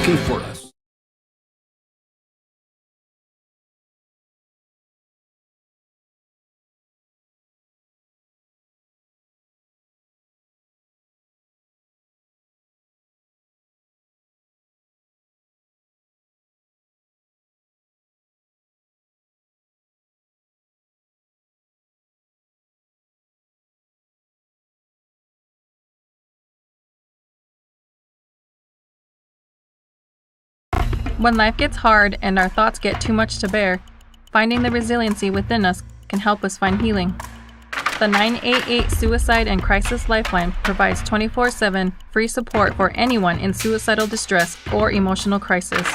looking for us. When life gets hard and our thoughts get too much to bear, finding the resiliency within us can help us find healing. The 988 Suicide and Crisis Lifeline provides 24/7 free support for anyone in suicidal distress or emotional crisis.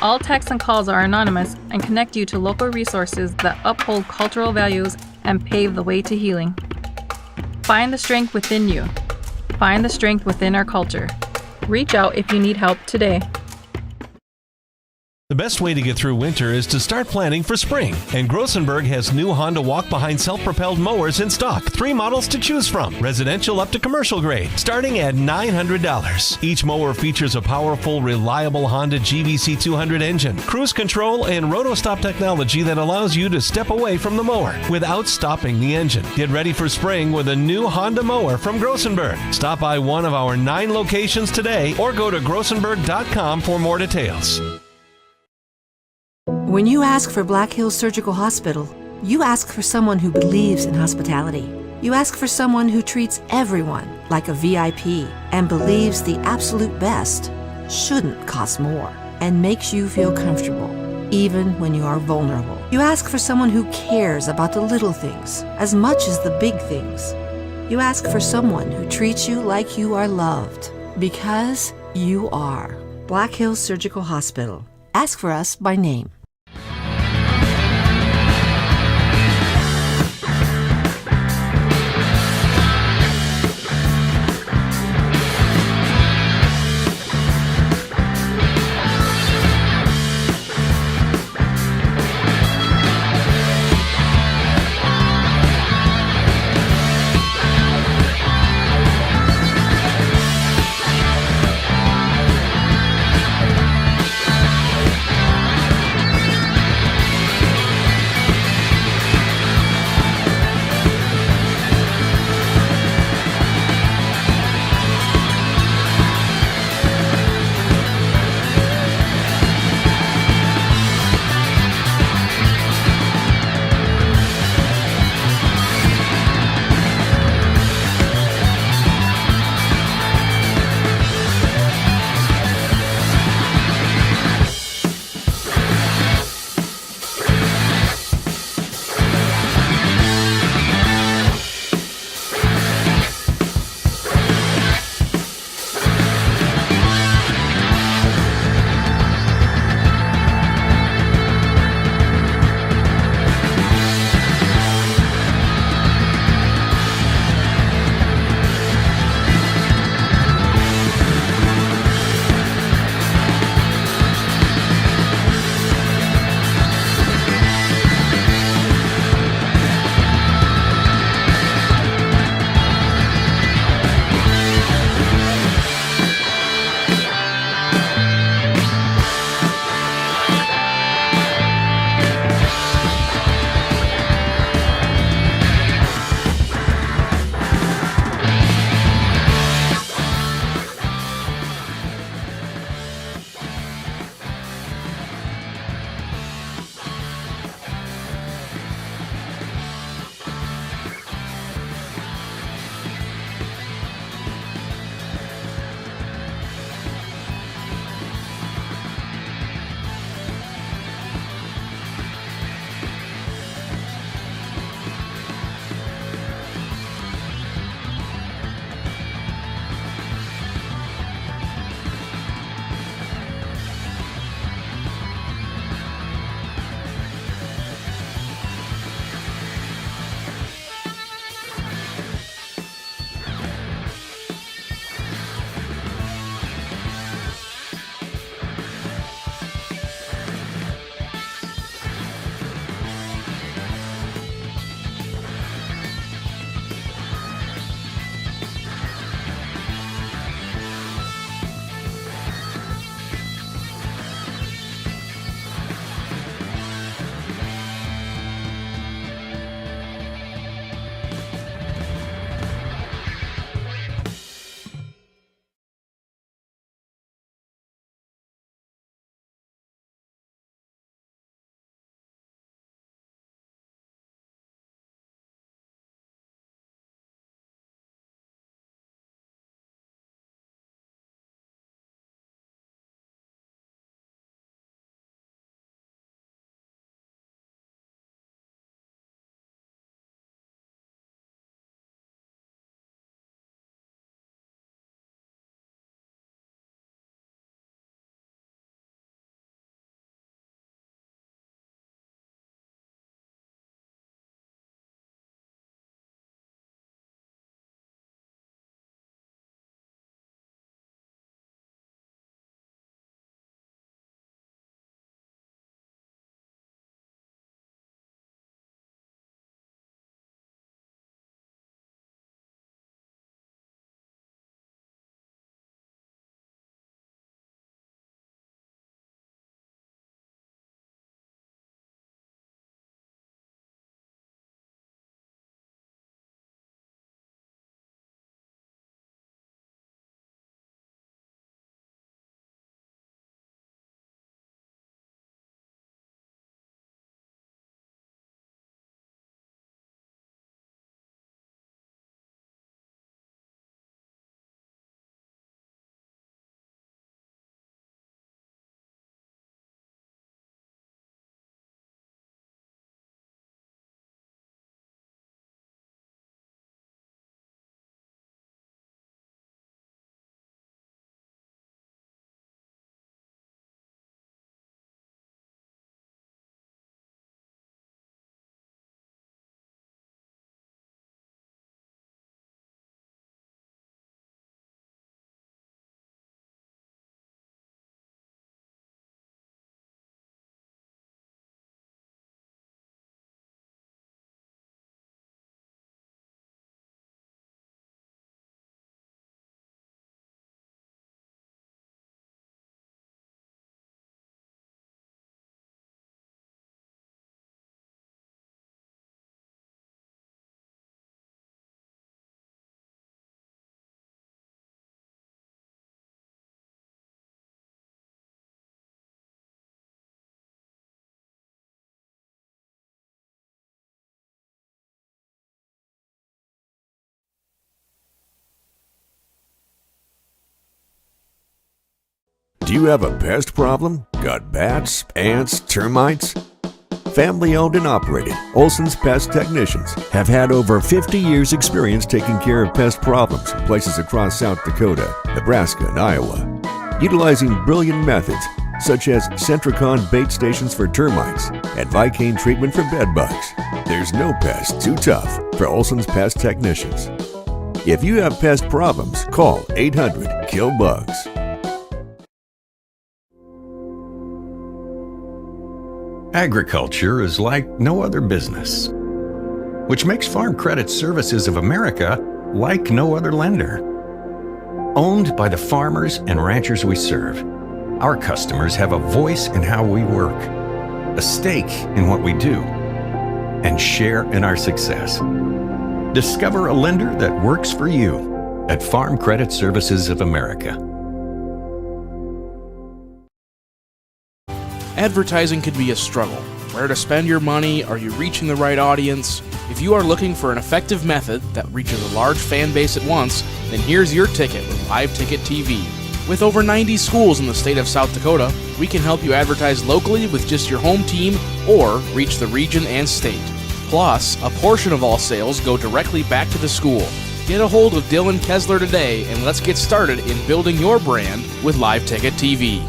All texts and calls are anonymous and connect you to local resources that uphold cultural values and pave the way to healing. Find the strength within you. Find the strength within our culture. Reach out if you need help today. The best way to get through winter is to start planning for spring. And Grossenberg has new Honda walk-behind self-propelled mowers in stock. 3 models to choose from, residential up to commercial grade, starting at $900. Each mower features a powerful, reliable Honda GVC 200 engine, cruise control, and roto-stop technology that allows you to step away from the mower without stopping the engine. Get ready for spring with a new Honda mower from Grossenberg. Stop by one of our 9 locations today or go to grossenberg.com for more details. When you ask for Black Hills Surgical Hospital, you ask for someone who believes in hospitality. You ask for someone who treats everyone like a VIP and believes the absolute best shouldn't cost more and makes you feel comfortable, even when you are vulnerable. You ask for someone who cares about the little things as much as the big things. You ask for someone who treats you like you are loved, because you are. Black Hills Surgical Hospital. Ask for us by name. Do you have a pest problem? Got bats, ants, termites? Family-owned and operated, Olson's Pest Technicians have had over 50 years' experience taking care of pest problems in places across South Dakota, Nebraska, and Iowa. Utilizing brilliant methods such as Centricon bait stations for termites and Vicane treatment for bed bugs. There's no pest too tough for Olson's Pest Technicians. If you have pest problems, call 800-KILL-BUGS. Agriculture is like no other business, which makes Farm Credit Services of America like no other lender. Owned by the farmers and ranchers we serve, our customers have a voice in how we work, a stake in what we do, and share in our success. Discover a lender that works for you at Farm Credit Services of America. Advertising can be a struggle. Where to spend your money? Are you reaching the right audience? If you are looking for an effective method that reaches a large fan base at once, then here's your ticket with Live Ticket TV. With over 90 schools in the state of South Dakota, we can help you advertise locally with just your home team or reach the region and state. Plus, a portion of all sales go directly back to the school. Get a hold of Dylan Kessler today and let's get started in building your brand with Live Ticket TV.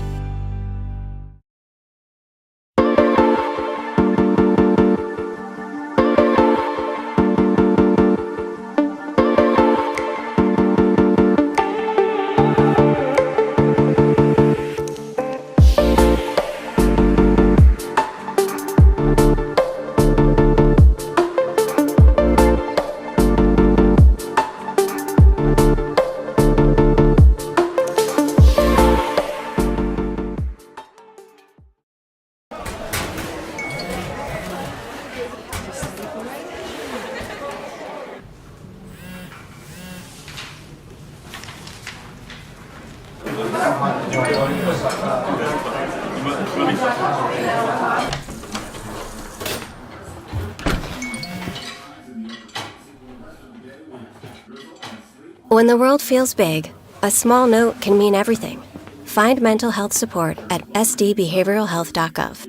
When the world feels big, a small note can mean everything. Find mental health support at sdbehavioralhealth.gov.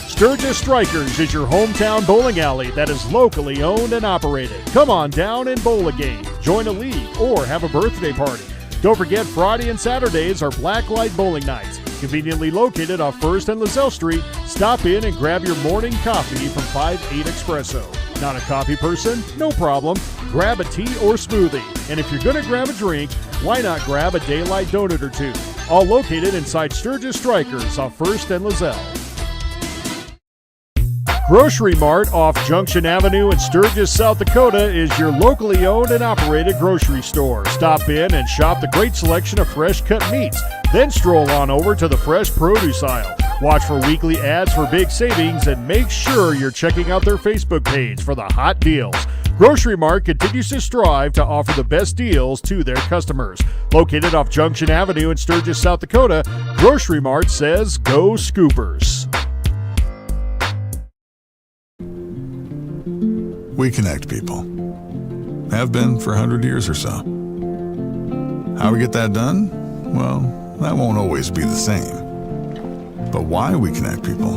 Sturgis Strikers is your hometown bowling alley that is locally owned and operated. Come on down and bowl a game, join a league, or have a birthday party. Don't forget Friday and Saturdays are Blacklight Bowling Nights. Conveniently located off 1st and Lozelle Street, stop in and grab your morning coffee from 5-8 Espresso. Not a coffee person? No problem. Grab a tea or smoothie. And if you're going to grab a drink, why not grab a daylight donut or two? All located inside Sturgis Strikers off 1st and Lozelle. Grocery Mart off Junction Avenue in Sturgis, South Dakota is your locally owned and operated grocery store. Stop in and shop the great selection of fresh cut meats. Then stroll on over to the fresh produce aisle. Watch for weekly ads for big savings and make sure you're checking out their Facebook page for the hot deals. Grocery Mart continues to strive to offer the best deals to their customers. Located off Junction Avenue in Sturgis, South Dakota, Grocery Mart says go Scoopers. We connect people. Have been for 100 years or so. How we get that done? Well, that won't always be the same. But why we connect people?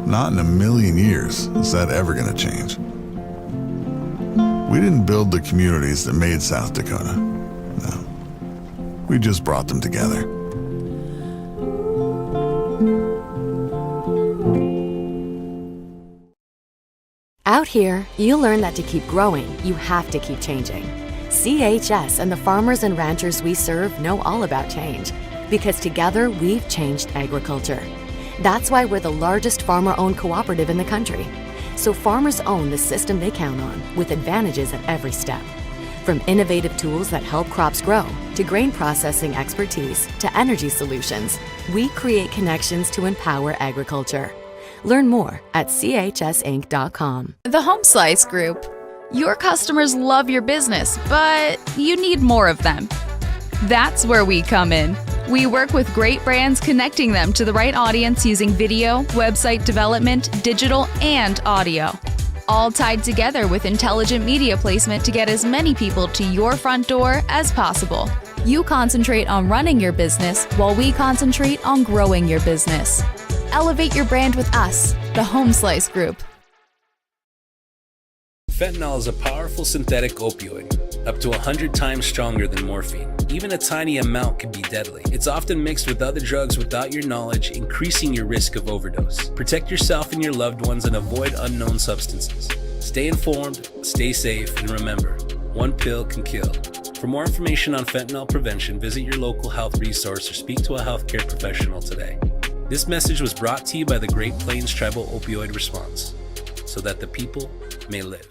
Not in a million years is that ever going to change. We didn't build the communities that made South Dakota. No. We just brought them together. Out here, you learn that to keep growing, you have to keep changing. CHS and the farmers and ranchers we serve know all about change, because together we've changed agriculture. That's why we're the largest farmer-owned cooperative in the country. So farmers own the system they count on, with advantages at every step. From innovative tools that help crops grow, to grain processing expertise, to energy solutions, we create connections to empower agriculture. Learn more at chsinc.com. The Home Slice Group. Your customers love your business, but you need more of them. That's where we come in. We work with great brands, connecting them to the right audience using video, website development, digital, and audio. All tied together with intelligent media placement to get as many people to your front door as possible. You concentrate on running your business while we concentrate on growing your business. Elevate your brand with us, the Home Slice Group. Fentanyl is a powerful synthetic opioid, up to 100 times stronger than morphine. Even a tiny amount can be deadly. It's often mixed with other drugs without your knowledge, increasing your risk of overdose. Protect yourself and your loved ones and avoid unknown substances. Stay informed, stay safe, and remember, one pill can kill. For more information on fentanyl prevention, visit your local health resource or speak to a healthcare professional today. This message was brought to you by the Great Plains Tribal Opioid Response, so that the people may live.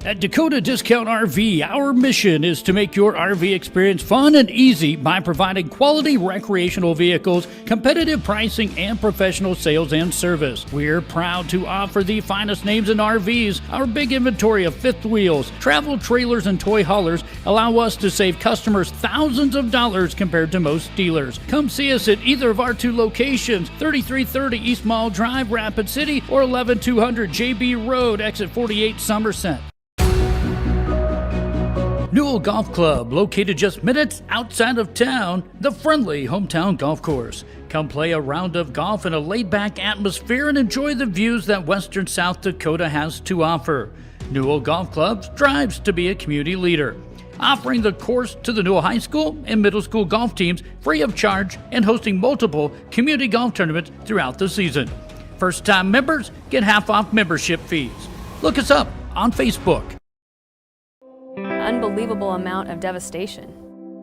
At Dakota Discount RV, our mission is to make your RV experience fun and easy by providing quality recreational vehicles, competitive pricing, and professional sales and service. We're proud to offer the finest names in RVs. Our big inventory of fifth wheels, travel trailers, and toy haulers allow us to save customers thousands of dollars compared to most dealers. Come see us at either of our two locations, 3330 East Mall Drive, Rapid City, or 11200 JB Road, exit 48, Somerset. Newell Golf Club, located just minutes outside of town, the friendly hometown golf course. Come play a round of golf in a laid-back atmosphere and enjoy the views that western South Dakota has to offer. Newell Golf Club strives to be a community leader, offering the course to the Newell High School and middle school golf teams free of charge and hosting multiple community golf tournaments throughout the season. First-time members get half off membership fees. Look us up on Facebook. Unbelievable amount of devastation.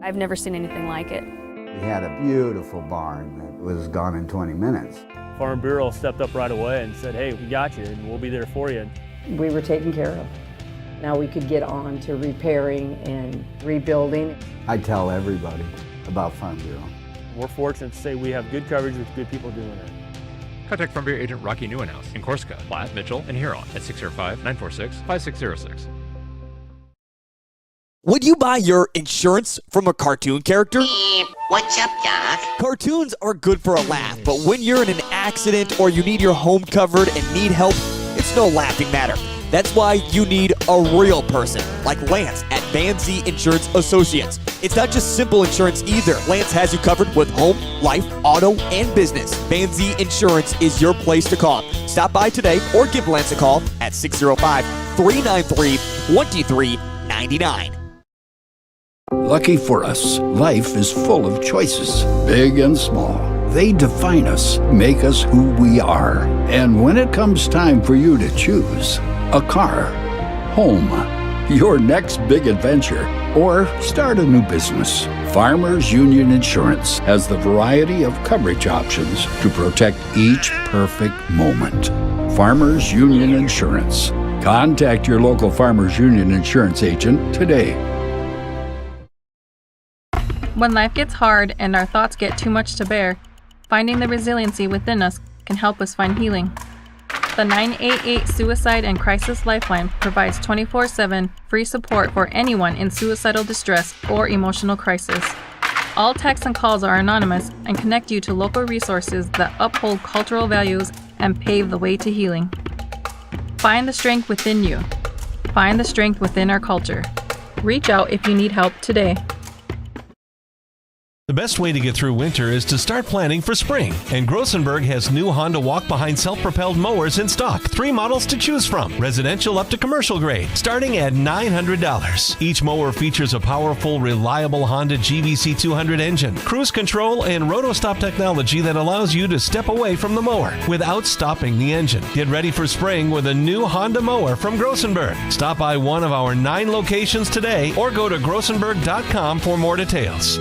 I've never seen anything like it. We had a beautiful barn that was gone in 20 minutes. Farm Bureau stepped up right away and said, hey, we got you and we'll be there for you. We were taken care of. Now we could get on to repairing and rebuilding. I tell everybody about Farm Bureau. We're fortunate to say we have good coverage with good people doing it. Contact Farm Bureau agent Rocky Newenhouse in Corsica, Platte, Mitchell, and Huron at 605-946-5606. Would you buy your insurance from a cartoon character? What's up, Doc? Cartoons are good for a laugh, but when you're in an accident or you need your home covered and need help, it's no laughing matter. That's why you need a real person, like Lance at Van Z Insurance Associates. It's not just simple insurance either. Lance has you covered with home, life, auto, and business. Van Z Insurance is your place to call. Stop by today or give Lance a call at 605-393-2399. Lucky for us, life is full of choices, big and small. They define us, make us who we are. And when it comes time for you to choose, a car, home, your next big adventure, or start a new business, Farmers Union Insurance has the variety of coverage options to protect each perfect moment. Farmers Union Insurance. Contact your local Farmers Union Insurance agent today. When life gets hard and our thoughts get too much to bear, finding the resiliency within us can help us find healing. The 988 Suicide and Crisis Lifeline provides 24/7 free support for anyone in suicidal distress or emotional crisis. All texts and calls are anonymous and connect you to local resources that uphold cultural values and pave the way to healing. Find the strength within you. Find the strength within our culture. Reach out if you need help today. The best way to get through winter is to start planning for spring. And Grossenberg has new Honda walk-behind self-propelled mowers in stock. 3 models to choose from, residential up to commercial grade, starting at $900. Each mower features a powerful, reliable Honda GVC 200 engine, cruise control, and roto-stop technology that allows you to step away from the mower without stopping the engine. Get ready for spring with a new Honda mower from Grossenberg. Stop by one of our 9 locations today or go to grossenberg.com for more details.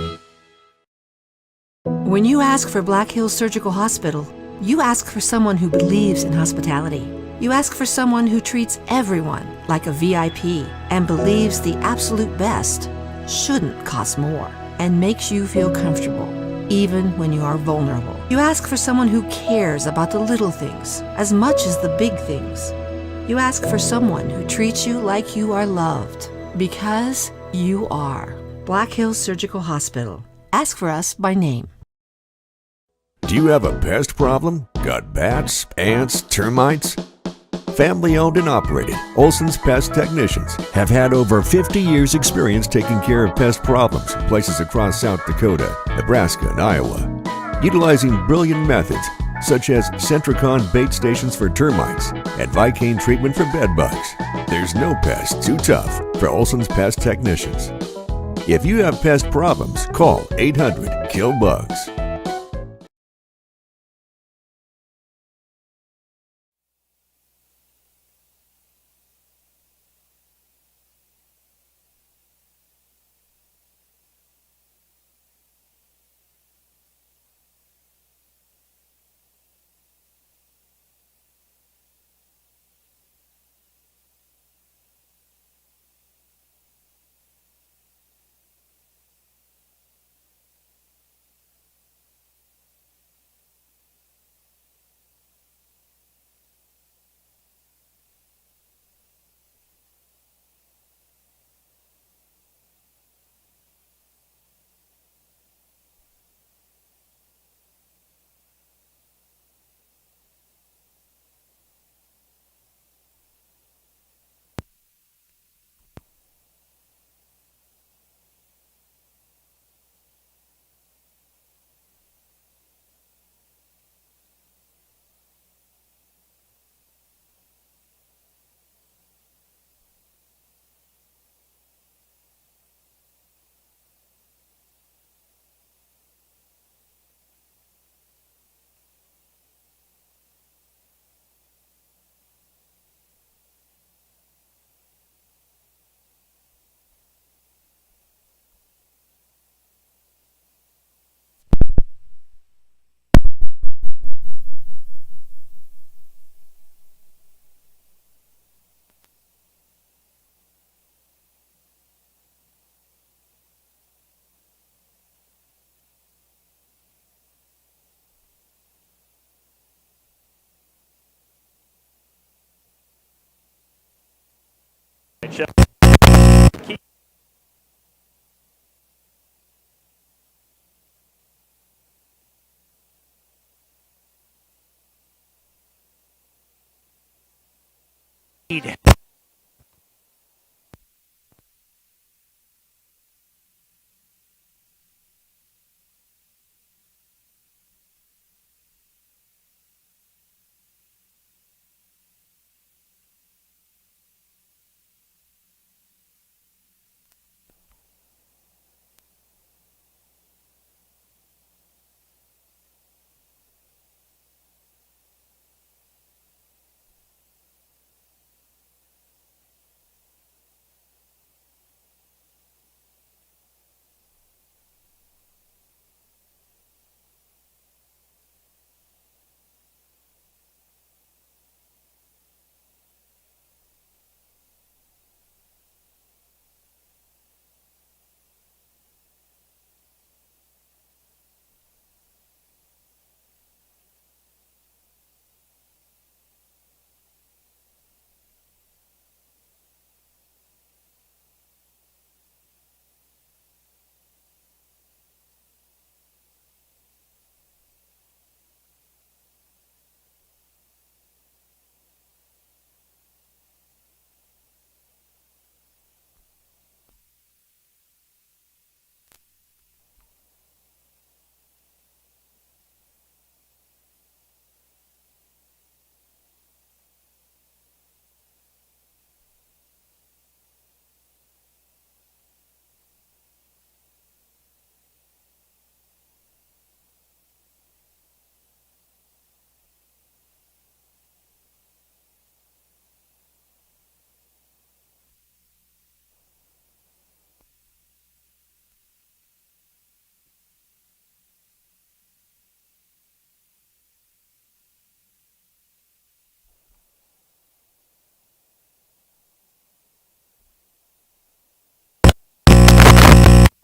When you ask for Black Hills Surgical Hospital, you ask for someone who believes in hospitality. You ask for someone who treats everyone like a VIP and believes the absolute best shouldn't cost more and makes you feel comfortable, even when you are vulnerable. You ask for someone who cares about the little things as much as the big things. You ask for someone who treats you like you are loved, because you are. Black Hills Surgical Hospital. Ask for us by name. Do you have a pest problem? Got bats, ants, termites? Family owned and operated, Olson's Pest Technicians have had over 50 years' experience taking care of pest problems in places across South Dakota, Nebraska, and Iowa. Utilizing brilliant methods such as Centricon bait stations for termites and Vicane treatment for bed bugs, there's no pest too tough for Olson's Pest Technicians. If you have pest problems, call 800-KILL-BUGS.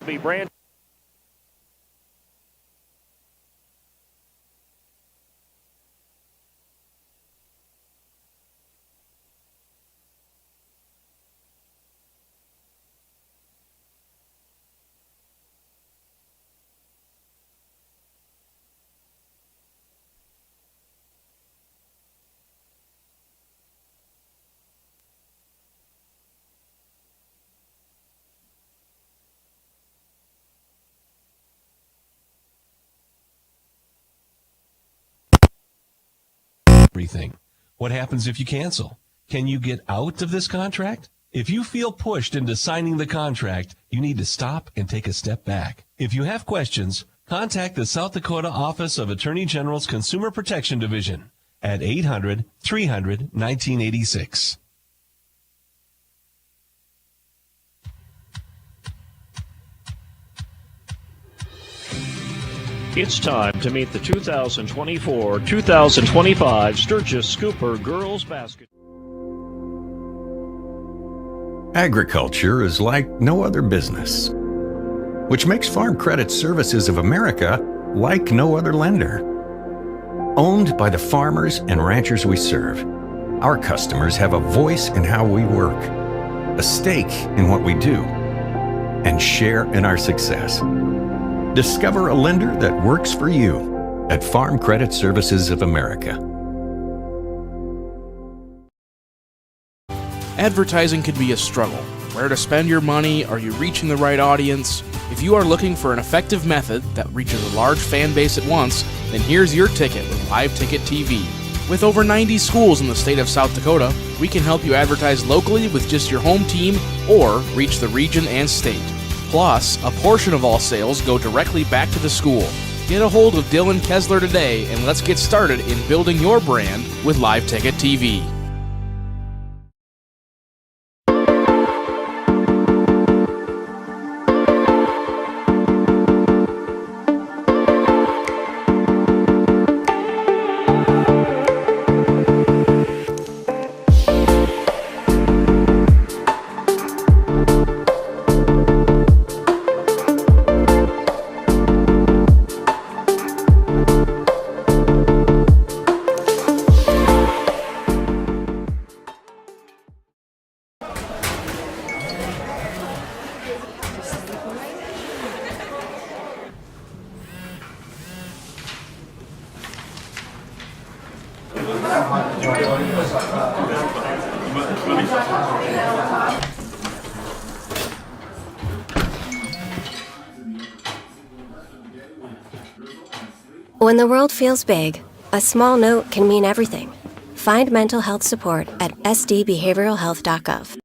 Be brand. everything. What happens if you cancel? Can you get out of this contract? If you feel pushed into signing the contract, you need to stop and take a step back. If you have questions, contact the South Dakota Office of Attorney General's Consumer Protection Division at 800-300-1986. It's time to meet the 2024-2025 Sturgis Scooper Girls Basketball. Agriculture is like no other business, which makes Farm Credit Services of America like no other lender. Owned by the farmers and ranchers we serve, our customers have a voice in how we work, a stake in what we do, and share in our success. Discover a lender that works for you at Farm Credit Services of America. Advertising can be a struggle. Where to spend your money? Are you reaching the right audience? If you are looking for an effective method that reaches a large fan base at once, then here's your ticket with Live Ticket TV. With over 90 schools in the state of South Dakota, we can help you advertise locally with just your home team or reach the region and state. Plus, a portion of all sales go directly back to the school. Get a hold of Dylan Kessler today and let's get started in building your brand with Live Ticket TV. When the world feels big, a small note can mean everything. Find mental health support at sdbehavioralhealth.gov.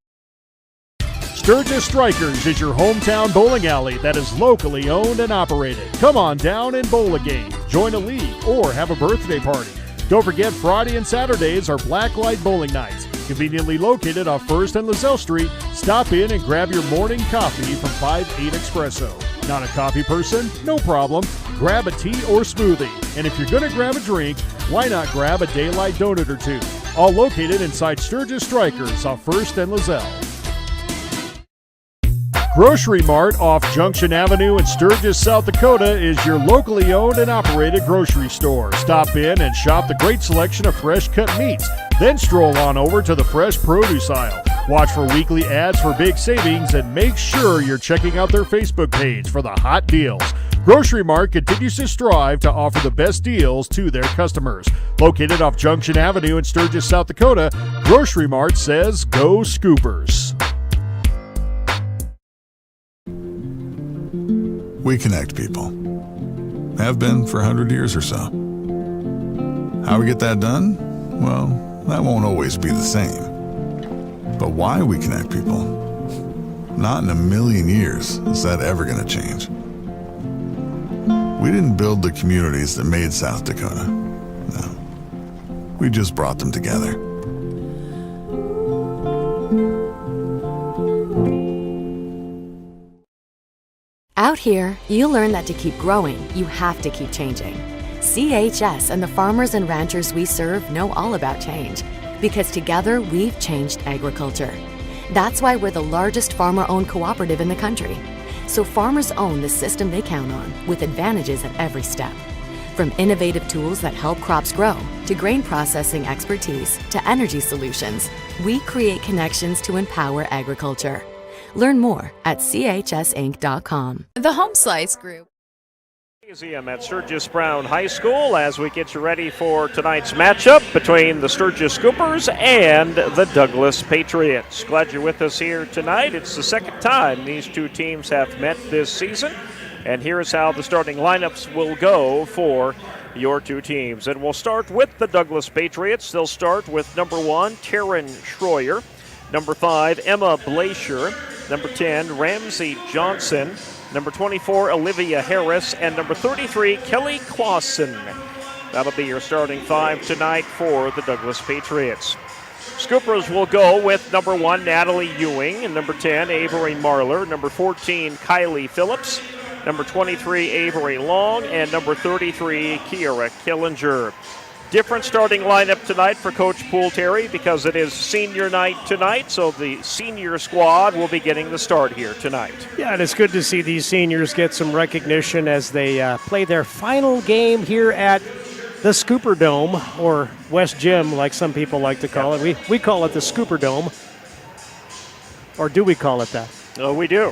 Sturgis Strikers is your hometown bowling alley that is locally owned and operated. Come on down and bowl a game, join a league, or have a birthday party. Don't forget Friday and Saturdays are Blacklight Bowling Nights. Conveniently located off 1st and Lozelle Street, stop in and grab your morning coffee from 5-8 Espresso. Not a coffee person? No problem. Grab a tea or smoothie. And if you're going to grab a drink, why not grab a daylight donut or two? All located inside Sturgis Strikers off 1st and Lozelle. Grocery Mart off Junction Avenue in Sturgis, South Dakota is your locally owned and operated grocery store. Stop in and shop the great selection of fresh cut meats. Then stroll on over to the fresh produce aisle. Watch for weekly ads for big savings and make sure you're checking out their Facebook page for the hot deals. Grocery Mart continues to strive to offer the best deals to their customers. Located off Junction Avenue in Sturgis, South Dakota, Grocery Mart says go Scoopers. We connect people. Have been for 100 years or so. How we get that done? Well, that won't always be the same. But why we connect people? Not in a million years is that ever going to change. We didn't build the communities that made South Dakota. No. We just brought them together. Out here, you learn that to keep growing, you have to keep changing. CHS and the farmers and ranchers we serve know all about change, because together we've changed agriculture. That's why we're the largest farmer-owned cooperative in the country. So farmers own the system they count on, with advantages at every step. From innovative tools that help crops grow, to grain processing expertise, to energy solutions, we create connections to empower agriculture. Learn more at chsinc.com. The Home Slice Group. Museum at Sturgis Brown High School as we get you ready for tonight's matchup between the Sturgis Scoopers and the Douglas Patriots. Glad you're with us here tonight. It's the second time these two teams have met this season. And here's how the starting lineups will go for your two teams. And we'll start with the Douglas Patriots. They'll start with number 1, Taryn Schroyer. Number 5, Emma Blaisher. Number 10, Ramsey Johnson. Number 24, Olivia Harris. And number 33, Kelly Clausen. That'll be your starting 5 tonight for the Douglas Patriots. Scoopers will go with number 1, Natalie Ewing. And number 10, Avery Marler. Number 14, Kylie Phillips. Number 23, Avery Long. And number 33, Kiera Killinger. Different starting lineup tonight for Coach Poole-Terry because it is senior night tonight, so the senior squad will be getting the start here tonight. Yeah, and it's good to see these seniors get some recognition as they play their final game here at the Scooper Dome, or West Gym, like some people like to call it. We call it the Scooper Dome. Or do we call it that? Oh, we do.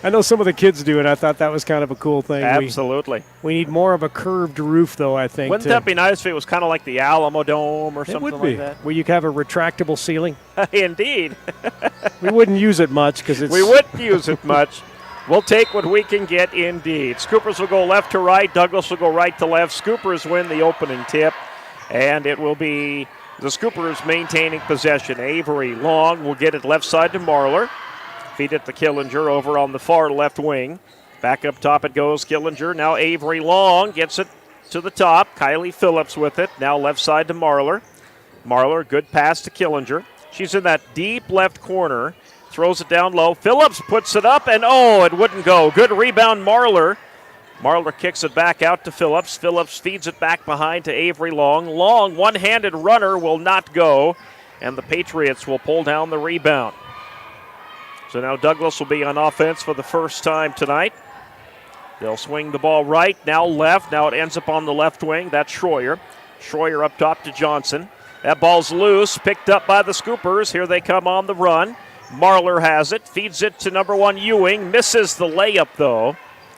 I know some of the kids do, and I thought that was kind of a cool thing. Absolutely. We need more of a curved roof, though, I think. Wouldn't that be nice if it was kind of like the Alamo Dome or something would be. like that? Where you have a retractable ceiling. Indeed. We wouldn't use it much because it's... We wouldn't use it much. We'll take what we can get, indeed. Scoopers will go left to right. Douglas will go right to left. Scoopers win the opening tip, and it will be the Scoopers maintaining possession. Avery Long will get it left side to Marler. Feed it to Killinger over on the far left wing. Back up top it goes. Killinger. Now Avery Long gets it to the top. Kylie Phillips with it. Now left side to Marler. Marler, good pass to Killinger. She's in that deep left corner. Throws it down low. Phillips puts it up, and it wouldn't go. Good rebound, Marler. Marler kicks it back out to Phillips. Phillips feeds it back behind to Avery Long. Long, one-handed runner, will not go, and the Patriots will pull down the rebound. So now Douglas will be on offense for the first time tonight. They'll swing the ball right, now left. Now it ends up on the left wing. That's Schroyer. Schroyer up top to Johnson. That ball's loose, picked up by the Scoopers. Here they come on the run. Marler has it, feeds it to number 1 Ewing. Misses the layup, though.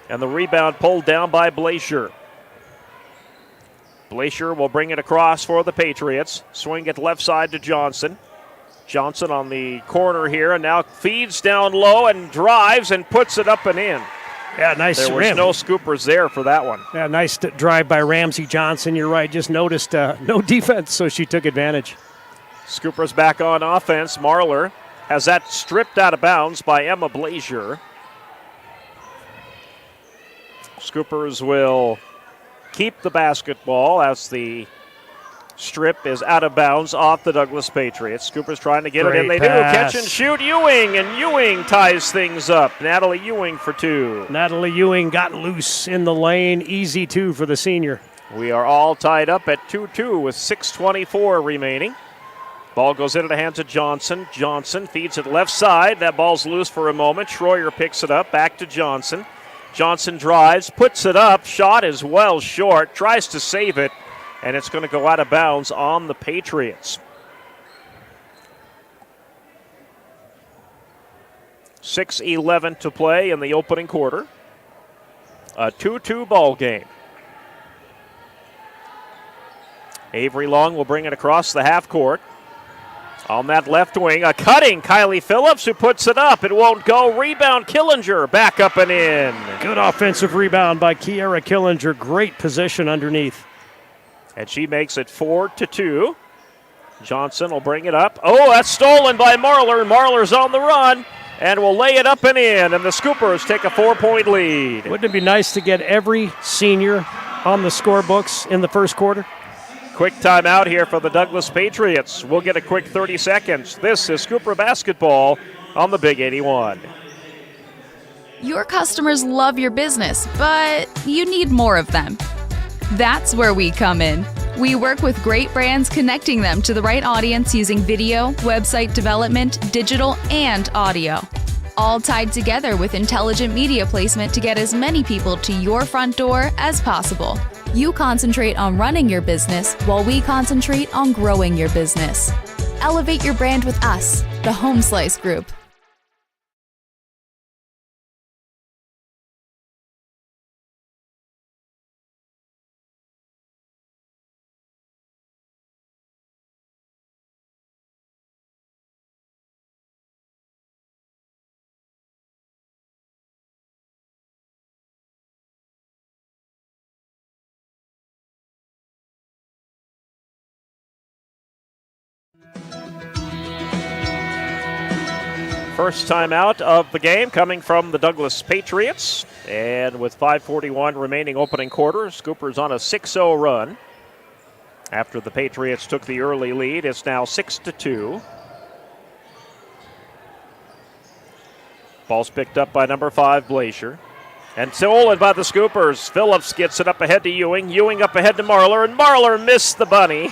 And the rebound pulled down by Blaisher. Blaisher will bring it across for the Patriots. Swing it left side to Johnson. Johnson on the corner here, and now feeds down low and drives and puts it up and in. Yeah, nice. There was no Scoopers there for that one. Yeah, nice drive by Ramsey Johnson. You're right, just noticed no defense, so she took advantage. Scoopers back on offense. Marler has that stripped out of bounds by Emma Blaisher. Scoopers will keep the basketball as the strip is out of bounds off the Douglas Patriots. Scoopers trying to get it in. They pass. do. Catch and shoot. Ewing, and Ewing ties things up. Natalie Ewing for 2. Natalie Ewing got loose in the lane. Easy 2 for the senior. We are all tied up at 2-2 with 6:24 remaining. Ball goes into the hands of Johnson. Johnson feeds it left side. That ball's loose for a moment. Schroyer picks it up. Back to Johnson. Johnson drives, puts it up. Shot is well short. Tries to save it. And it's going to go out of bounds on the Patriots. 6:11 to play in the opening quarter. A 2-2 ball game. Avery Long will bring it across the half court. On that left wing, a cutting Kylie Phillips who puts it up. It won't go. Rebound Killinger, back up and in. Good offensive rebound by Kiera Killinger. Great position underneath. And she makes it 4-2. Johnson will bring it up. That's stolen by Marler. Marler's on the run and will lay it up and in. And the Scoopers take a 4-point lead. Wouldn't it be nice to get every senior on the scorebooks in the first quarter? Quick timeout here for the Douglas Patriots. We'll get a quick 30 seconds. This is Scooper basketball on the Big 81. Your customers love your business, but you need more of them. That's where we come in. We work with great brands, connecting them to the right audience using video, website development, digital, and audio. All tied together with intelligent media placement to get as many people to your front door as possible. You concentrate on running your business while we concentrate on growing your business. Elevate your brand with us, the Home Slice Group. First timeout of the game coming from the Douglas Patriots. And with 5:41 remaining opening quarter, Scoopers on a 6-0 run. After the Patriots took the early lead, it's now 6-2. Ball's picked up by number 5, Blazier. And stolen by the Scoopers. Phillips gets it up ahead to Ewing. Ewing up ahead to Marlar, and Marlar missed the bunny.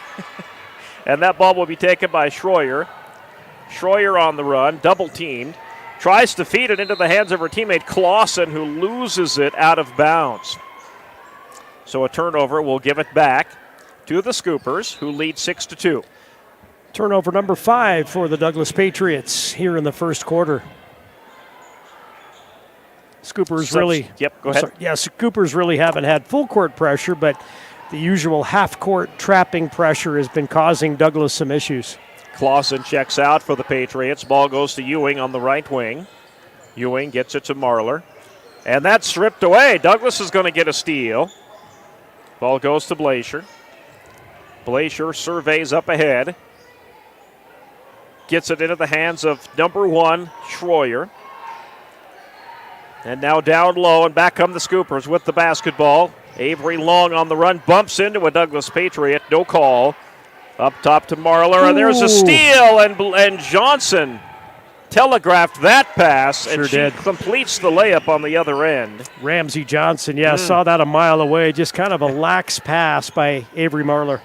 And that ball will be taken by Schroyer. Schroyer on the run, double teamed. Tries to feed it into the hands of her teammate Clausen, who loses it out of bounds. So a turnover will give it back to the Scoopers, who lead 6-2. Turnover number 5 for the Douglas Patriots here in the first quarter. Scoopers really. Yep, go ahead. Scoopers really haven't had full court pressure, but the usual half court trapping pressure has been causing Douglas some issues. Clausen checks out for the Patriots. Ball goes to Ewing on the right wing. Ewing gets it to Marlar. And that's stripped away. Douglas is going to get a steal. Ball goes to Blazier. Blazier surveys up ahead. Gets it into the hands of number 1, Schroyer. And now down low, and back come the Scoopers with the basketball. Avery Long on the run, bumps into a Douglas Patriot, no call. Up top to Marlar, and there's a steal, and Johnson telegraphed that pass, and she completes the layup on the other end. Ramsey Johnson, saw that a mile away. Just kind of a lax pass by Avery Marlar.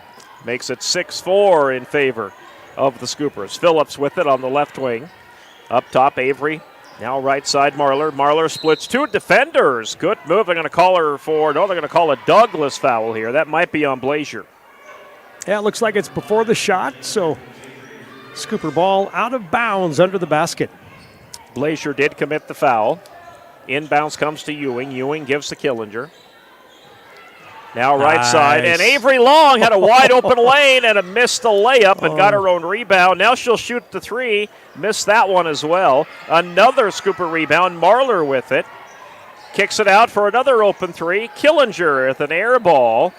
Makes it 6-4 in favor of the Scoopers. Phillips with it on the left wing. Up top, Avery. Now right side, Marlar. Marlar splits 2 defenders. Good move. They're going to call her they're going to call a Douglas foul here. That might be on Blazier. Yeah, it looks like it's before the shot, so Scooper ball out of bounds under the basket. Blazier did commit the foul. Inbounds comes to Ewing. Ewing gives to Killinger. Now right side, and Avery Long had a wide open lane and missed the layup and got her own rebound. Now she'll shoot the 3, missed that one as well. Another Scooper rebound, Marlar with it. Kicks it out for another open 3. Killinger with an air ball.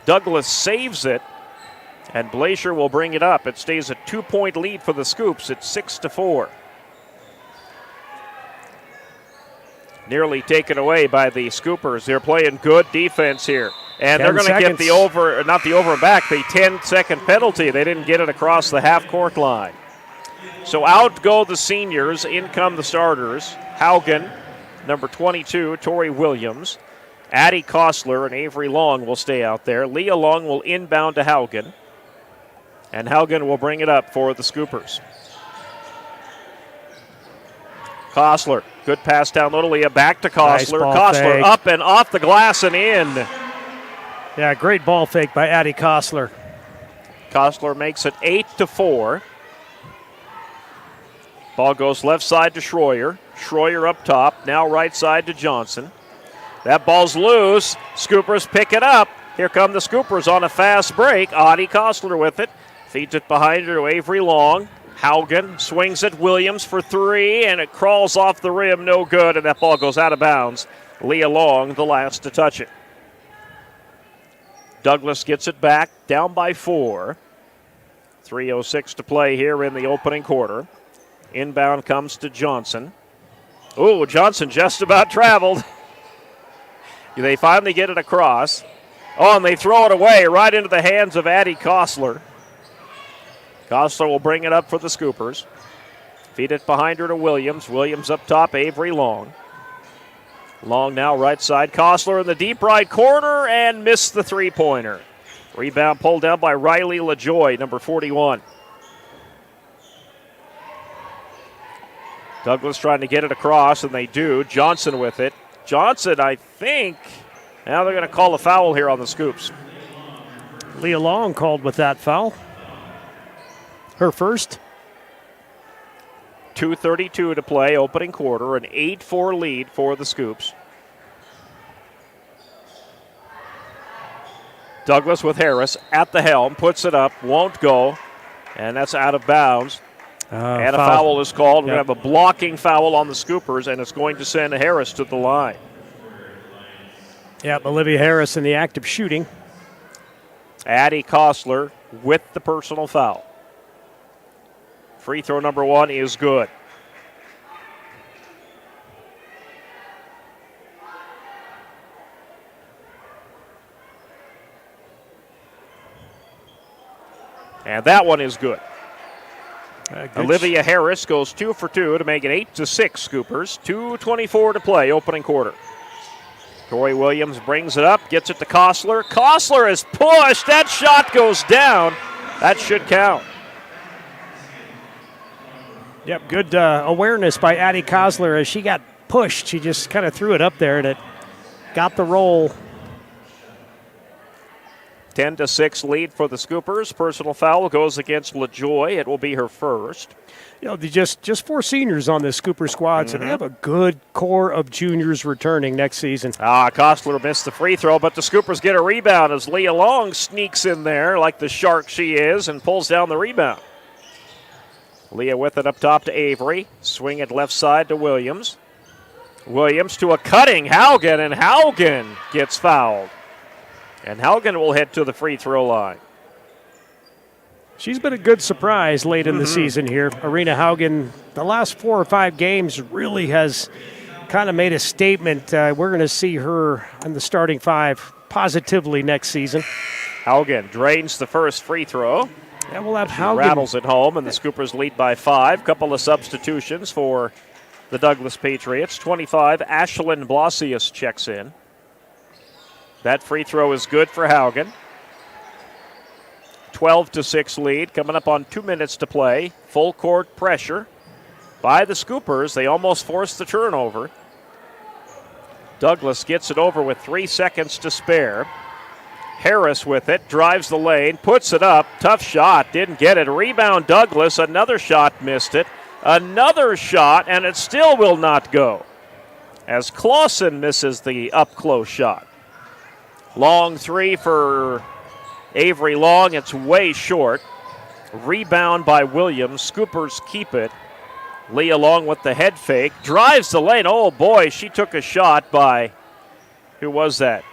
Douglas saves it, and Blazier will bring it up. It stays a 2-point lead for the Scoops. It's 6-4. Nearly taken away by the Scoopers. They're playing good defense here. And they're going to get the the 10-second penalty. They didn't get it across the half-court line. So out go the seniors, in come the starters. Haugen, number 22, Tori Williams. Addie Kostler and Avery Long will stay out there. Leah Long will inbound to Haugen. And Haugen will bring it up for the Scoopers. Kostler, good pass down low to Leah, back to Kostler. Nice Kostler up and off the glass and in. Yeah, great ball fake by Addie Kostler. Kostler makes it 8-4. Ball goes left side to Schroyer. Schroyer up top, now right side to Johnson. That ball's loose. Scoopers pick it up. Here come the Scoopers on a fast break. Addie Kostler with it. Feeds it behind her to Avery Long. Haugen swings at Williams for 3, and it crawls off the rim, no good, and that ball goes out of bounds. Leah Long, the last to touch it. Douglas gets it back, down by 4. 3:06 to play here in the opening quarter. Inbound comes to Johnson. Oh, Johnson just about traveled. They finally get it across. Oh, and they throw it away right into the hands of Addie Kostler. Kostler will bring it up for the Scoopers. Feed it behind her to Williams. Williams up top, Avery Long. Long now right side. Kostler in the deep right corner and missed the 3-pointer. Rebound pulled down by Riley LaJoy, number 41. Douglas trying to get it across, and they do. Johnson with it. Johnson, I think, now they're going to call a foul here on the Scoops. Leah Long called with that foul. Her first. 2:32 to play, opening quarter, an 8-4 lead for the Scoops. Douglas with Harris at the helm, puts it up, won't go, and that's out of bounds. And a foul is called. We're going to have a blocking foul on the Scoopers, and it's going to send Harris to the line. Yeah, Olivia Harris in the act of shooting. Addie Kostler with the personal foul. Free throw number 1 is good. And that one is good. Olivia Harris goes 2 for 2 to make it 8-6 Scoopers. 2:24 to play, opening quarter. Tori Williams brings it up, gets it to Kostler. Kostler is pushed. That shot goes down. That should count. Yep, good awareness by Addie Kostler as she got pushed. She just kind of threw it up there and it got the roll. 10-6 lead for the Scoopers. Personal foul goes against LaJoy. It will be her first. You know, just 4 seniors on this Scooper squad, so they have a good core of juniors returning next season. Kostler missed the free throw, but the Scoopers get a rebound as Leah Long sneaks in there like the shark she is and pulls down the rebound. Leah with it up top to Avery. Swing it left side to Williams. Williams to a cutting Haugen, and Haugen gets fouled. And Haugen will head to the free throw line. She's been a good surprise late in the season here. Arena Haugen, the last 4 or 5 games really has kind of made a statement. We're going to see her in the starting 5 positively next season. Haugen drains the first free throw. Yeah, we'll have She Haugen. rattles it home, and the Scoopers lead by 5. Couple of substitutions for the Douglas Patriots. 25, Ashlyn Blasius checks in. That free throw is good for Haugen. 12-6 lead, coming up on 2 minutes to play. Full court pressure by the Scoopers. They almost forced the turnover. Douglas gets it over with 3 seconds to spare. Harris with it, drives the lane, puts it up. Tough shot, didn't get it. Rebound Douglas, another shot, missed it. Another shot, and it still will not go, as Clausen misses the up-close shot. Long 3 for Avery Long. It's way short. Rebound by Williams. Scoopers keep it. Leah Long with the head fake. Drives the lane. Oh, boy, she took a shot by, who was that?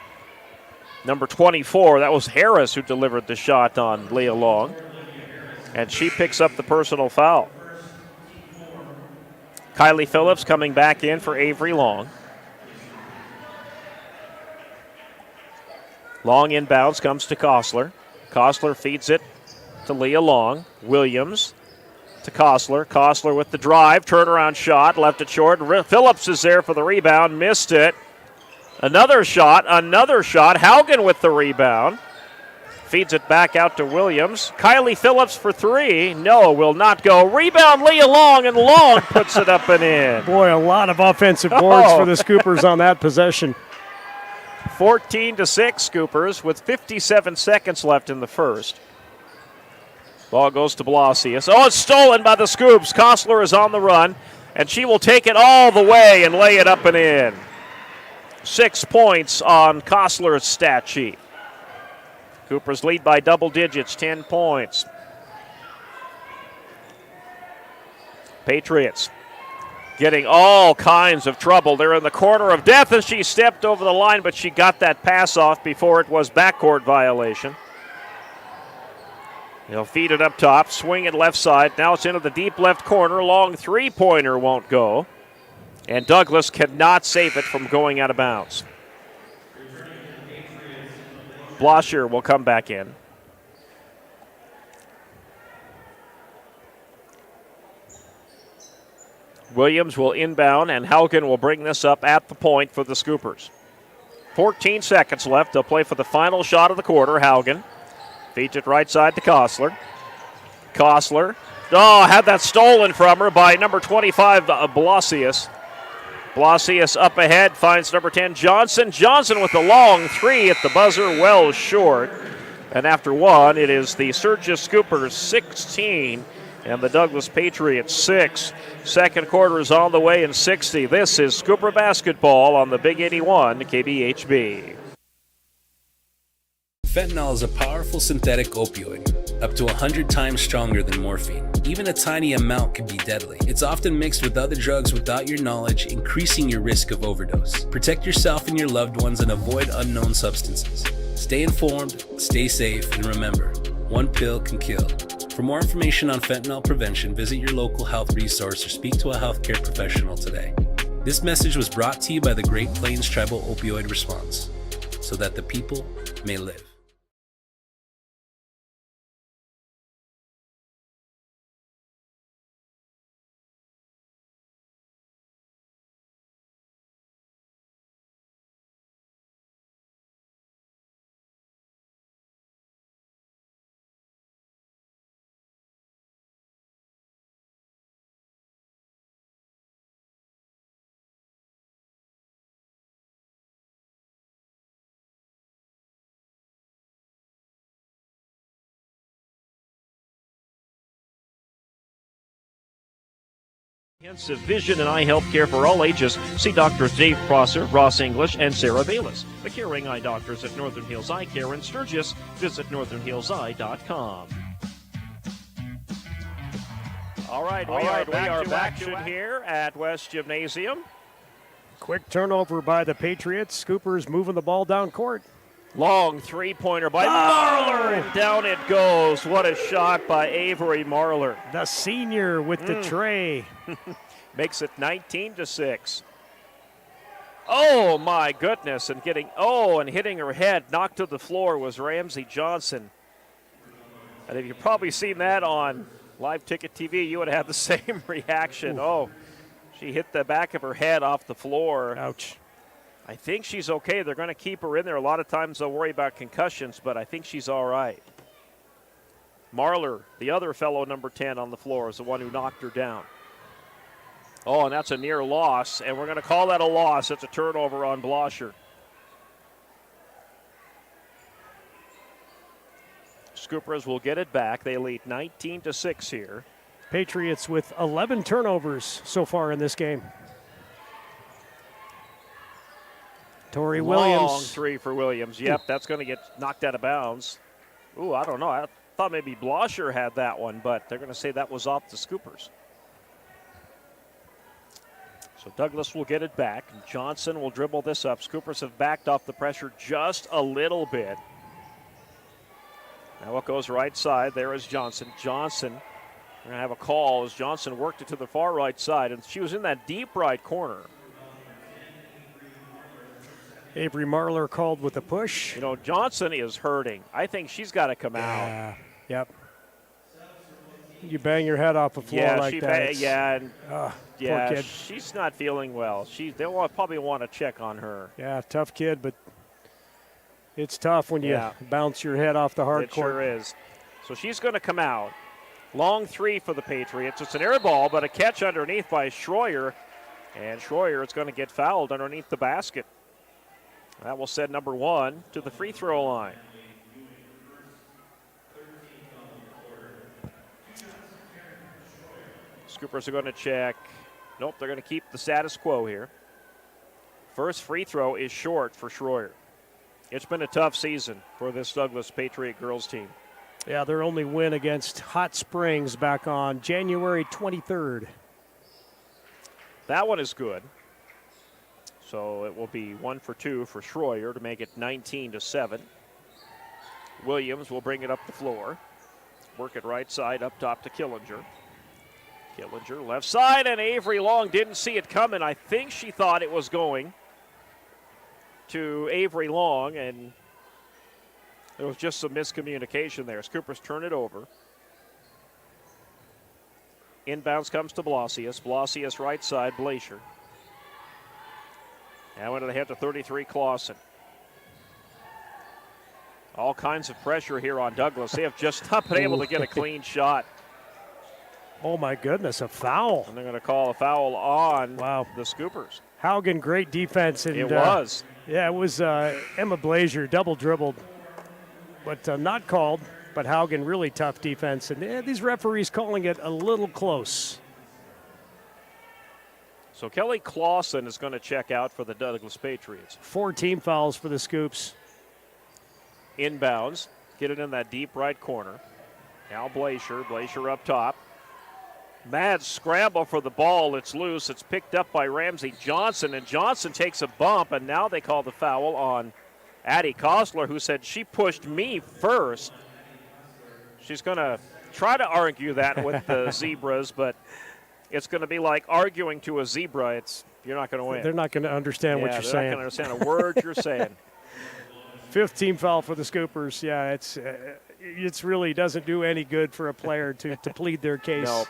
Number 24. That was Harris who delivered the shot on Leah Long. And she picks up the personal foul. Kylie Phillips coming back in for Avery Long. Long inbounds, comes to Kostler. Kostler feeds it to Leah Long. Williams to Kostler. Kostler with the drive, turnaround shot, left it short. Phillips is there for the rebound, missed it. Another shot. Haugen with the rebound. Feeds it back out to Williams. Kylie Phillips for 3. No, will not go. Rebound Leah Long, and Long puts it up and in. Boy, a lot of offensive boards for the Scoopers on that possession. 14-6 Scoopers with 57 seconds left in the first. Ball goes to Blasius. Oh, it's stolen by the Scoops. Kostler is on the run, and she will take it all the way and lay it up and in. 6 points on Kostler's stat sheet. Coopers lead by double digits, 10 points. Patriots getting all kinds of trouble. They're in the corner of death, and she stepped over the line, but she got that pass off before it was backcourt violation. They'll feed it up top, swing it left side. Now it's into the deep left corner. Long 3-pointer won't go. And Douglas cannot save it from going out of bounds. Blosher will come back in. Williams will inbound, and Haugen will bring this up at the point for the Scoopers. 14 seconds left. They'll play for the final shot of the quarter. Haugen feeds it right side to Kostler. Kostler, had that stolen from her by number 25, Blasius. Blasius up ahead, finds number 10, Johnson. Johnson with the long 3 at the buzzer, well short. And after 1, it is the Sturgis Scoopers 16 and the Douglas Patriots 6. Second quarter is on the way in 60. This is Scooper basketball on the Big 81 KBHB. Fentanyl is a powerful synthetic opioid, up to 100 times stronger than morphine. Even a tiny amount can be deadly. It's often mixed with other drugs without your knowledge, increasing your risk of overdose. Protect yourself and your loved ones and avoid unknown substances. Stay informed, stay safe, and remember, one pill can kill. For more information on fentanyl prevention, visit your local health resource or speak to a healthcare professional today. This message was brought to you by the Great Plains Tribal Opioid Response, so that the people may live. Comprehensive vision and eye health care for all ages. See Drs. Dave Prosser, Ross English, and Sarah Bayless. The caring eye doctors at Northern Hills Eye Care in Sturgis. Visit northernhillseye.com. All right, we are back to here at West Gymnasium. Quick turnover by the Patriots. Scoopers moving the ball down court. Long three-pointer by Marler, and down it goes. What a shot by Avery Marler. The senior with the tray. Makes it 19-6. Oh, my goodness. And hitting her head, knocked to the floor was Ramsey Johnson. And if you've probably seen that on Live Ticket TV, you would have the same reaction. Ooh. Oh, she hit the back of her head off the floor. Ouch. I think she's okay. They're going to keep her in there. A lot of times they'll worry about concussions, but I think she's all right. Marler, the other fellow, number 10 on the floor, is the one who knocked her down. Oh, and that's a near loss, and we're going to call that a loss. It's a turnover on Blosher. Scoopers will get it back. They lead 19-6 here. Patriots with 11 turnovers so far in this game. Tori Williams. Long three for Williams. Yep, that's going to get knocked out of bounds. Ooh, I don't know. I thought maybe Blosher had that one, but they're going to say that was off the Scoopers. So Douglas will get it back. Johnson will dribble this up. Scoopers have backed off the pressure just a little bit. Now it goes right side. There is Johnson. Johnson, we're going to have a call as Johnson worked it to the far right side, and she was in that deep right corner. Avery Marler called with a push. You know, Johnson is hurting. I think she's got to come out. Yep. You bang your head off the floor like that. Yeah, poor kid. She's not feeling well. They'll probably want to check on her. Yeah, tough kid, but it's tough when you bounce your head off the hard court. It sure is. So she's going to come out. Long three for the Patriots. It's an air ball, but a catch underneath by Schroyer. And Schroyer is going to get fouled underneath the basket. That will send number 1 to the free throw line. Scoopers are going to check. Nope, they're going to keep the status quo here. First free throw is short for Schroyer. It's been a tough season for this Douglas Patriot girls team. Yeah, their only win against Hot Springs back on January 23rd. That one is good. So it will be 1 for 2 for Schroyer to make it 19-7. Williams will bring it up the floor. Work it right side up top to Killinger. Killinger left side, and Avery Long didn't see it coming. I think she thought it was going to Avery Long, and there was just some miscommunication there. Scoopers turn it over. Inbounds comes to Blasius. Blasius right side, Blacher. Now into the head to 33, Clausen. All kinds of pressure here on Douglas. They have just not been able to get a clean shot. Oh, my goodness, a foul. And they're going to call a foul on the Scoopers. Haugen, great defense. And, it was. Yeah, it was Emma Blazer, double dribbled, but not called. But Haugen, really tough defense. And these referees calling it a little close. So Kelly Clausen is going to check out for the Douglas Patriots. 4 team fouls for the Scoops. Inbounds. Get it in that deep right corner. Now Blacher up top. Mad scramble for the ball. It's loose. It's picked up by Ramsey Johnson, and Johnson takes a bump, and now they call the foul on Addie Kostler, who said she pushed me first. She's going to try to argue that with the Zebras, but it's going to be like arguing to a zebra. You're not going to win. They're not going to understand what you're saying. They're not going to understand a word you're saying. 5th team foul for the Scoopers. Yeah, it's really doesn't do any good for a player to plead their case. No.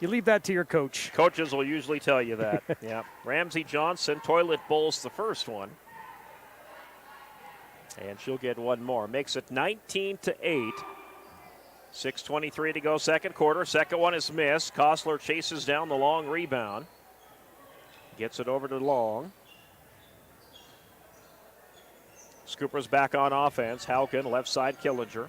You leave that to your coach. Coaches will usually tell you that. Yeah. Ramsey Johnson toilet bowls the first one. And she'll get one more. Makes it 19-8. 6:23 to go, second quarter. Second one is missed. Kostler chases down the long rebound. Gets it over to Long. Scoopers back on offense. Haugen, left side, Killinger.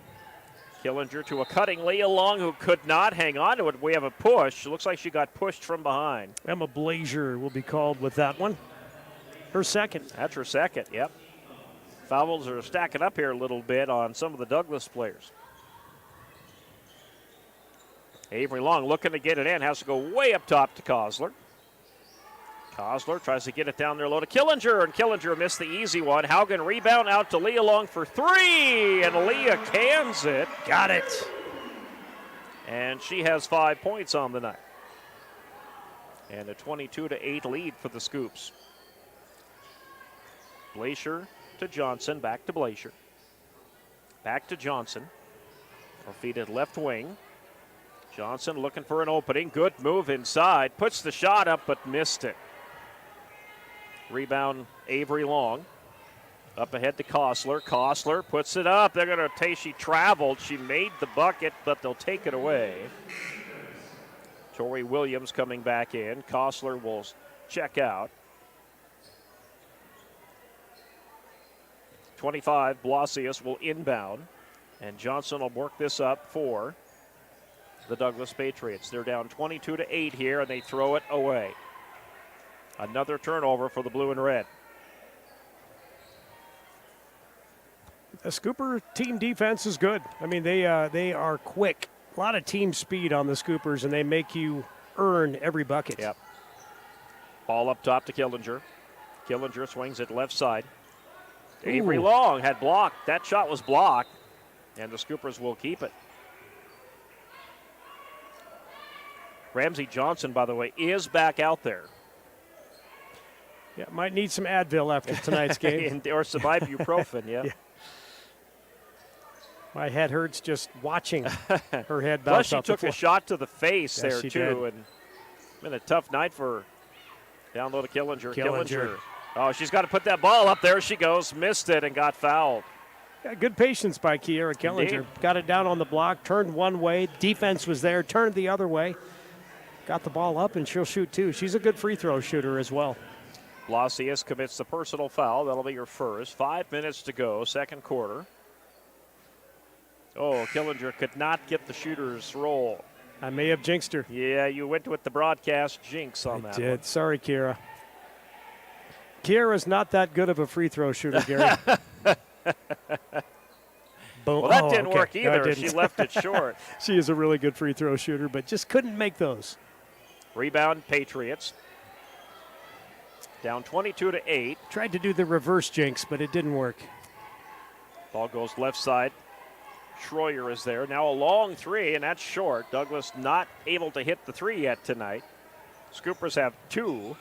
Killinger to a cutting Leah Long, who could not hang on to it. We have a push. It looks like she got pushed from behind. Emma Blazier will be called with that one. Her second. That's her second, yep. Fouls are stacking up here a little bit on some of the Douglas players. Avery Long looking to get it in, has to go way up top to Kosler. Kosler tries to get it down there low to Killinger, and Killinger missed the easy one. Haugen rebound out to Leah Long for three, and Leah cans it. Got it. And she has 5 points on the night. And a 22-8 lead for the Scoops. Blazier to Johnson, back to Blazier. Back to Johnson. Feed it left wing. Johnson looking for an opening. Good move inside. Puts the shot up, but missed it. Rebound, Avery Long. Up ahead to Kosler. Kosler puts it up. They're going to say she traveled. She made the bucket, but they'll take it away. Tori Williams coming back in. Kosler will check out. 25, Blasius will inbound. And Johnson will work this up for the Douglas Patriots. They're down 22-8 here, and they throw it away. Another turnover for the blue and red. The Scooper team defense is good. I mean, they are quick. A lot of team speed on the Scoopers, and they make you earn every bucket. Yep. Ball up top to Killinger. Killinger swings it left side. Avery Long had blocked. That shot was blocked, and the Scoopers will keep it. Ramsey Johnson, by the way, is back out there. Yeah, might need some Advil after tonight's game. Or some ibuprofen, yeah. My head hurts just watching her head bounce Plus, she off the took floor. a shot to the face Yes, there, she too. did. And been a tough night for her. Down low to Killinger. Killinger. Oh, she's got to put that ball up. There she goes. Missed it and got fouled. Yeah, good patience by Kiera Killinger. Indeed. Got it down on the block, turned one way. Defense was there, turned the other way. Got the ball up, and she'll shoot, too. She's a good free throw shooter as well. Blasius commits the personal foul. That'll be her first. 5 minutes to go, second quarter. Oh, Killinger could not get the shooter's roll. I may have jinxed her. Yeah, you went with the broadcast jinx on that I did. one. Sorry, Kiera. Kiera's not that good of a free throw shooter, Gary. Boom. Well, that didn't okay. work No, either. it She didn't. left it short. She is a really good free throw shooter, but just couldn't make those. Rebound, Patriots. Down 22-8. Tried to do the reverse jinx, but it didn't work. Ball goes left side. Schroyer is there. Now a long three, and that's short. Douglas not able to hit the three yet tonight. Scoopers have two.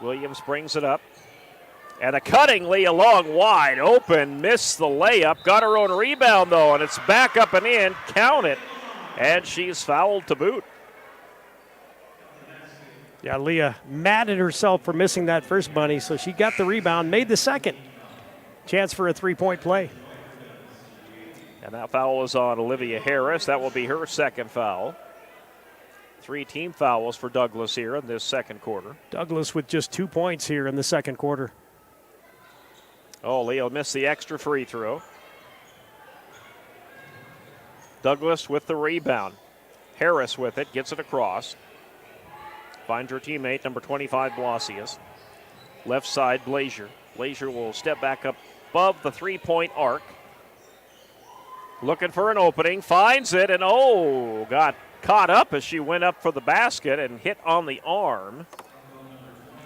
Williams brings it up. And a cutting Leah Long wide open. Missed the layup. Got her own rebound, though, and it's back up and in. Count it. And she's fouled to boot. Yeah, Leah mad at herself for missing that first bunny, so she got the rebound, made the second. Chance for a three-point play. And that foul is on Olivia Harris. That will be her second foul. 3 team fouls for Douglas here in this second quarter. Douglas with just 2 points here in the second quarter. Oh, Leo missed the extra free throw. Douglas with the rebound. Harris with it, gets it across. Finds her teammate, number 25, Blasius. Left side, Blazier. Blazier will step back up above the three-point arc. Looking for an opening, finds it, and got caught up as she went up for the basket and hit on the arm.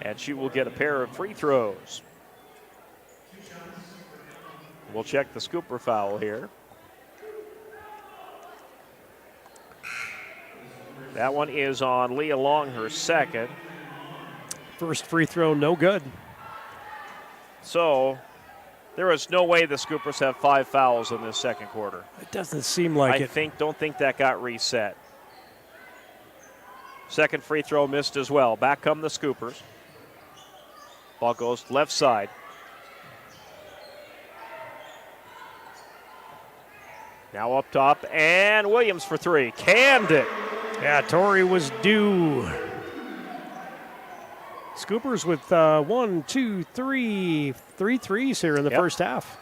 And she will get a pair of free throws. We'll check the Scooper foul here. That one is on Leah Long, her second. First free throw, no good. So there is no way the Scoopers have 5 fouls in this second quarter. It doesn't seem like it. Don't think that got reset. Second free throw missed as well. Back come the Scoopers. Ball goes left side. Now up top, and Williams for 3. Canned it. Yeah, Tori was due. Scoopers with 3 threes here in the first half.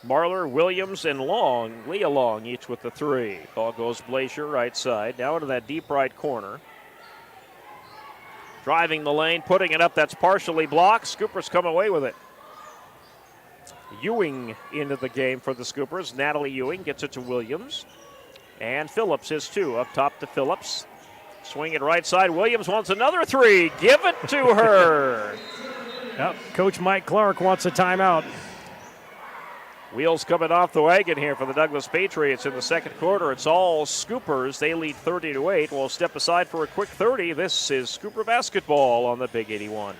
Marler, Williams, and Long, Leah Long, each with the 3. Ball goes Blazier, right side. Now into that deep right corner. Driving the lane, putting it up. That's partially blocked. Scoopers come away with it. Ewing into the game for the Scoopers. Natalie Ewing gets it to Williams. And Phillips is 2. Up top to Phillips. Swing it right side. Williams wants another 3. Give it to her. Yep. Coach Mike Clark wants a timeout. Wheels coming off the wagon here for the Douglas Patriots in the second quarter. It's all Scoopers. They lead 30-8. We'll step aside for a quick 30. This is Scooper basketball on the Big 81.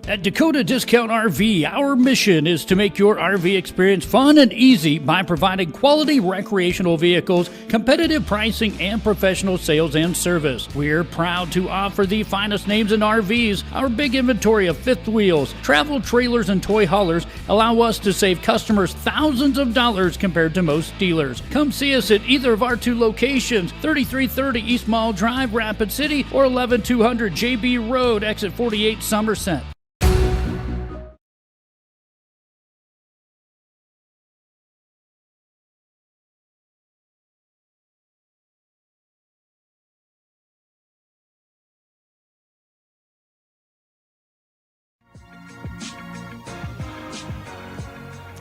At Dakota Discount RV, our mission is to make your RV experience fun and easy by providing quality recreational vehicles, competitive pricing, and professional sales and service. We're proud to offer the finest names in RVs. Our big inventory of fifth wheels, travel trailers, and toy haulers allow us to save customers thousands of dollars compared to most dealers. Come see us at either of our 2 locations, 3330 East Mall Drive, Rapid City, or 11200 JB Road, exit 48, Somerset.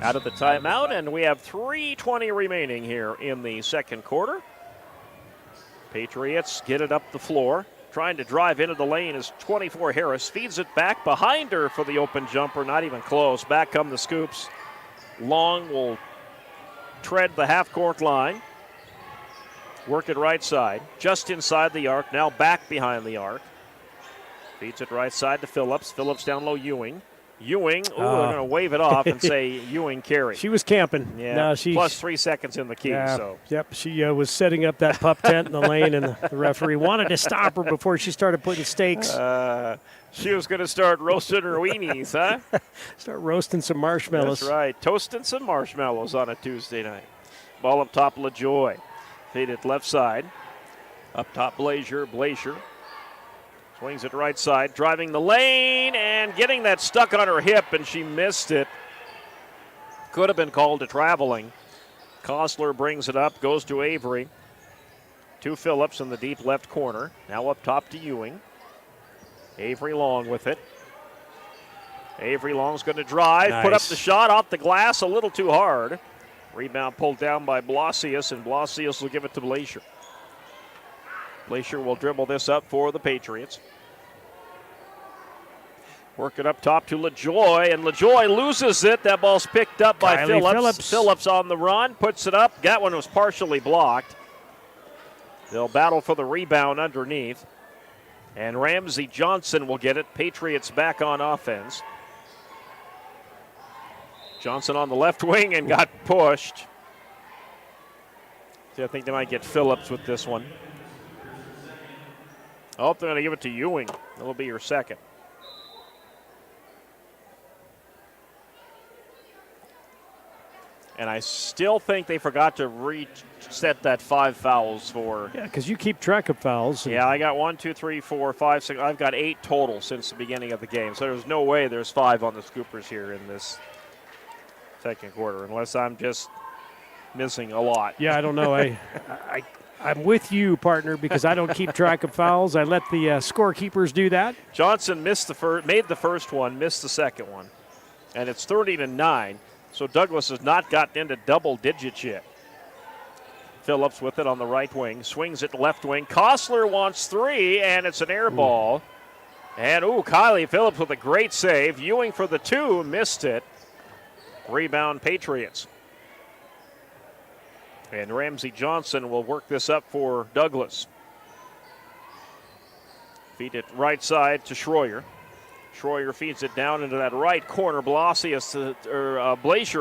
Out of the timeout, and we have 3:20 remaining here in the second quarter. Patriots get it up the floor. Trying to drive into the lane is 24 Harris. Feeds it back behind her for the open jumper. Not even close. Back come the Scoops. Long will tread the half-court line. Work it right side. Just inside the arc. Now back behind the arc. Feeds it right side to Phillips. Phillips down low, Ewing. Ewing, they're going to wave it off and say Ewing carry. She was camping. Yeah, no, plus 3 seconds in the key. So. Yep, she was setting up that pup tent in the lane, and the referee wanted to stop her before she started putting stakes. She was going to start roasting her weenies, huh? Start roasting some marshmallows. That's right, toasting some marshmallows on a Tuesday night. Ball up top, LaJoy. Feed it left side. Up top, Blazier. Swings it right side, driving the lane and getting that stuck on her hip, and she missed it. Could have been called to traveling. Kostler brings it up, goes to Avery. To Phillips in the deep left corner. Now up top to Ewing. Avery Long with it. Avery Long's going to drive, put up the shot off the glass a little too hard. Rebound pulled down by Blasius, and Blasius will give it to Blazier. Blazier will dribble this up for the Patriots. Work it up top to LaJoy, and LaJoy loses it. That ball's picked up by Phillips. Phillips on the run, puts it up. That one was partially blocked. They'll battle for the rebound underneath. And Ramsey Johnson will get it. Patriots back on offense. Johnson on the left wing and got pushed. See, I think they might get Phillips with this one. Oh, they're going to give it to Ewing. That'll be your second. And I still think they forgot to reset that 5 fouls for. Yeah, because you keep track of fouls. Yeah, I got 1, 2, 3, 4, 5, 6. I've got 8 total since the beginning of the game. So there's no way there's 5 on the Scoopers here in this second quarter, unless I'm just missing a lot. Yeah, I don't know. I'm with you, partner, because I don't keep track of fouls. I let the scorekeepers do that. Johnson made the first one, missed the second one, and it's 30-9. So Douglas has not gotten into double digits yet. Phillips with it on the right wing, swings it left wing. Kostler wants 3, and it's an air ball. And Kylie Phillips with a great save. Ewing for the 2, missed it. Rebound Patriots. And Ramsey Johnson will work this up for Douglas. Feed it right side to Schroyer. Schroyer feeds it down into that right corner. Blazier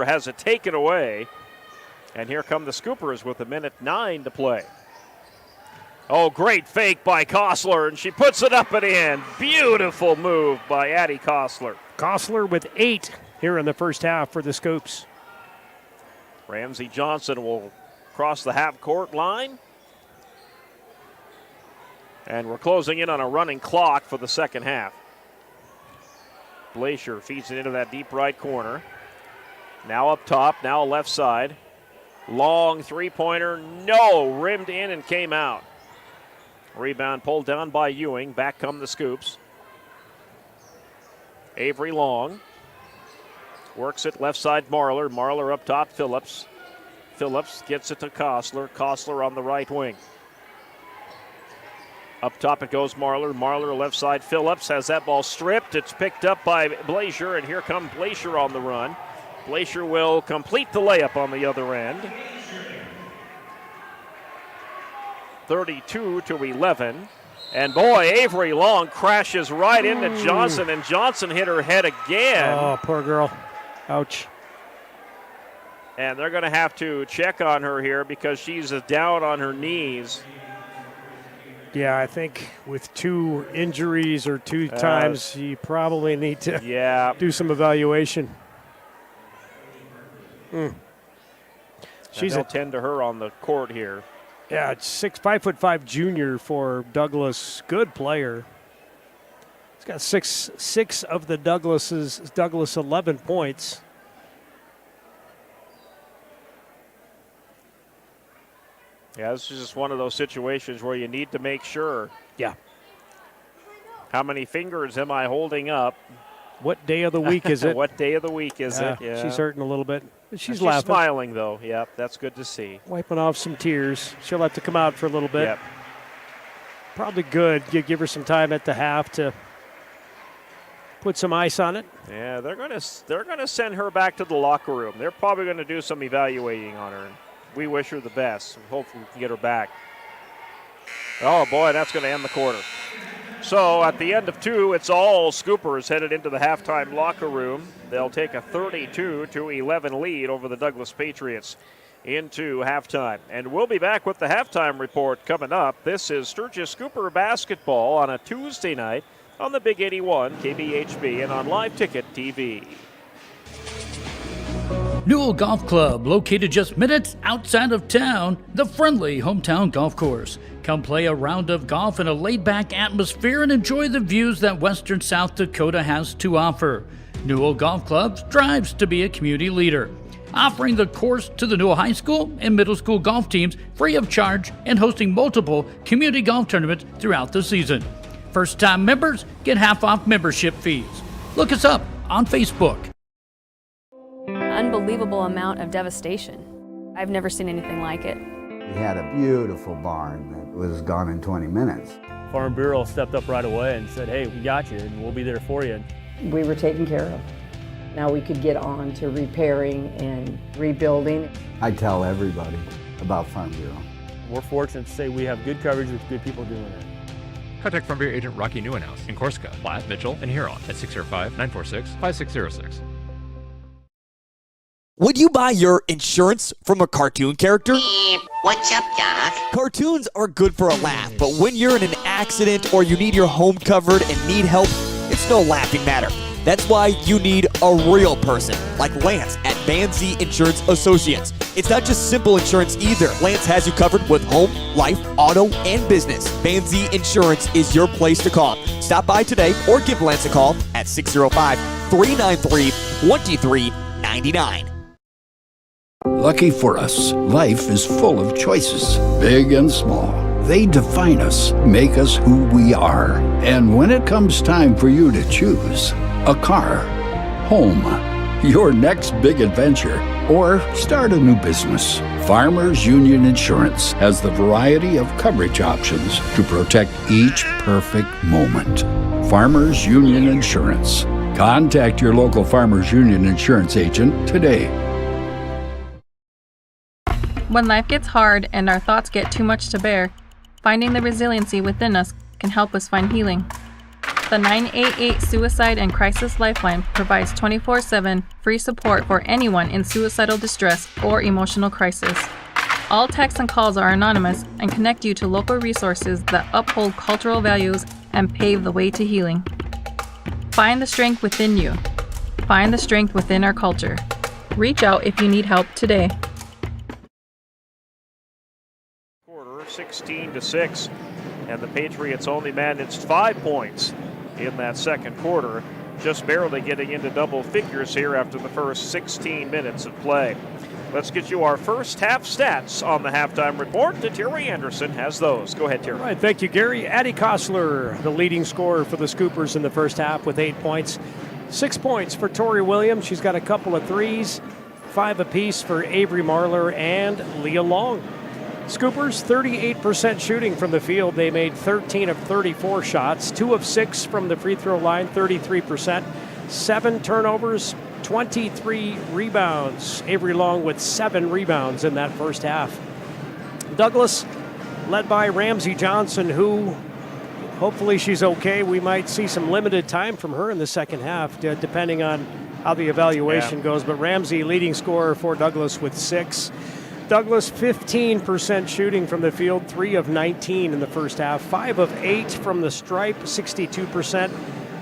has it taken away. And here come the Scoopers with 1:09 to play. Oh, great fake by Kostler, and she puts it up and in. Beautiful move by Addie Kostler. Kostler with 8 here in the first half for the Scoops. Ramsey Johnson will cross the half-court line. And we're closing in on a running clock for the second half. Blazier feeds it into that deep right corner. Now up top, now left side. Long three-pointer, no, rimmed in and came out. Rebound pulled down by Ewing. Back come the Scoops. Avery Long works it left side, Marler. Marler up top, Phillips. Phillips gets it to Kostler. Kostler on the right wing. Up top it goes Marler. Marler left side, Phillips has that ball stripped. It's picked up by Blazier, and here comes Blazier on the run. Blazier will complete the layup on the other end. 32-11. And boy, Avery Long crashes right into Johnson, and Johnson hit her head again. Oh, poor girl. Ouch. And they're going to have to check on her here because she's down on her knees. Yeah, I think with 2 injuries or 2 times, you probably need to do some evaluation. She's a 10 to her on the court here. Yeah, it's 5'5" junior for Douglas. Good player. He's got six of the Douglas 11 points. Yeah, this is just one of those situations where you need to make sure. Yeah. How many fingers am I holding up? What day of the week is it? What day of the week is it? Yeah. She's hurting a little bit. She's laughing. Smiling, though. Yeah, that's good to see. Wiping off some tears. She'll have to come out for a little bit. Yep. Probably good. You give her some time at the half to put some ice on it. Yeah, they're gonna send her back to the locker room. They're probably going to do some evaluating on her. We wish her the best. Hopefully we can get her back. Oh, boy, that's going to end the quarter. So at the end of 2, it's all Scoopers headed into the halftime locker room. They'll take a 32-11 lead over the Douglas Patriots into halftime. And we'll be back with the halftime report coming up. This is Sturgis Scooper basketball on a Tuesday night on the Big 81 KBHB and on Live Ticket TV. Newell Golf Club, located just minutes outside of town, the friendly hometown golf course. Come play a round of golf in a laid-back atmosphere and enjoy the views that western South Dakota has to offer. Newell Golf Club strives to be a community leader, offering the course to the Newell High School and middle school golf teams free of charge and hosting multiple community golf tournaments throughout the season. First-time members get half off membership fees. Look us up on Facebook. Unbelievable amount of devastation. I've never seen anything like it. We had a beautiful barn that was gone in 20 minutes. Farm Bureau stepped up right away and said, hey, we got you and we'll be there for you. We were taken care of. Now we could get on to repairing and rebuilding. I tell everybody about Farm Bureau. We're fortunate to say we have good coverage with good people doing it. Contact Farm Bureau agent Rocky Newenhouse in Corsica, Platte, Mitchell, and Huron at 605-946-5606. Would you buy your insurance from a cartoon character? What's up, Doc? Cartoons are good for a laugh, but when you're in an accident or you need your home covered and need help, it's no laughing matter. That's why you need a real person, like Lance at Banzi Insurance Associates. It's not just simple insurance either. Lance has you covered with home, life, auto, and business. Banzi Insurance is your place to call. Stop by today or give Lance a call at 605-393-2399. Lucky for us, life is full of choices, big and small. They define us, make us who we are. And when it comes time for you to choose, a car, home, your next big adventure, or start a new business, Farmers Union Insurance has the variety of coverage options to protect each perfect moment. Farmers Union Insurance. Contact your local Farmers Union Insurance agent today. When life gets hard and our thoughts get too much to bear, finding the resiliency within us can help us find healing. The 988 Suicide and Crisis Lifeline provides 24/7 free support for anyone in suicidal distress or emotional crisis. All texts and calls are anonymous and connect you to local resources that uphold cultural values and pave the way to healing. Find the strength within you. Find the strength within our culture. Reach out if you need help today. 16-6, and the Patriots only managed 5 points in that second quarter. just barely getting into double figures here after the first 16 minutes of play. Let's get you our first half stats on the halftime report. Terry Anderson has those. Go ahead, Terry. All right, thank you, Gary. Addie Kostler, the leading scorer for the Scoopers in the first half with 8 points. 6 points for Tori Williams. She's got a couple of threes. 5 apiece for Avery Marler and Leah Long. Scoopers, 38% shooting from the field. They made 13 of 34 shots, 2 of 6 from the free throw line, 33%. 7 turnovers, 23 rebounds. Avery Long with 7 rebounds in that first half. Douglas, led by Ramsey Johnson, who hopefully she's okay. We might see some limited time from her in the second half, depending on how the evaluation goes. But Ramsey, leading scorer for Douglas with 6. Douglas, 15% shooting from the field, 3 of 19 in the first half, 5 of 8 from the stripe, 62%.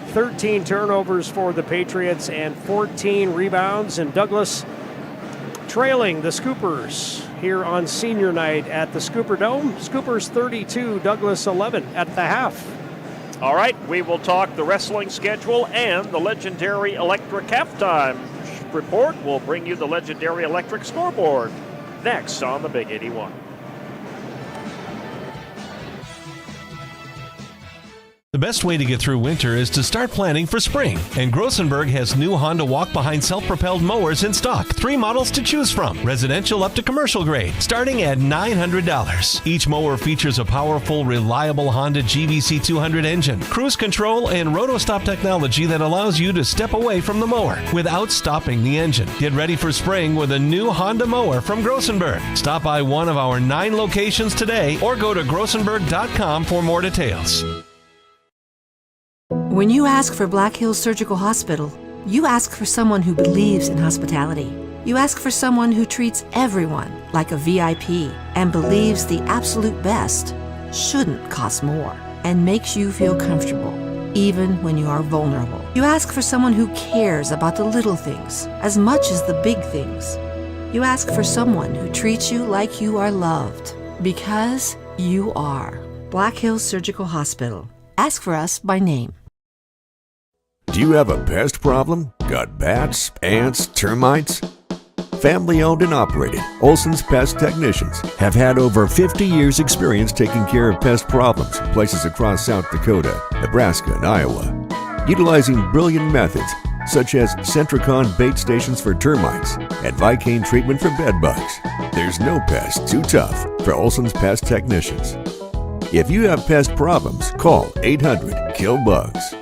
13 turnovers for the Patriots and 14 rebounds. And Douglas trailing the Scoopers here on senior night at the Scooper Dome. Scoopers 32, Douglas 11 at the half. All right, we will talk the wrestling schedule and the legendary electric halftime report. We'll bring you the legendary electric scoreboard next on the Big 81. The best way to get through winter is to start planning for spring. And Grossenberg has new Honda walk-behind self-propelled mowers in stock. 3 models to choose from, residential up to commercial grade, starting at $900. Each mower features a powerful, reliable Honda GVC 200 engine, cruise control, and roto-stop technology that allows you to step away from the mower without stopping the engine. Get ready for spring with a new Honda mower from Grossenberg. Stop by one of our 9 locations today or go to grossenberg.com for more details. When you ask for Black Hills Surgical Hospital, you ask for someone who believes in hospitality. You ask for someone who treats everyone like a VIP and believes the absolute best shouldn't cost more and makes you feel comfortable, even when you are vulnerable. You ask for someone who cares about the little things as much as the big things. You ask for someone who treats you like you are loved, because you are. Black Hills Surgical Hospital. Ask for us by name. Do you have a pest problem? Got bats, ants, termites? Family owned and operated, Olson's Pest Technicians have had over 50 years experience taking care of pest problems in places across South Dakota, Nebraska, and Iowa. Utilizing brilliant methods such as Centricon bait stations for termites and Vicane treatment for bed bugs, there's no pest too tough for Olson's Pest Technicians. If you have pest problems, call 800-KILL-BUGS.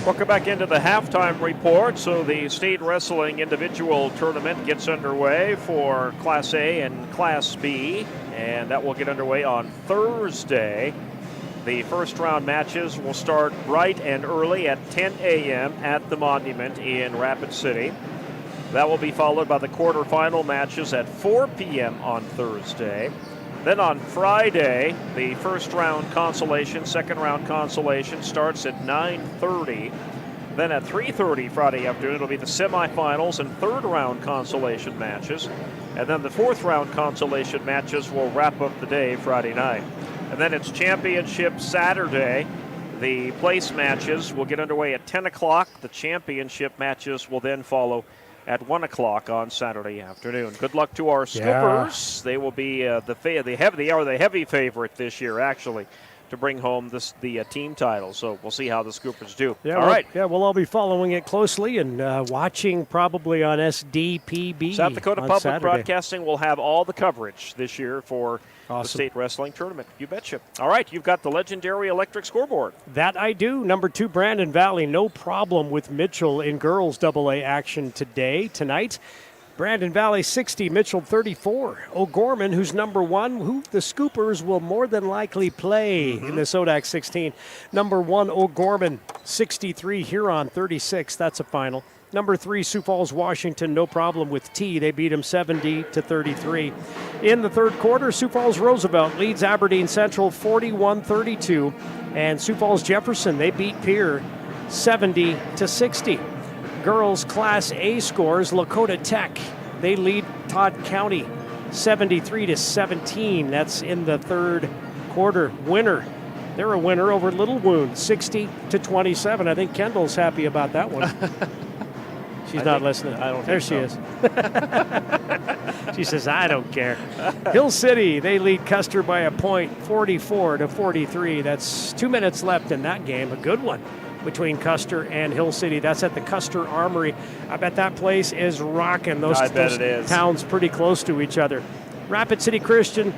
Welcome back into the halftime report. So the state wrestling individual tournament gets underway for Class A and Class B, and that will get underway on Thursday. The first round matches will start bright and early at 10 a.m. at the Monument in Rapid City. That will be followed by the quarterfinal matches at 4 p.m. on Thursday. Then on Friday, the first round consolation, second round consolation starts at 9:30. Then at 3:30 Friday afternoon, it'll be the semifinals and third round consolation matches. And then the fourth round consolation matches will wrap up the day Friday night. And then it's championship Saturday. The place matches will get underway at 10 o'clock. The championship matches will then follow at 1 o'clock on Saturday afternoon. Good luck to our Scoopers. They will be the heavy favorite this year, actually, to bring home the team title. So we'll see how the Scoopers do. Yeah, all right. Yeah, we'll all be following it closely and watching probably on SDPB. South Dakota on Public Saturday. Broadcasting will have all the coverage this year for the state wrestling tournament. You betcha. All right, you've got the legendary electric scoreboard. That I do. Number 2, Brandon Valley, no problem with Mitchell in girls AA action tonight. Brandon Valley 60, Mitchell 34. O'Gorman, who's number 1, who the Scoopers will more than likely play in the Sodak 16. Number 1, O'Gorman 63, Huron 36. That's a final. Number 3, Sioux Falls, Washington, no problem with T. They beat them 70-33. In the third quarter, Sioux Falls Roosevelt leads Aberdeen Central 41-32. And Sioux Falls Jefferson, they beat Pierre 70-60. Girls Class A scores, Lakota Tech, they lead Todd County 73-17. That's in the third quarter. Winner. They're a winner over Little Wound, 60-27. I think Kendall's happy about that one. She's not listening. I don't there think she is. She says, I don't care. Hill City, they lead Custer by a point, 44-43. That's 2 minutes left in that game. A good one between Custer and Hill City. That's at the Custer Armory. I bet that place is rocking. Those it is. Towns pretty close to each other. Rapid City Christian,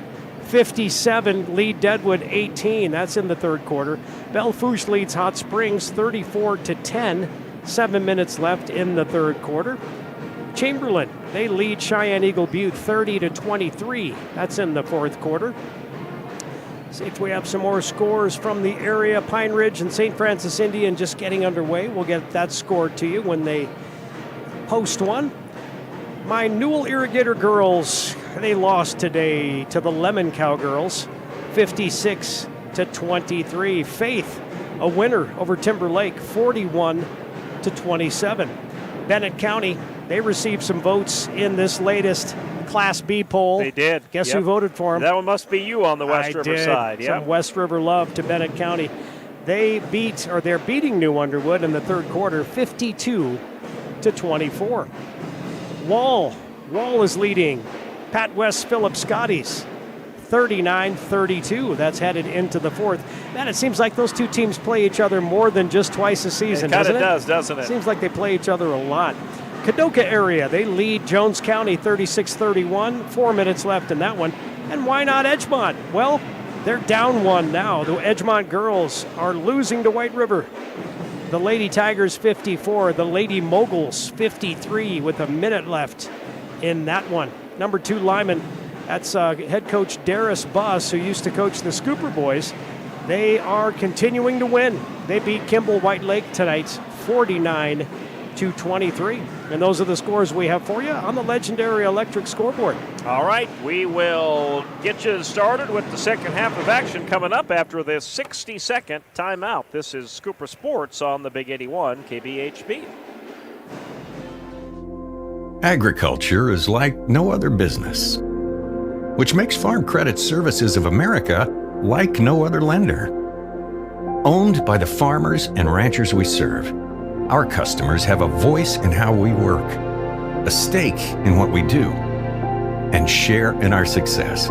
57, lead Deadwood 18. That's in the third quarter. Belle Fourche leads Hot Springs 34-10. 7 minutes left in the third quarter. Chamberlain, they lead Cheyenne Eagle Butte 30-23. That's in the fourth quarter. See if we have some more scores from the area. Pine Ridge and St. Francis Indian just getting underway. We'll get that score to you when they post one. My Newell Irrigator girls, they lost today to the Lemon Cowgirls, 56-23. Faith, a winner over Timberlake, 41-27. Bennett County, they received some votes in this latest Class B poll. They did. Guess who voted for them? That one must be you on the West River side. Some West River love to Bennett County. They're beating New Underwood in the third quarter, 52-24. Wall is leading Pat West Phillips Scotties, 39-32. That's headed into the fourth. Man, it seems like those two teams play each other more than just twice a season, doesn't it? It kind of does, doesn't it? Seems like they play each other a lot. Kadoka area, they lead Jones County 36-31. 4 minutes left in that one. And why not Edgemont? Well, they're down one now. The Edgemont girls are losing to White River. The Lady Tigers 54, the Lady Moguls 53 with a minute left in that one. Number 2 Lyman, that's head coach Darius Buss, who used to coach the Scooper boys. They are continuing to win. They beat Kimball White Lake tonight, 49-23. And those are the scores we have for you on the legendary electric scoreboard. All right, we will get you started with the second half of action coming up after this 60-second timeout. This is Scooper Sports on the Big 81 KBHB. Agriculture is like no other business, which makes Farm Credit Services of America like no other lender. Owned by the farmers and ranchers we serve, our customers have a voice in how we work, a stake in what we do, and share in our success.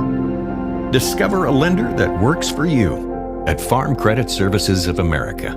Discover a lender that works for you at Farm Credit Services of America.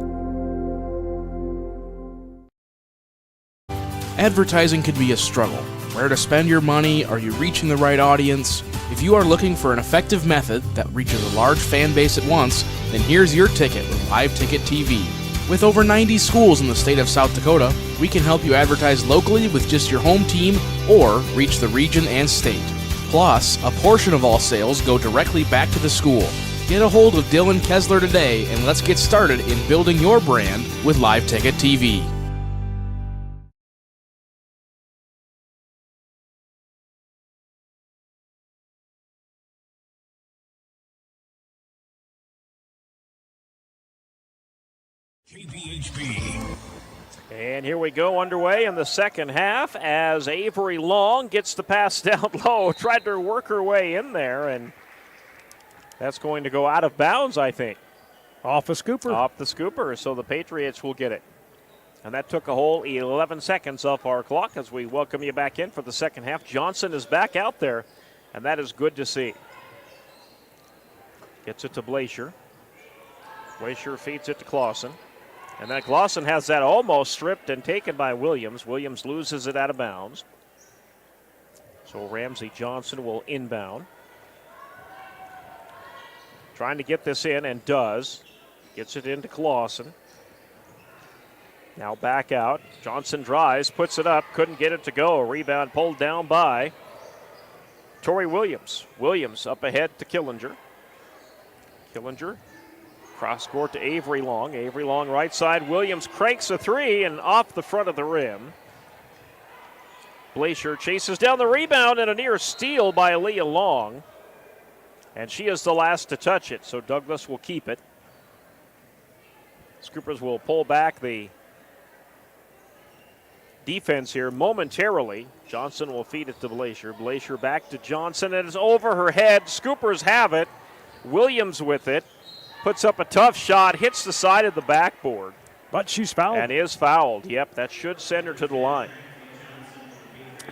Advertising can be a struggle. Where to spend your money? Are you reaching the right audience? If you are looking for an effective method that reaches a large fan base at once, then here's your ticket with Live Ticket TV. With over 90 schools in the state of South Dakota, we can help you advertise locally with just your home team or reach the region and state. Plus, a portion of all sales go directly back to the school. Get a hold of Dylan Kessler today and let's get started in building your brand with Live Ticket TV. And here we go underway in the second half as Avery Long gets the pass down low, tried to work her way in there, and that's going to go out of bounds, I think. Off the scooper, so the Patriots will get it. And that took a whole 11 seconds off our clock as we welcome you back in for the second half. Johnson is back out there, and that is good to see. Gets it to Blaisher. Blaisher feeds it to Clausen. And then Clausen has that almost stripped and taken by Williams. Williams loses it out of bounds. So Ramsey Johnson will inbound. Trying to get this in and does. Gets it into Clausen. Now back out. Johnson drives, puts it up, couldn't get it to go. A rebound pulled down by Tori Williams. Williams up ahead to Killinger. Killinger. Cross court to Avery Long. Avery Long right side. Williams cranks a three and off the front of the rim. Blaisher chases down the rebound and a near steal by Aaliyah Long. And she is the last to touch it, so Douglas will keep it. Scoopers will pull back the defense here momentarily. Johnson will feed it to Blazier. Blazier back to Johnson, and it's over her head. Scoopers have it. Williams with it. Puts up a tough shot, hits the side of the backboard. But she's fouled. And is fouled. Yep, that should send her to the line.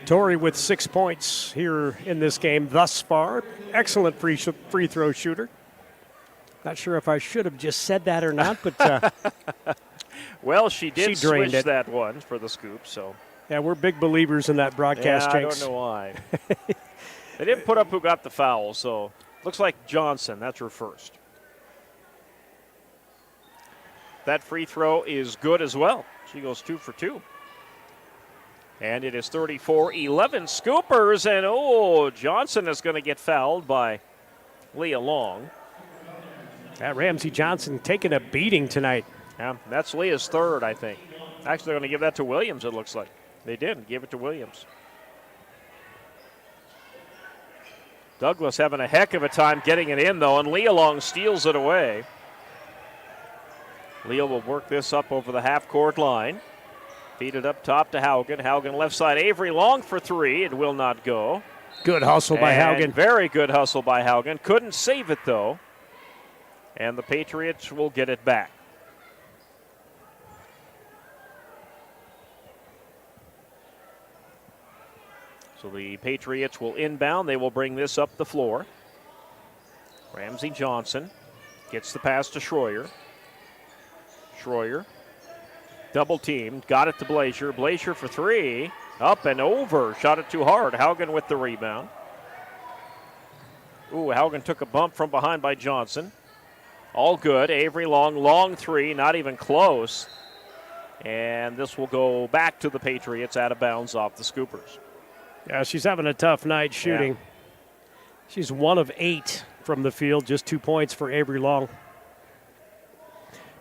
Torrey with 6 points here in this game thus far. Excellent free throw shooter. Not sure if I should have just said that or not, but well, she did drained switch it. that one for the scoop. So yeah, we're big believers in that broadcast, I Jenks. don't know why. They didn't put up who got the foul, so looks like Johnson. That's her first. That free throw is good as well. She goes 2 for 2. And it is 34-11 Scoopers. And, Johnson is going to get fouled by Leah Long. That Ramsey Johnson taking a beating tonight. Yeah, that's Leah's third, I think. Actually, they're going to give that to Williams, it looks like. They did give it to Williams. Douglas having a heck of a time getting it in, though, and Leah Long steals it away. Leah will work this up over the half-court line. Feed it up top to Haugen. Haugen left side. Avery Long for 3. It will not go. Good hustle by Haugen. Very good hustle by Haugen. Couldn't save it, though. And the Patriots will get it back. So the Patriots will inbound. They will bring this up the floor. Ramsey Johnson gets the pass to Schroyer. Schroyer, double teamed, got it to Blazier. Blazier for 3, up and over. Shot it too hard. Haugen with the rebound. Haugen took a bump from behind by Johnson. All good. Avery Long, long 3, not even close. And this will go back to the Patriots out of bounds off the Scoopers. Yeah, she's having a tough night shooting. Yeah. She's 1 of 8 from the field, just 2 points for Avery Long.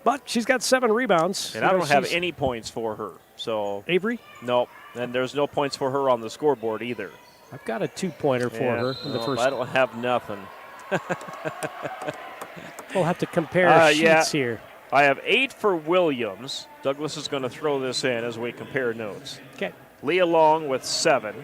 But she's got 7 rebounds. And I don't have any points for her. So Avery? Nope. And there's no points for her on the scoreboard either. I've got a 2-pointer for her in the first. I don't have nothing. We'll have to compare sheets here. I have 8 for Williams. Douglas is going to throw this in as we compare notes. Okay. Leah Long with 7.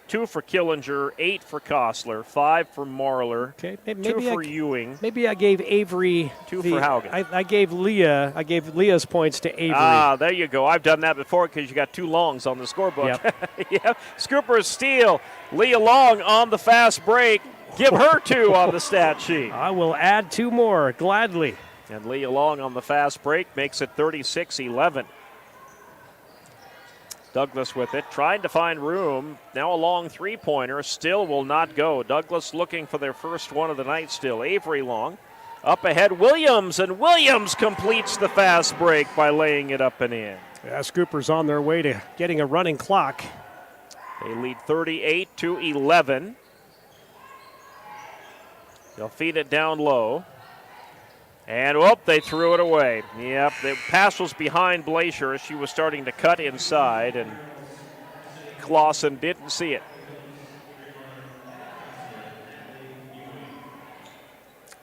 2 for Killinger, 8 for Kostler, 5 for Marler, okay. 2 for Ewing. Maybe I gave Avery 2 for Haugen. I gave Leah's points to Avery. There you go. I've done that before because you got 2 longs on the scorebook. Yep. Yep. Scoopers steal. Leah Long on the fast break. Give her 2 on the stat sheet. I will add 2 more, gladly. And Leah Long on the fast break makes it 36-11. Douglas with it, trying to find room. Now a long 3-pointer, still will not go. Douglas looking for their first one of the night still. Avery Long up ahead, Williams, and Williams completes the fast break by laying it up and in. Yeah, Scoopers on their way to getting a running clock. They lead 38-11. They'll feed it down low. And, they threw it away. Yep, the pass was behind Blazier as she was starting to cut inside, and Clausen didn't see it.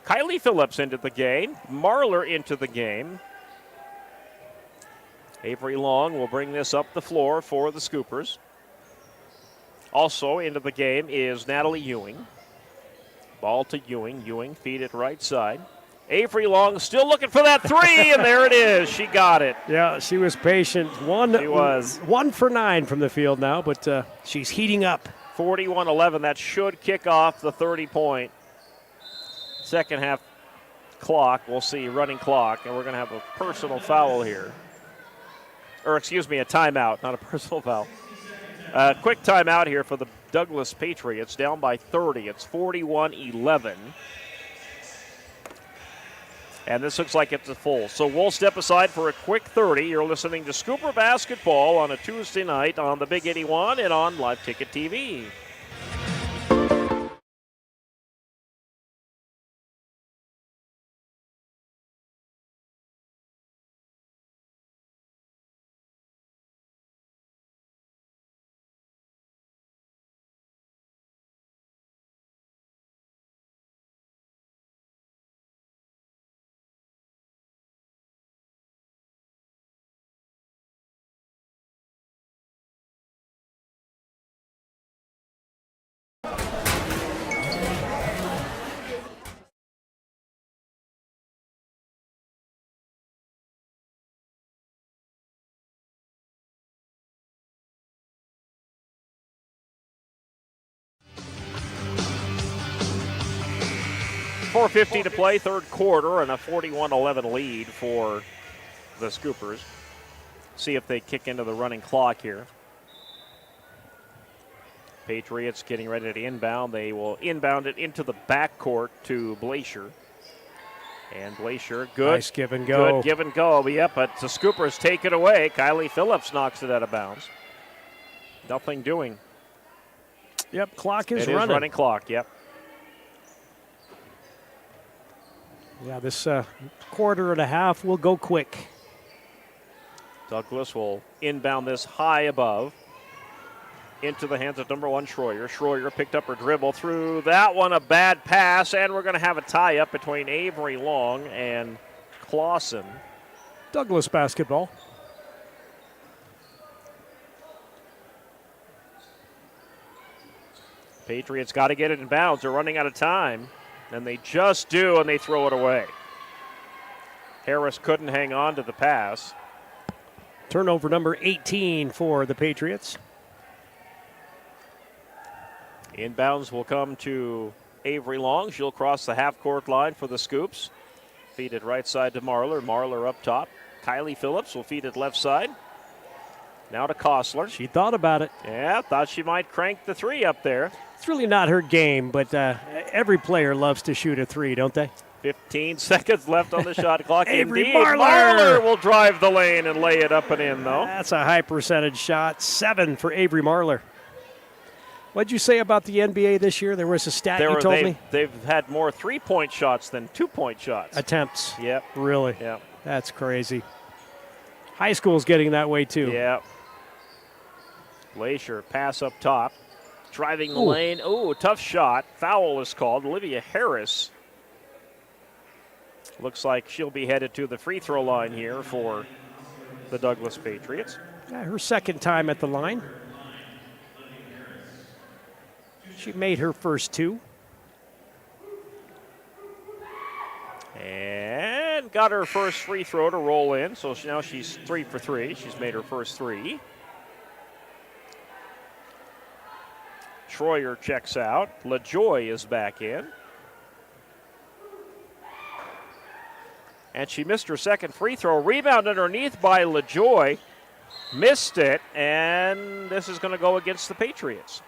Kylie Phillips into the game. Marler into the game. Avery Long will bring this up the floor for the Scoopers. Also into the game is Natalie Ewing. Ball to Ewing. Ewing feed it right side. Avery Long still looking for that 3, and there it is. She got it. Yeah, she was patient. She was 1 for 9 from the field now, but she's heating up. 41-11. That should kick off the 30-point second half clock. We'll see, running clock, and we're going to have a personal foul here. Or, excuse me, a timeout, not a personal foul. Quick timeout here for the Douglas Patriots, down by 30. It's 41-11. And this looks like it's a full. So we'll step aside for a quick 30. You're listening to Scooper Basketball on a Tuesday night on the Big 81 and on Live Ticket TV. 4:50 to play, third quarter, and a 41-11 lead for the Scoopers. See if they kick into the running clock here. Patriots getting ready to inbound. They will inbound it into the backcourt to Blaisher. And Blaisher, good. Nice give and go. Good give and go. Yep, but the Scoopers take it away. Kylie Phillips knocks it out of bounds. Nothing doing. Yep, clock is running. It is running clock, yep. Yeah, this quarter and a half will go quick. Douglas will inbound this high above into the hands of number 1, Schroyer. Schroyer picked up her dribble through that one, a bad pass, and we're going to have a tie-up between Avery Long and Clausen. Douglas basketball. Patriots got to get it in bounds. They're running out of time, and they just do, and they throw it away. Harris couldn't hang on to the pass. Turnover number 18 for the Patriots. Inbounds will come to Avery Long. She'll cross the half-court line for the Scoops. Feed it right side to Marler. Marler up top. Kylie Phillips will feed it left side. Now to Kostler. She thought about it. Yeah, thought she might crank the three up there. It's really not her game, but every player loves to shoot a three, don't they? 15 seconds left on the shot clock. Avery Indeed, Marler will drive the lane and lay it up and in, though. That's a high percentage shot. 7 for Avery Marler. What'd you say about the NBA this year? There was a stat you told me. They've had more three-point shots than two-point shots. Attempts. Yep. Really? Yep. That's crazy. High school's getting that way, too. Yep. Glacier pass up top. Driving the lane. Oh, tough shot. Foul is called. Olivia Harris. Looks like she'll be headed to the free throw line here for the Douglas Patriots. Yeah, her second time at the line. She made her first 2. And got her first free throw to roll in. So now she's 3 for 3. She's made her first 3. Schroyer checks out. LaJoy is back in. And she missed her second free throw. Rebound underneath by LaJoy. Missed it, and this is going to go against the Patriots.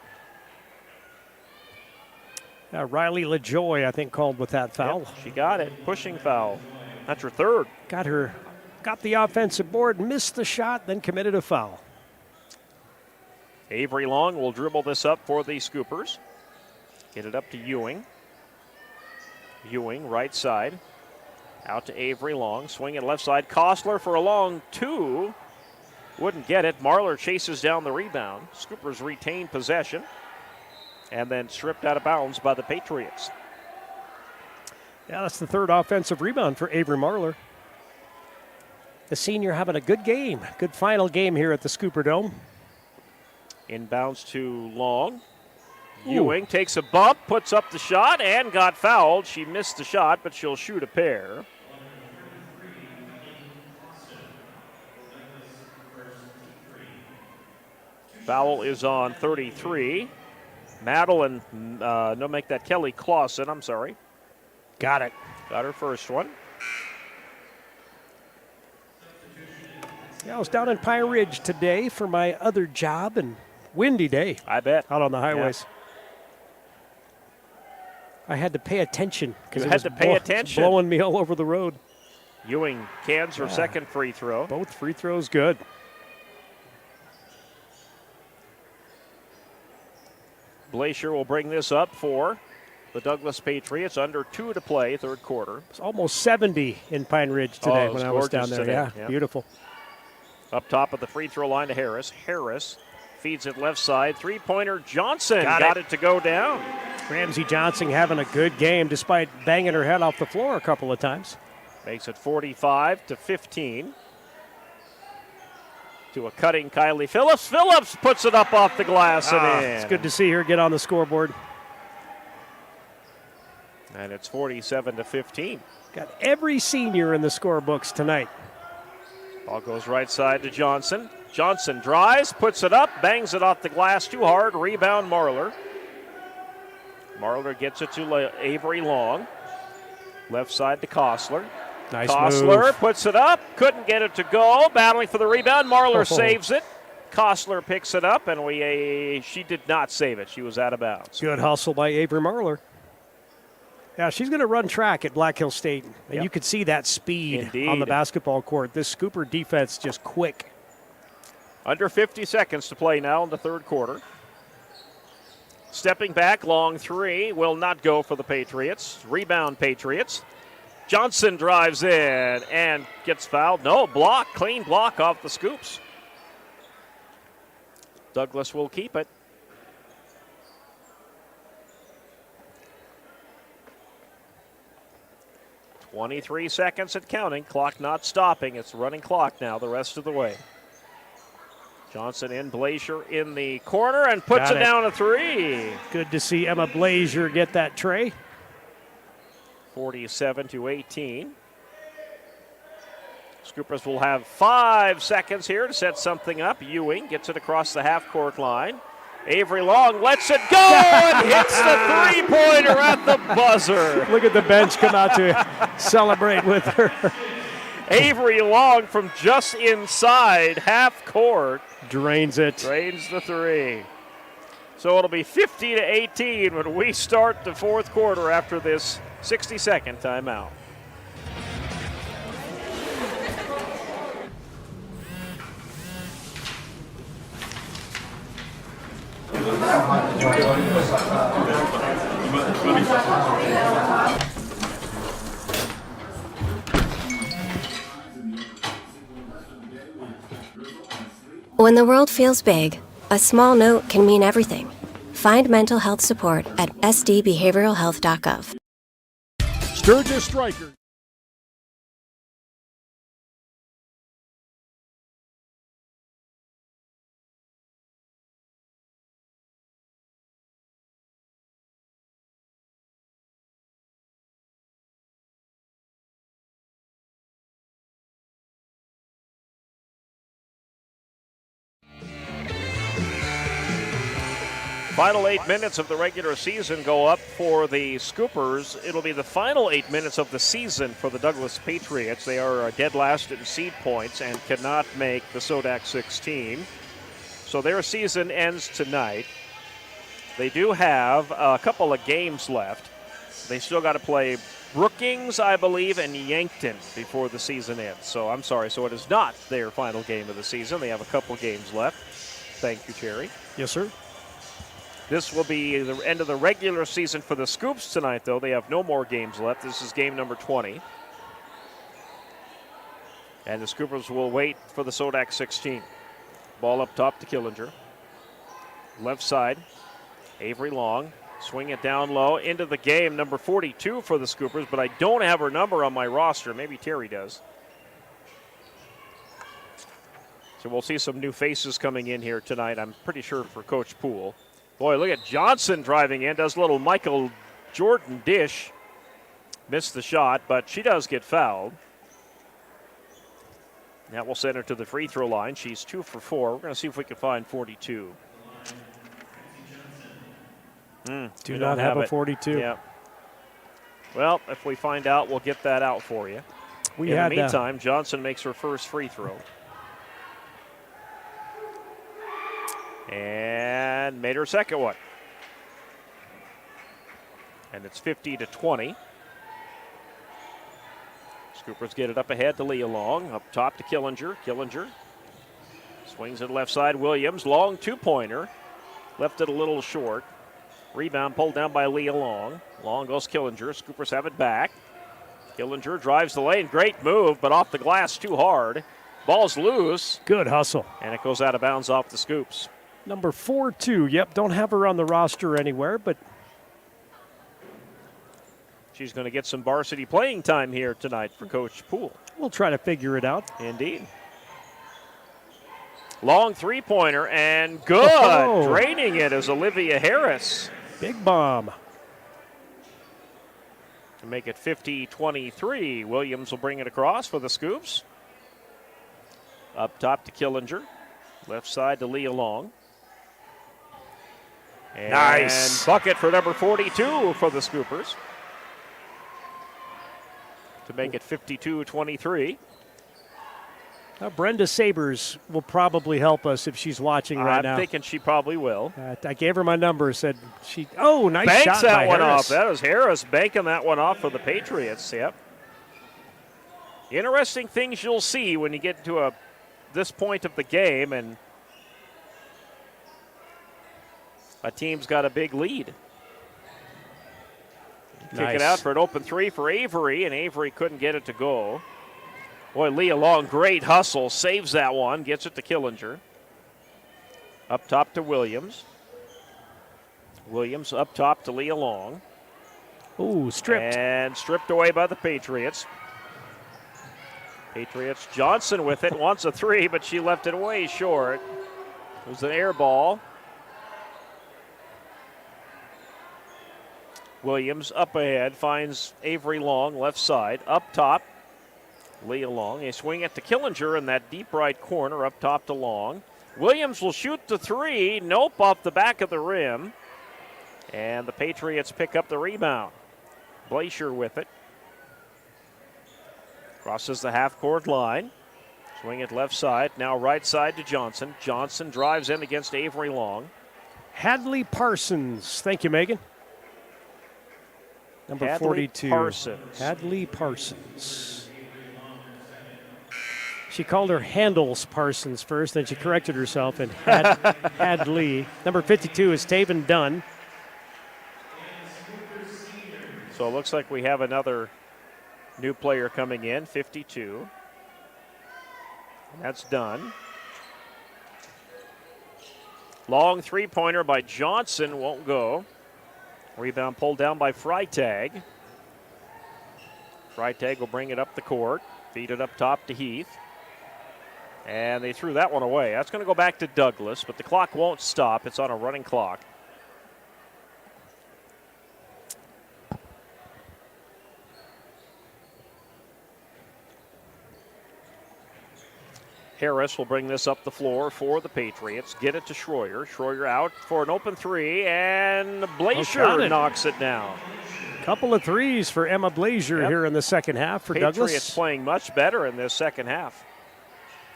Riley LaJoy, I think, called with that foul. Yep, she got it. Pushing foul. That's her third. Got the offensive board, missed the shot, then committed a foul. Avery Long will dribble this up for the Scoopers. Get it up to Ewing. Ewing, right side. Out to Avery Long. Swing it left side. Kostler for a long 2. Wouldn't get it. Marler chases down the rebound. Scoopers retain possession. And then stripped out of bounds by the Patriots. Yeah, that's the third offensive rebound for Avery Marler. The senior having a good game. Good final game here at the Scooper Dome. Inbounds to Long. Ewing takes a bump, puts up the shot, and got fouled. She missed the shot, but she'll shoot a pair. Foul is on 33. Madeline, no, make that Kelly Clausen, I'm sorry. Got it. Got her first one. Yeah, I was down in Pine Ridge today for my other job, and windy day. I bet. Out on the highways. Yeah. I had to pay attention. You had to pay attention. Blowing me all over the road. Ewing cans her second free throw. Both free throws good. Blaisher will bring this up for the Douglas Patriots. Under 2 to play, third quarter. It's almost 70 in Pine Ridge today when I was down there. Today. Yeah, beautiful. Up top of the free throw line to Harris. Harris feeds it left side. Three-pointer Johnson got it to go down. Ramsey Johnson having a good game despite banging her head off the floor a couple of times. Makes it 45-15. To a cutting Kylie Phillips. Phillips puts it up off the glass and in. It's good to see her get on the scoreboard. And it's 47-15. Got every senior in the scorebooks tonight. Ball goes right side to Johnson. Johnson drives, puts it up, bangs it off the glass too hard. Rebound Marler. Marler gets it to Avery Long. Left side to Kostler. Nice Kostler move. puts it up. Couldn't get it to go. Battling for the rebound. Marlar saves it. Kostler picks it up, and she did not save it. She was out of bounds. Good hustle by Avery Marlar. Yeah, she's going to run track at Black Hill State, and you could see that speed on the basketball court. This Scooper defense just quick. Under 50 seconds to play now in the third quarter. Stepping back, long three, will not go for the Patriots. Rebound Patriots. Johnson drives in and gets fouled. No, block, clean block off the Scoops. Douglas will keep it. .23 seconds and counting. Clock not stopping. It's running clock now the rest of the way. Johnson in, Blazier in the corner and puts it down a three. Good to see Emma Blazier get that tray. 47-18. Scoopers will have 5 seconds here to set something up. Ewing gets it across the half-court line. Avery Long lets it go and hits the three-pointer at the buzzer. Look at the bench come out to celebrate with her. Avery Long from just inside half court. Drains it. Drains the three. So it'll be 50-18 when we start the fourth quarter after this 60-second timeout. When the world feels big, a small note can mean everything. Find mental health support at sdbehavioralhealth.gov. Sturgis Striker. Final 8 minutes of the regular season go up for the Scoopers. It'll be the final 8 minutes of the season for the Douglas Patriots. They are dead last in seed points and cannot make the Sodak 16. So their season ends tonight. They do have a couple of games left. They still got to play Brookings, I believe, and Yankton before the season ends. So I'm sorry, so it is not their final game of the season. They have a couple games left. Thank you, Terry. Yes, sir. This will be the end of the regular season for the Scoops tonight, though. They have no more games left. This is game number 20. And the Scoopers will wait for the Sodak 16. Ball up top to Killinger. Left side, Avery Long. Swing it down low into the game. Number 42 for the Scoopers, but I don't have her number on my roster. Maybe Terry does. So we'll see some new faces coming in here tonight, I'm pretty sure, for Coach Poole. Boy, look at Johnson driving in. Does a little Michael Jordan dish. Missed the shot, but she does get fouled. That will send her to the free throw line. She's 2 for 4. We're going to see if we can find 42. Do not have a 42. Yeah. Well, if we find out, we'll get that out for you. In the meantime, Johnson makes her first free throw. And made her second one. And it's 50-20. Scoopers get it up ahead to Leah Long. Up top to Killinger. Killinger swings it left side. Williams. Long two-pointer. Left it a little short. Rebound pulled down by Leah Long. Long goes Killinger. Scoopers have it back. Killinger drives the lane. Great move, but off the glass too hard. Ball's loose. Good hustle. And it goes out of bounds off the Scoops. Number 4-2. Yep, don't have her on the roster anywhere, but she's going to get some varsity playing time here tonight for Coach Poole. We'll try to figure it out. Indeed. Long three-pointer and good. Oh. Draining it is Olivia Harris. Big bomb. To make it 50-23. Williams will bring it across for the Scoops. Up top to Killinger. Left side to Leah Long. And nice. bucket for number 42 for the Scoopers. to make it 52-23. Brenda Sabers will probably help us if she's watching right now. I'm thinking she probably will. I gave her my number, said she. Oh, nice Banks shot that by one Harris. off. That was Harris banking that one off for the Patriots. Yep. Interesting things you'll see when you get to this point of the game and a team's got a big lead. Kick it out for an open three for Avery, and Avery couldn't get it to go. Boy, Leah Long, great hustle, saves that one, gets it to Killinger. Up top to Williams. Williams up top to Leah Long. Ooh, stripped. And stripped away by the Patriots. Patriots, Johnson with it, wants a three, but she left it way short. It was an air ball. Williams up ahead, finds Avery Long, left side, up top. Leah Long, they swing it to Killinger in that deep right corner, up top to Long. Williams will shoot the three, nope, off the back of the rim. And the Patriots pick up the rebound. Blaisher with it. Crosses the half-court line. Swing it left side, now right side to Johnson. Johnson drives in against Avery Long. Hadley Parsons. Thank you, Megan. Number Hadley 42. Parsons. Hadley Parsons. She called her Handles Parsons first, then she corrected herself and Hadley. Number 52 is Taven Dunn. So it looks like we have another new player coming in, 52. And that's done. Long three-pointer by Johnson won't go. Rebound pulled down by Freitag. Freitag will bring it up the court. Feed it up top to Heath. And they threw that one away. That's going to go back to Douglas, but the clock won't stop. It's on a running clock. Harris will bring this up the floor for the Patriots. Get it to Schroyer. Schroyer out for an open three, and Blaisher knocks it down. Couple of threes for Emma Blaisher here in the second half for Patriots Douglas. playing much better in this second half,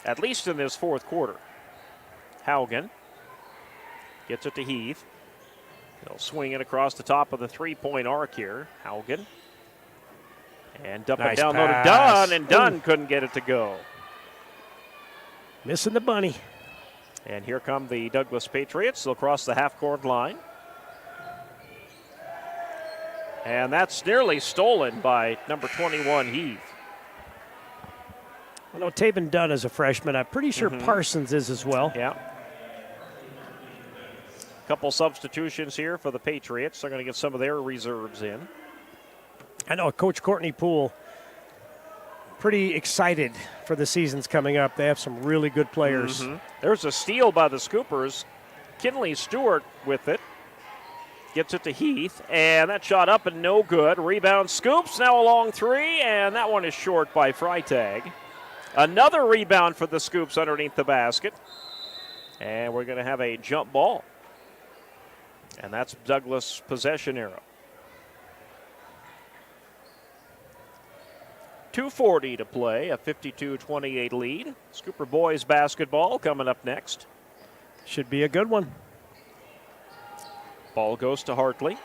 at least in this fourth quarter. Haugen gets it to Heath. They'll swing it across the top of the three-point arc here. Haugen. And dump it down low to Dunn, and Dunn couldn't get it to go. Missing the bunny. And here come the Douglas Patriots. They'll cross the half-court line. And that's nearly stolen by number 21, Heath. I know Taven Dunn is a freshman. I'm pretty sure Parsons is as well. Yeah. Couple substitutions here for the Patriots. They're going to get some of their reserves in. I know Coach Courtney Poole pretty excited for the seasons coming up. They have some really good players. There's a steal by the Scoopers. Kinley Stewart with it. Gets it to Heath, and that shot up and no good. Rebound Scoops, now a long three, and that one is short by Freitag. Another rebound for the Scoops underneath the basket. And we're going to have a jump ball. And that's Douglas' possession arrow. 2:40 to play, a 52-28 lead. Scooper boys basketball coming up next. Should be a good one. Ball goes to Hartley.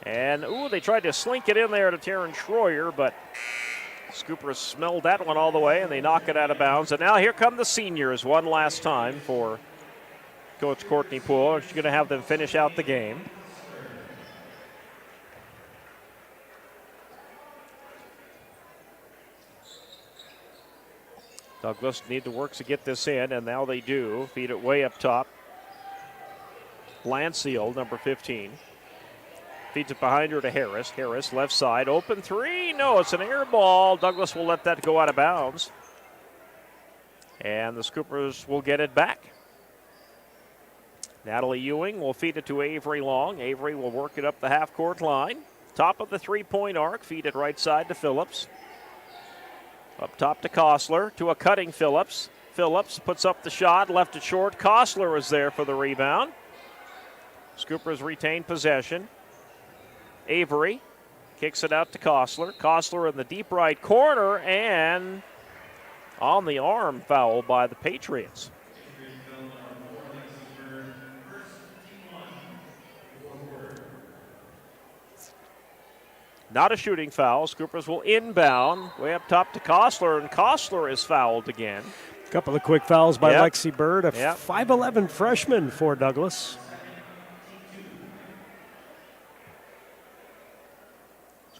And, they tried to slink it in there to Taryn Schroyer, but Scoopers smelled that one all the way, and they knock it out of bounds. And now here come the seniors one last time for Coach Courtney Poole. She's going to have them finish out the game. Douglas need to work to get this in, and now they do. Feed it way up top. Lanciel, number 15. Feeds it behind her to Harris. Harris, left side, open three. No, it's an air ball. Douglas will let that go out of bounds. And the Scoopers will get it back. Natalie Ewing will feed it to Avery Long. Avery will work it up the half-court line. Top of the three-point arc. Feed it right side to Phillips. Up top to Kostler, to a cutting Phillips. Phillips puts up the shot, left it short. Kostler is there for the rebound. Scoopers retain possession. Avery Kicks it out to Kostler. Kostler in the deep right corner, and on the arm foul by the Patriots. Not a shooting foul. Scoopers will inbound way up top to Kostler, and Kostler is fouled again. A couple of quick fouls by Yep. Lexi Bird, a 5'11 freshman for Douglas.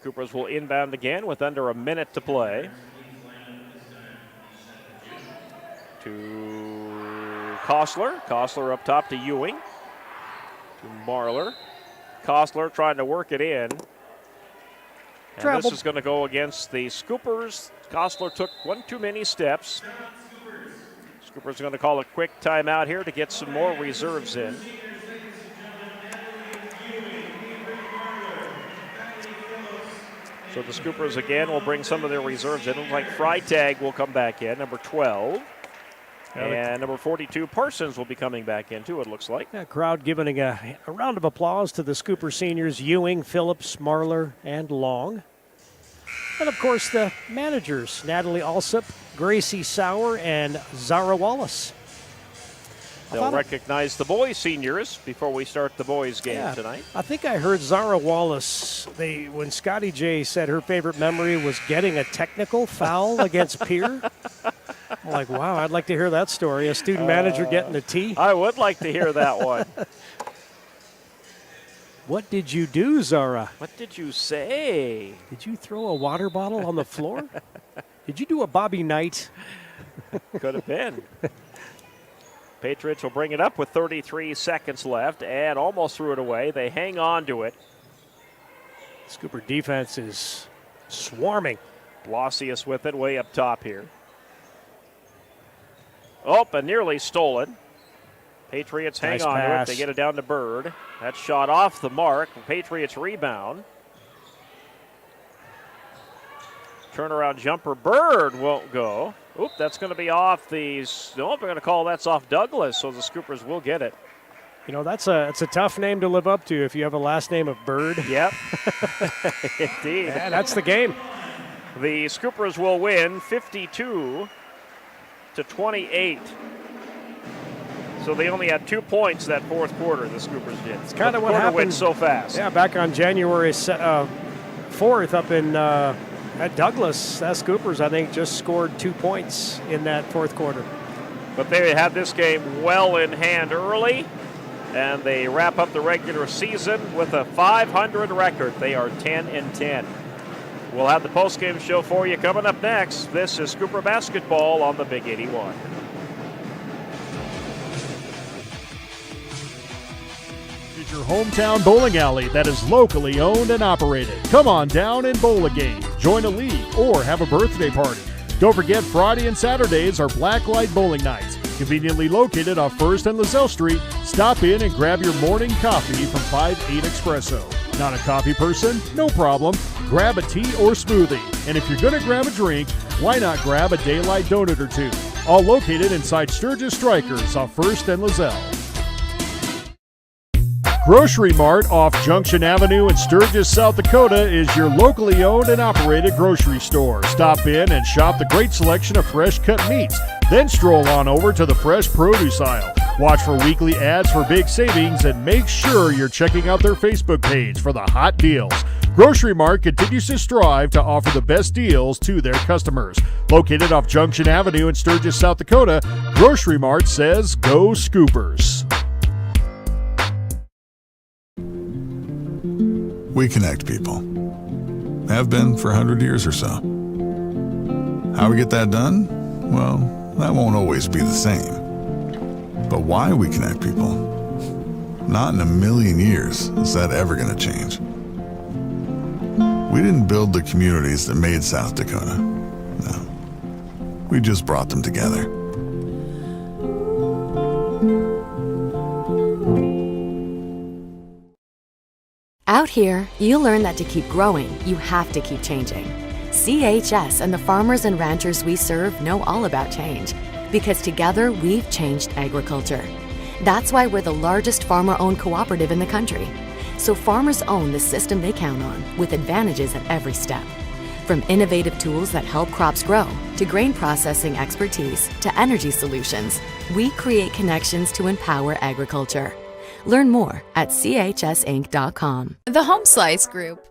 Scoopers will inbound again with under a minute to play. To Kostler. Kostler up top to Ewing. To Marler. Kostler trying to work it in. And Traveled. this is going to go against the Scoopers. Kostler took one too many steps. Scoopers going to call a quick timeout here to get some more reserves in. So the Scoopers again will bring some of their reserves in. Looks like Freitag will come back in, number 12. And number 42, Parsons, will be coming back in too, it looks like. Yeah, crowd giving a round of applause to the Scooper seniors, Ewing, Phillips, Marler, and Long. And, of course, the managers, Natalie Alsop, Gracie Sauer, and Zara Wallace. They'll recognize the boys seniors before we start the boys game tonight. I think I heard Zara Wallace, when Scotty J said her favorite memory was getting a technical foul against Pierre. I'm like, wow, I'd like to hear that story. A student manager getting a tee. I would like to hear that one. What did you do, Zara? What did you say? Did you throw a water bottle on the floor? Did you do a Bobby Knight? Could have been. Patriots will bring it up with 33 seconds left and almost threw it away. They hang on to it. Scooper defense is swarming. Blossius with it way up top here. Oh, and nearly stolen. Patriots hang Nice on pass. to it. They get it down to Bird. That shot off the mark. Patriots rebound. Turnaround jumper. Bird won't go. Oop, that's going to be off the. No, they're going to call that's off Douglas, so the Scoopers will get it. You know, it's a tough name to live up to if you have a last name of Bird. Yep. Indeed. Yeah, that's the game. The Scoopers will win 52-28. So they only had 2 points that fourth quarter, the Scoopers did. It's kind of what quarter happened. went so fast. Yeah, back on January 4th up in at Douglas, that Scoopers, I think, just scored 2 points in that fourth quarter. But they had this game well in hand early, and they wrap up the regular season with a 500 record. They are 10-10. We'll have the postgame show for you coming up next. This is Scooper Basketball on the Big 81. It's your hometown bowling alley that is locally owned and operated. Come on down and bowl a game, join a league, or have a birthday party. Don't forget Friday and Saturdays are Blacklight Bowling Nights. Conveniently located off 1st and LaSalle Street, stop in and grab your morning coffee from 5-8 Espresso. Not a coffee person? No problem. Grab a tea or smoothie. And if you're going to grab a drink, why not grab a Daylight donut or two? All located inside Sturgis Strikers off 1st and LaSalle. Grocery Mart off Junction Avenue in Sturgis, South Dakota is your locally owned and operated grocery store. Stop in and shop the great selection of fresh cut meats. Then stroll on over to the fresh produce aisle. Watch for weekly ads for big savings and make sure you're checking out their Facebook page for the hot deals. Grocery Mart continues to strive to offer the best deals to their customers. Located off Junction Avenue in Sturgis, South Dakota, Grocery Mart says go Scoopers. We connect people. Have been for 100 years or so. How we get that done? Well, that won't always be the same. But why we connect people? Not in a million years is that ever going to change. We didn't build the communities that made South Dakota. No. We just brought them together. Out here, you learn that to keep growing, you have to keep changing. CHS and the farmers and ranchers we serve know all about change, because together we've changed agriculture. That's why we're the largest farmer-owned cooperative in the country. so farmers own the system they count on, with advantages at every step. From innovative tools that help crops grow, to grain processing expertise, to energy solutions, we create connections to empower agriculture. Learn more at chsinc.com. The Home Slice Group.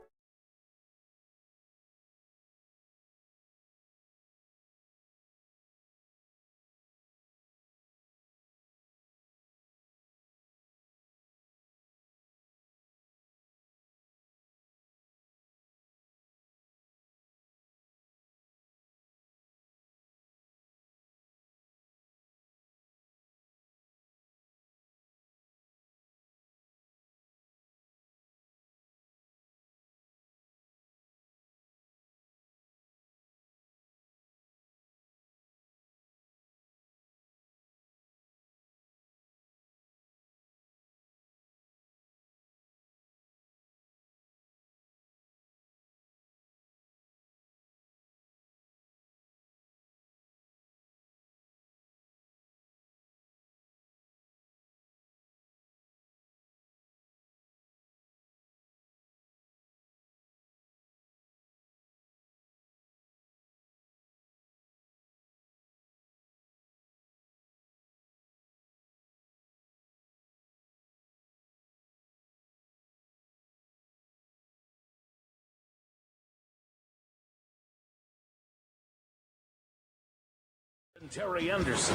Terry Anderson.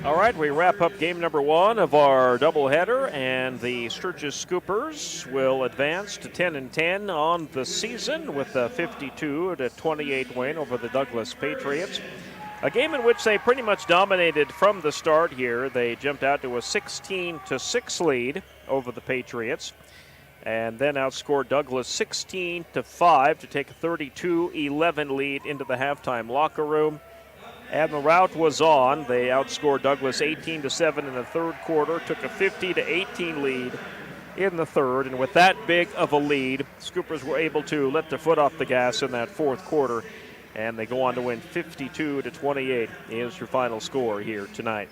All right, we wrap up game number 1 of our doubleheader, and the Sturgis Scoopers will advance to 10-10 on the season with a 52-28 win over the Douglas Patriots. A game in which they pretty much dominated from the start here. They jumped out to a 16-6 lead over the Patriots, and then outscored Douglas 16-5 to take a 32-11 lead into the halftime locker room. And the rout was on. They outscored Douglas 18-7 in the third quarter, took a 50-18 lead in the third, and with that big of a lead, Scoopers were able to let their foot off the gas in that fourth quarter, and they go on to win 52-28 is your final score here tonight.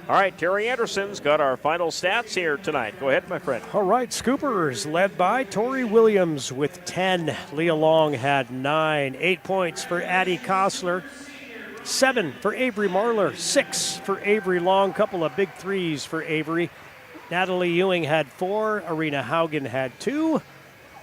All right, Terry Anderson's got our final stats here tonight. Go ahead, my friend. All right, Scoopers led by Tori Williams with 10. Leah Long had 9. 8 points for Addie Kostler. 7 for Avery Marler. 6 for Avery Long. Couple of big threes for Avery. Natalie Ewing had 4. Arena Haugen had 2.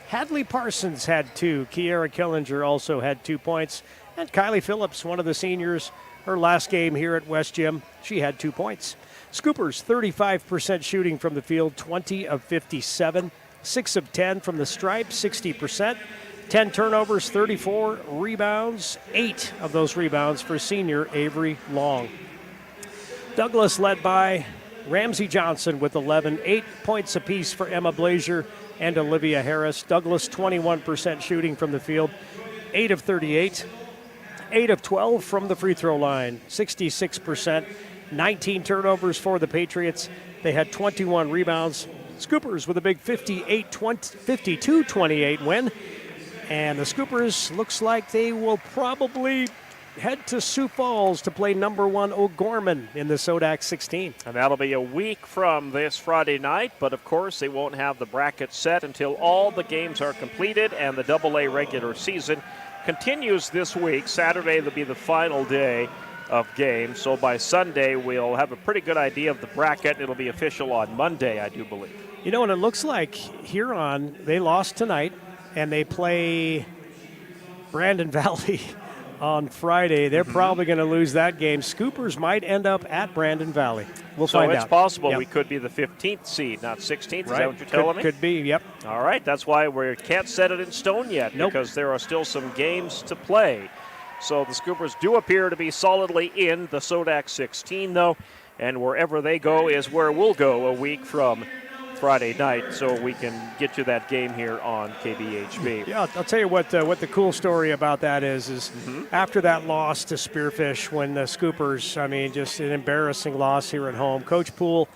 Hadley Parsons had 2. Kiera Killinger also had 2 points. And Kylie Phillips, one of the seniors, her last game here at West Gym, she had 2 points. Scoopers, 35% shooting from the field, 20 of 57. 6 of 10 from the stripe, 60%. 10 turnovers, 34 rebounds. 8 of those rebounds for senior Avery Long. Douglas led by Ramsey Johnson with 11. 8 points apiece for Emma Blazier and Olivia Harris. Douglas, 21% shooting from the field, 8 of 38. 8 of 12 from the free throw line, 66%. 19 turnovers for the Patriots. They had 21 rebounds. Scoopers with a big 52-28 win. And the Scoopers looks like they will probably head to Sioux Falls to play number 1 O'Gorman in the Sodak 16. And that'll be a week from this Friday night, but of course they won't have the bracket set until all the games are completed and the AA regular season continues this week. Saturday will be the final day of games, so by Sunday we'll have a pretty good idea of the bracket. It'll be official on Monday, I do believe. You know, and it looks like Huron, they lost tonight, and they play Brandon Valley on Friday. They're probably going to lose that game. Scoopers might end up at Brandon Valley. We'll find out. So it's possible we could be the 15th seed, not 16th. Is that what you're telling me? Could be, yep. All right, that's why we can't set it in stone yet, because there are still some games to play. So the Scoopers do appear to be solidly in the Sodak 16, though, and wherever they go is where we'll go a week from Friday night, so we can get you that game here on KBHB. Yeah, I'll tell you what the cool story about that is after that loss to Spearfish, when the Scoopers, I mean, just an embarrassing loss here at home, Coach Poole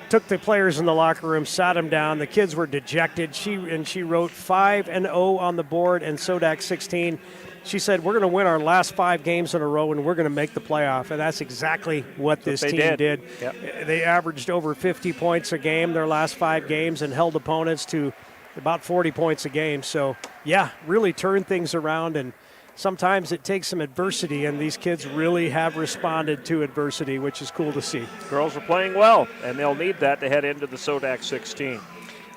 took the players in the locker room, sat them down. The kids were dejected. She wrote 5-0 on the board, and Sodak 16 She said, we're going to win our last 5 games in a row and we're going to make the playoff. And that's exactly what this team did. Yep. They averaged over 50 points a game their last 5 games and held opponents to about 40 points a game. So, yeah, really turned things around. And sometimes it takes some adversity, and these kids really have responded to adversity, which is cool to see. Girls are playing well, and they'll need that to head into the SODAC 16.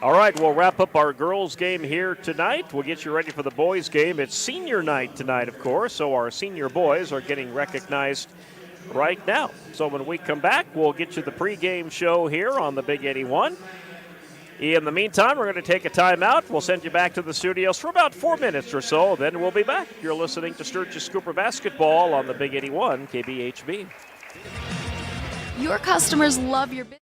All right, we'll wrap up our girls' game here tonight. We'll get you ready for the boys' game. It's senior night tonight, of course, so our senior boys are getting recognized right now. So when we come back, we'll get you the pregame show here on the Big 81. In the meantime, we're going to take a timeout. We'll send you back to the studios for about 4 minutes or so, then we'll be back. You're listening to Sturgis Cooper Basketball on the Big 81 KBHB. Your customers love your business.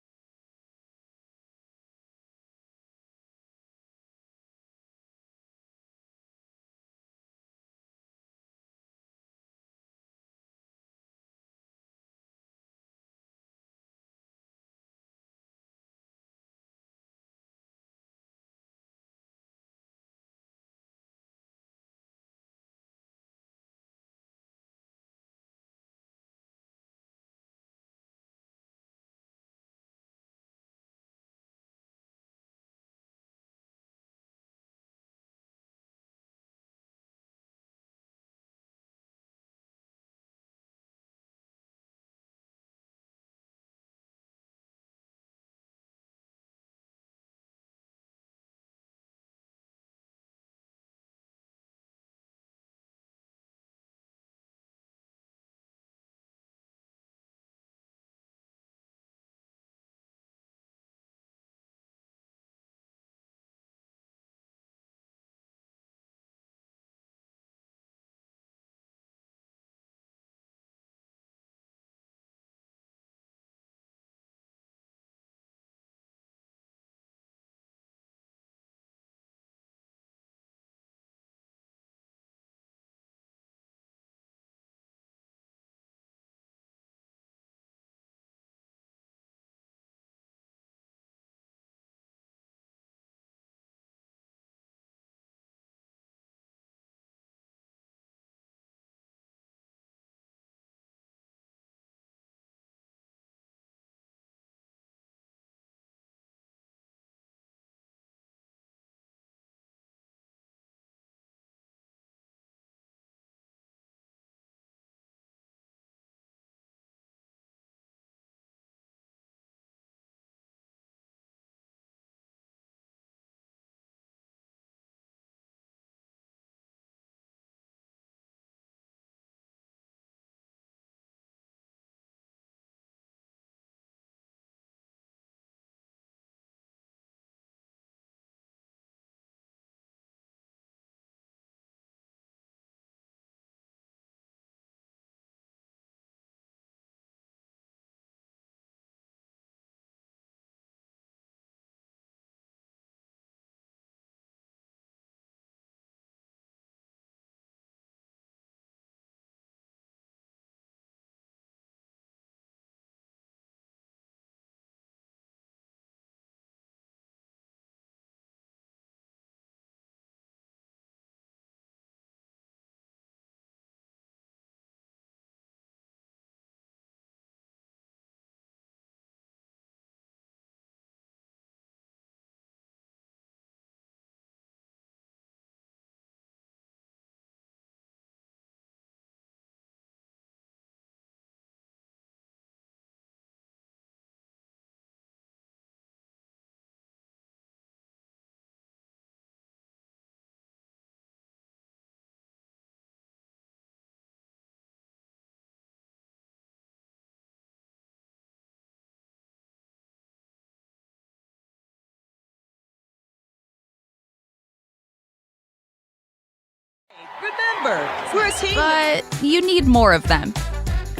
Remember, we're a team. But you need more of them.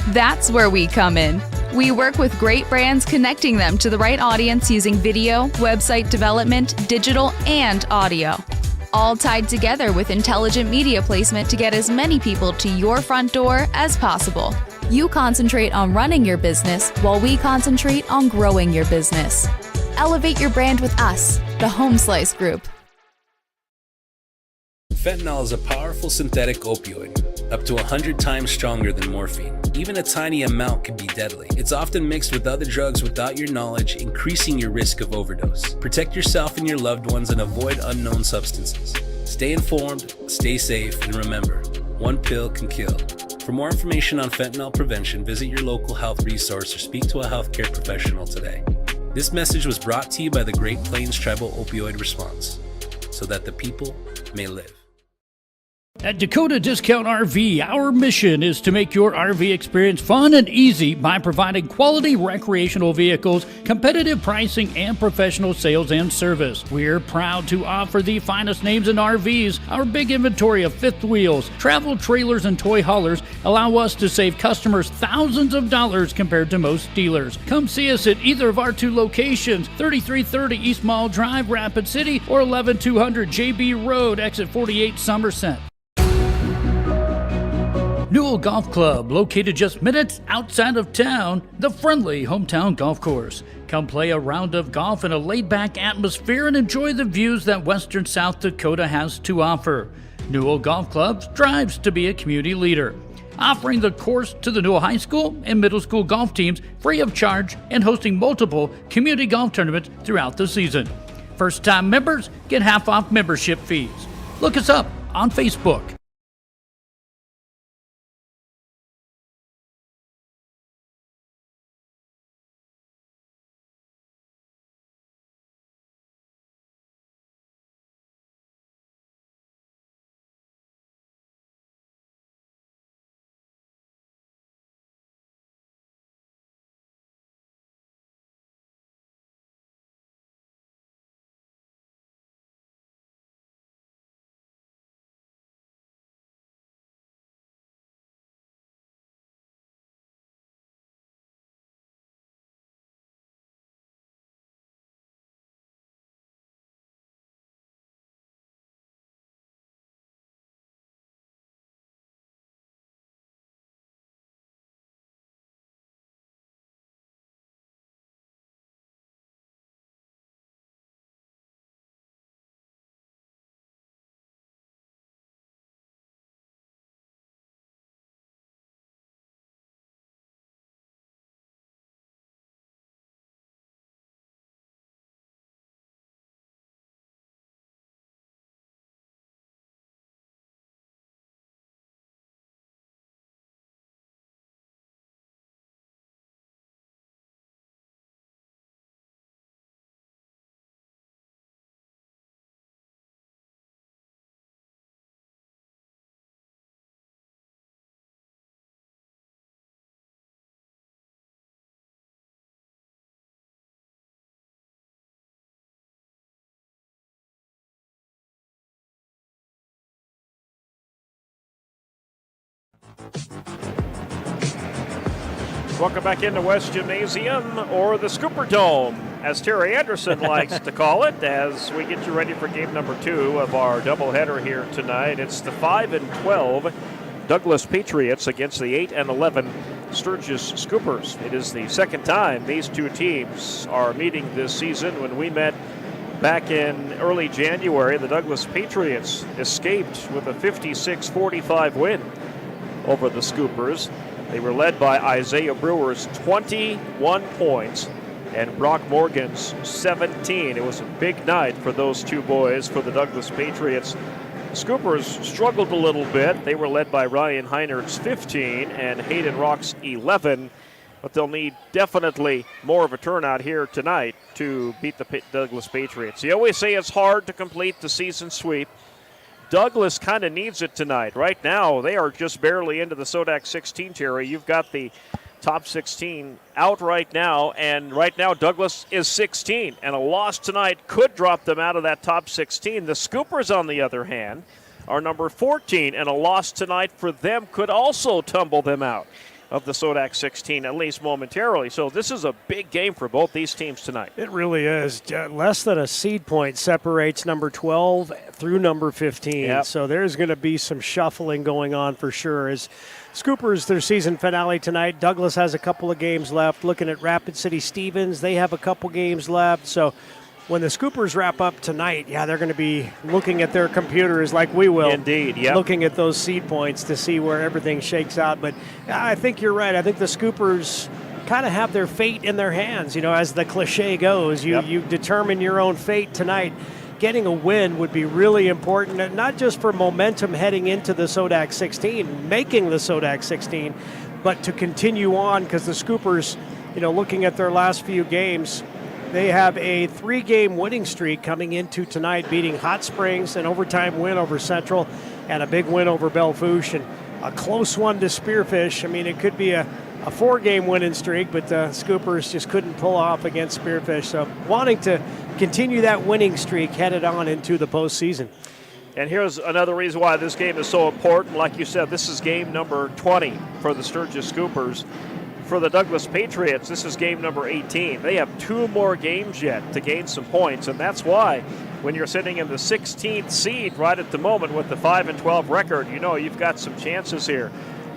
That's where we come in. We work with great brands, connecting them to the right audience using video, website development, digital, and audio. All tied together with intelligent media placement to get as many people to your front door as possible. You concentrate on running your business while we concentrate on growing your business. Elevate your brand with us, the Home Slice Group. Fentanyl is a powerful synthetic opioid, up to 100 times stronger than morphine. Even a tiny amount can be deadly. It's often mixed with other drugs without your knowledge, increasing your risk of overdose. Protect yourself and your loved ones and avoid unknown substances. Stay informed, stay safe, and remember, one pill can kill. For more information on fentanyl prevention, visit your local health resource or speak to a healthcare professional today. This message was brought to you by the Great Plains Tribal Opioid Response, so that the people may live. At Dakota Discount RV, our mission is to make your RV experience fun and easy by providing quality recreational vehicles, competitive pricing, and professional sales and service. We're proud to offer the finest names in RVs. Our big inventory of fifth wheels, travel trailers, and toy haulers allow us to save customers thousands of dollars compared to most dealers. Come see us at either of our two locations, 3330 East Mall Drive, Rapid City, or 11200 JB Road, exit 48, Somerset. Newell Golf Club, located just minutes outside of town, the friendly hometown golf course. Come play a round of golf in a laid-back atmosphere and enjoy the views that western South Dakota has to offer. Newell Golf Club strives to be a community leader, offering the course to the Newell High School and middle school golf teams free of charge and hosting multiple community golf tournaments throughout the season. First-time members get half off membership fees. Look us up on Facebook. Welcome back into West Gymnasium, or the Scooper Dome, as Terry Anderson likes to call it, as we get you ready for game number 2 of our doubleheader here tonight. It's the 5-12 Douglas Patriots against the 8-11 Sturgis Scoopers. It is the second time these two teams are meeting this season. When we met back in early January, the Douglas Patriots escaped with a 56-45 win over the Scoopers. They were led by Isaiah Brewer's 21 points and Brock Morgan's 17. It was a big night for those two boys for the Douglas Patriots. Scoopers struggled a little bit. They were led by Ryan Heinert's 15 and Hayden Rock's 11, but they'll need definitely more of a turnout here tonight to beat the Douglas Patriots. You always say it's hard to complete the season sweep. Douglas kind of needs it tonight. Right now, they are just barely into the Sodak 16, Terry. You've got the top 16 out right now, and right now Douglas is 16, and a loss tonight could drop them out of that top 16. The Scoopers, on the other hand, are number 14, and a loss tonight for them could also tumble them out of the Sodak 16, at least momentarily. So this is a big game for both these teams tonight. It really is. Less than a seed point separates number 12 through number 15. Yep. So there's going to be some shuffling going on for sure. As Scoopers, their season finale tonight. Douglas has a couple of games left. Looking at Rapid City Stevens, they have a couple games left. So when the Scoopers wrap up tonight, they're going to be looking at their computers like we will. Indeed, yeah. Looking at those seed points to see where everything shakes out. But I think you're right. I think the Scoopers kind of have their fate in their hands. As the cliche goes, you determine your own fate tonight. Getting a win would be really important, not just for momentum heading into the Sodak 16, making the Sodak 16, but to continue on, because the Scoopers, looking at their last few games, they have a 3-game winning streak coming into tonight, beating Hot Springs, an overtime win over Central, and a big win over Bellefouche, and a close one to Spearfish. It could be a 4-game winning streak, but the Scoopers just couldn't pull off against Spearfish. So wanting to continue that winning streak headed on into the postseason. And here's another reason why this game is so important. Like you said, this is game number 20 for the Sturgis Scoopers. For the Douglas Patriots, this is game number 18. They have 2 more games yet to gain some points, and that's why when you're sitting in the 16th seed right at the moment with the 5-12 record, you've got some chances here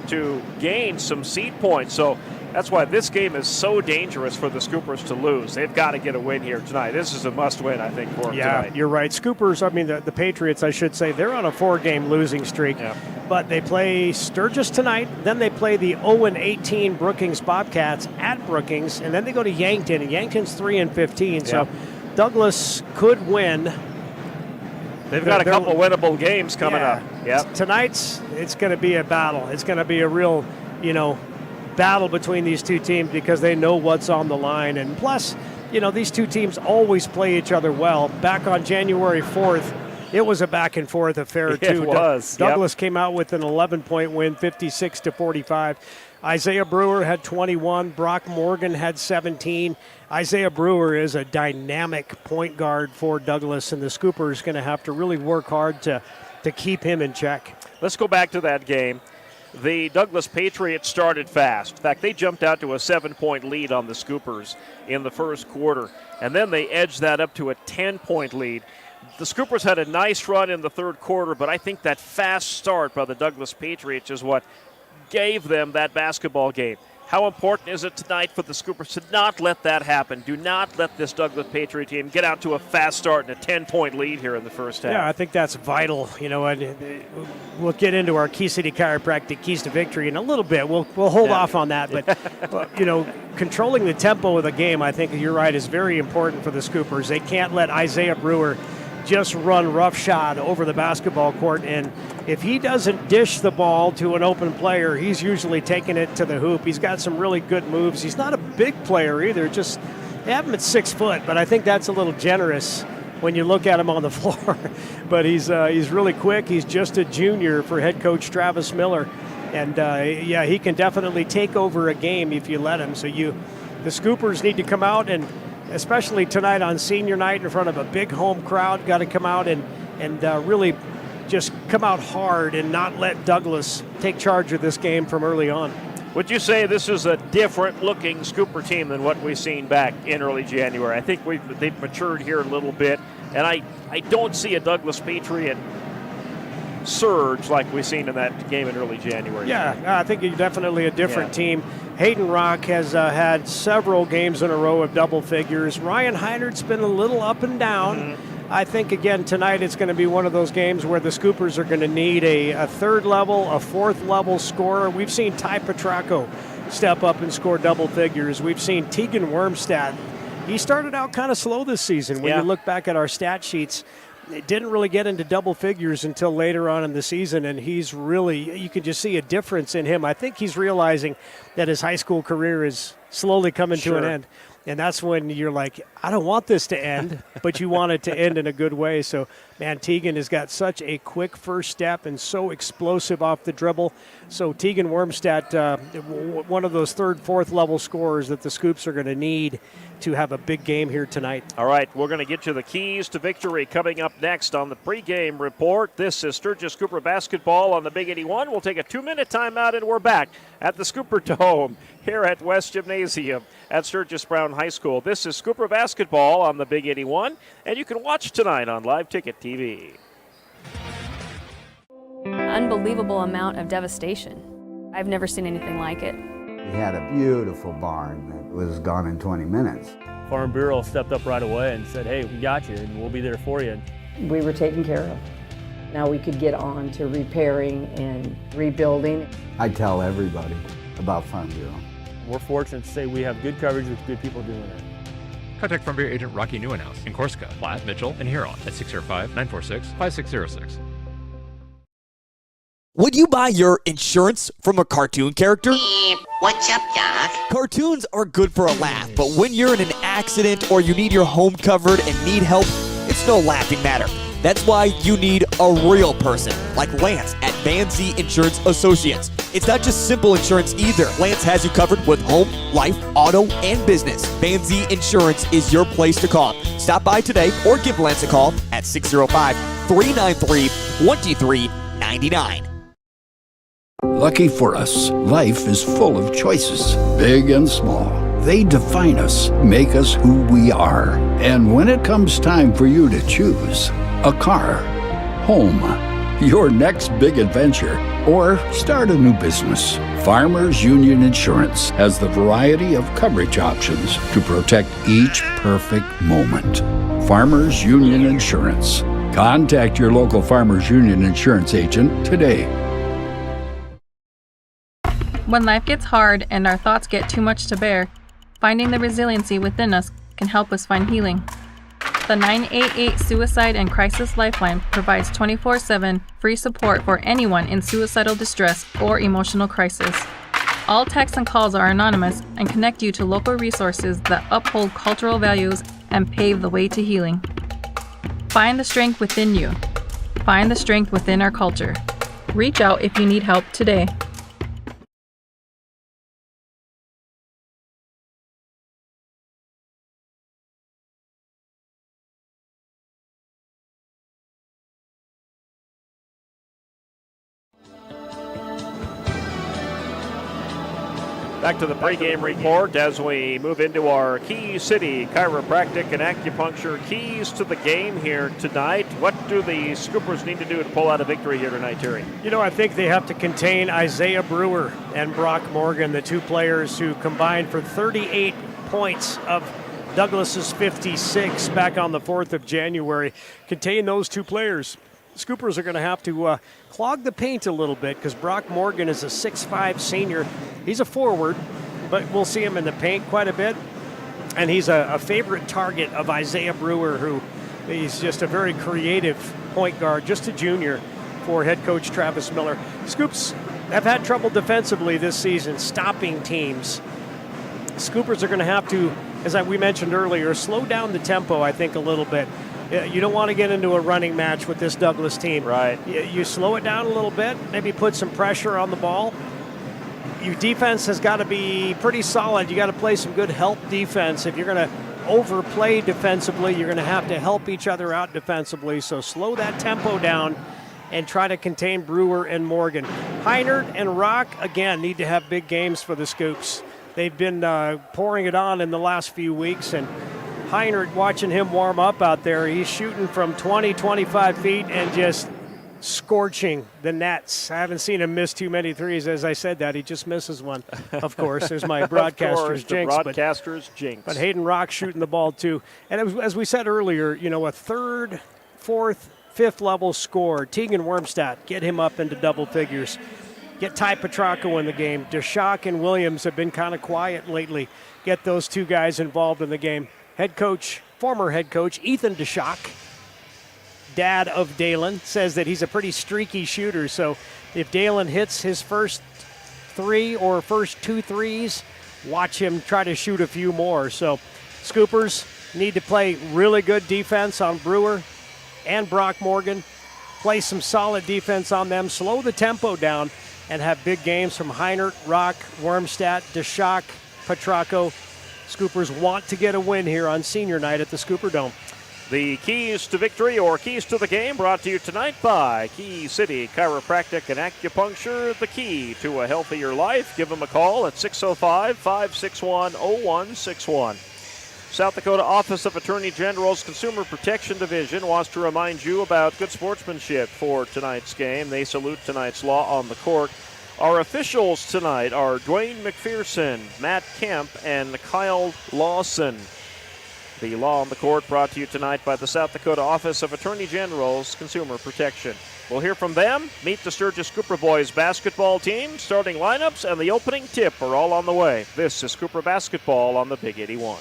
to gain some seed points. So that's why this game is so dangerous for the Scoopers to lose. They've got to get a win here tonight. This is a must-win, I think, for them tonight. You're right. Scoopers, the Patriots, I should say, they're on a 4-game losing streak. Yeah. But they play Sturgis tonight, then they play the 0-18 Brookings Bobcats at Brookings, and then they go to Yankton, and Yankton's 3-15. Yeah. So Douglas could win. They've got a couple winnable games coming up. Yep. Tonight's, it's going to be a battle. It's going to be a real, battle between these two teams because they know what's on the line. And plus, these two teams always play each other well. Back on January 4th, it was a back-and-forth affair, too. It was. Douglas came out with an 11-point win, 56-45. Isaiah Brewer had 21. Brock Morgan had 17. Isaiah Brewer is a dynamic point guard for Douglas, and the Scoopers going to have to really work hard to keep him in check. Let's go back to that game. The Douglas Patriots started fast. In fact, they jumped out to a 7-point lead on the Scoopers in the first quarter, and then they edged that up to a 10-point lead. The Scoopers had a nice run in the third quarter, but I think that fast start by the Douglas Patriots is what gave them that basketball game. How important is it tonight for the Scoopers to not let that happen? Do not let this Douglas Patriot team get out to a fast start and a 10-point lead here in the first half. Yeah, I think that's vital. And we'll get into our Key City Chiropractic Keys to Victory in a little bit. We'll hold off on that. But, controlling the tempo of the game, I think you're right, is very important for the Scoopers. They can't let Isaiah Brewer just run roughshod over the basketball court, and if he doesn't dish the ball to an open player, he's usually taking it to the hoop. He's got some really good moves. He's not a big player either. Just they have him at 6 foot, but I think that's a little generous when you look at him on the floor. But he's really quick. He's just a junior for head coach Travis Miller, and he can definitely take over a game if you let him. So the Scoopers need to come out, and especially tonight on senior night in front of a big home crowd, got to come out and really just come out hard and not let Douglas take charge of this game from early on. Would you say this is a different-looking Scooper team than what we've seen back in early January? I think they've matured here a little bit, and I don't see a Douglas Patriot surge like we've seen in that game in early January. Yeah, I think you're definitely a different team. Hayden Rock has had several games in a row of double figures. Ryan Heinert's been a little up and down. Mm-hmm. I think, again, tonight it's going to be one of those games where the Scoopers are going to need a third level, a fourth level scorer. We've seen Ty Petracco step up and score double figures. We've seen Tegan Wormstad. He started out kind of slow this season. When you look back at our stat sheets, it didn't really get into double figures until later on in the season, and he's really, you can just see a difference in him. I think he's realizing that his high school career is slowly coming to an end. And that's when you're like, I don't want this to end, but you want it to end in a good way. So, man, Tegan has got such a quick first step and so explosive off the dribble. So Tegan Wormstad, one of those third, fourth level scorers that the Scoops are going to need to have a big game here tonight. All right, we're going to get you the keys to victory coming up next on the pregame report. This is Sturgis Scooper basketball on the Big 81. We'll take a 2-minute timeout, and we're back at the Scooper Dome here at West Gymnasium at Sturgis Brown High School. This is Scooper basketball on the Big 81, and you can watch tonight on Live Ticket TV. Unbelievable amount of devastation. I've never seen anything like it. We had a beautiful barn that was gone in 20 minutes. Farm Bureau stepped up right away and said, hey, we got you and we'll be there for you. We were taken care of. Now we could get on to repairing and rebuilding. I tell everybody about Farm Bureau. We're fortunate to say we have good coverage with good people doing it. Contact Farm Bureau agent Rocky Newenhouse in Corsica, Platte, Mitchell, and Huron at 605-946-5606. Would you buy your insurance from a cartoon character? What's up, Doc? Cartoons are good for a laugh, but when you're in an accident or you need your home covered and need help, it's no laughing matter. That's why you need a real person, like Lance at Van Zee Insurance Associates. It's not just simple insurance either. Lance has you covered with home, life, auto, and business. Van Zee Insurance is your place to call. Stop by today or give Lance a call at 605-393-2399. Lucky for us, life is full of choices, big and small. They define us, make us who we are. And when it comes time for you to choose, a car, home, your next big adventure, or start a new business, Farmers Union Insurance has the variety of coverage options to protect each perfect moment. Farmers Union Insurance. Contact your local Farmers Union Insurance agent today. When life gets hard and our thoughts get too much to bear, finding the resiliency within us can help us find healing. The 988 Suicide and Crisis Lifeline provides 24/7 free support for anyone in suicidal distress or emotional crisis. All texts and calls are anonymous and connect you to local resources that uphold cultural values and pave the way to healing. Find the strength within you. Find the strength within our culture. Reach out if you need help today. Back to the pregame report as we move into our Key City Chiropractic and Acupuncture keys to the game here tonight. What do the Scoopers need to do to pull out a victory here tonight, Terry? You know, I think they have to contain Isaiah Brewer and Brock Morgan, the two players who combined for 38 points of Douglas's 56 back on the 4th of January. Contain those two players. Scoopers are going to have to clog the paint a little bit because Brock Morgan is a 6'5 senior. He's a forward, but we'll see him in the paint quite a bit. And he's a favorite target of Isaiah Brewer, who he's just a very creative point guard, just a junior for head coach Travis Miller. Scoops have had trouble defensively this season, stopping teams. Scoopers are going to have to, as we mentioned earlier, slow down the tempo, I think, a little bit. You don't want to get into a running match with this Douglas team. Right. You slow it down a little bit, maybe put some pressure on the ball. Your defense has got to be pretty solid. You got to play some good help defense. If you're going to overplay defensively, you're going to have to help each other out defensively. So slow that tempo down and try to contain Brewer and Morgan. Heinert and Rock, again, need to have big games for the Scoops. They've been pouring it on in the last few weeks, and Heinert, watching him warm up out there, he's shooting from 20, 25 feet and just scorching the nets. I haven't seen him miss too many threes. As I said that, he just misses one, of course. There's my broadcaster's jinx. Broadcaster's jinx. But Hayden Rock shooting the ball, too. And as we said earlier, you know, a third, fourth, fifth level scorer. Tegan Wormstadt, get him up into double figures. Get Ty Petracco in the game. Deshack and Williams have been kind of quiet lately. Get those two guys involved in the game. Head coach, former head coach, Ethan Deshack, dad of Dalen, says that he's a pretty streaky shooter. So if Dalen hits his first three or first 2 threes, watch him try to shoot a few more. So Scoopers need to play really good defense on Brewer and Brock Morgan. Play some solid defense on them. Slow the tempo down and have big games from Heinert, Rock, Wormstadt, Deshack, Petracco. Scoopers want to get a win here on senior night at the Scooper Dome. The keys to victory or keys to the game brought to you tonight by Key City Chiropractic and Acupuncture, the key to a healthier life. Give them a call at 605-561-0161. South Dakota Office of Attorney General's Consumer Protection Division wants to remind you about good sportsmanship for tonight's game. They salute tonight's law on the court. Our officials tonight are Dwayne McPherson, Matt Kemp, and Kyle Lawson. The Law on the Court brought to you tonight by the South Dakota Office of Attorney General's Consumer Protection. We'll hear from them, meet the Sturgis Cooper boys basketball team, starting lineups, and the opening tip are all on the way. This is Cooper basketball on the Big 81.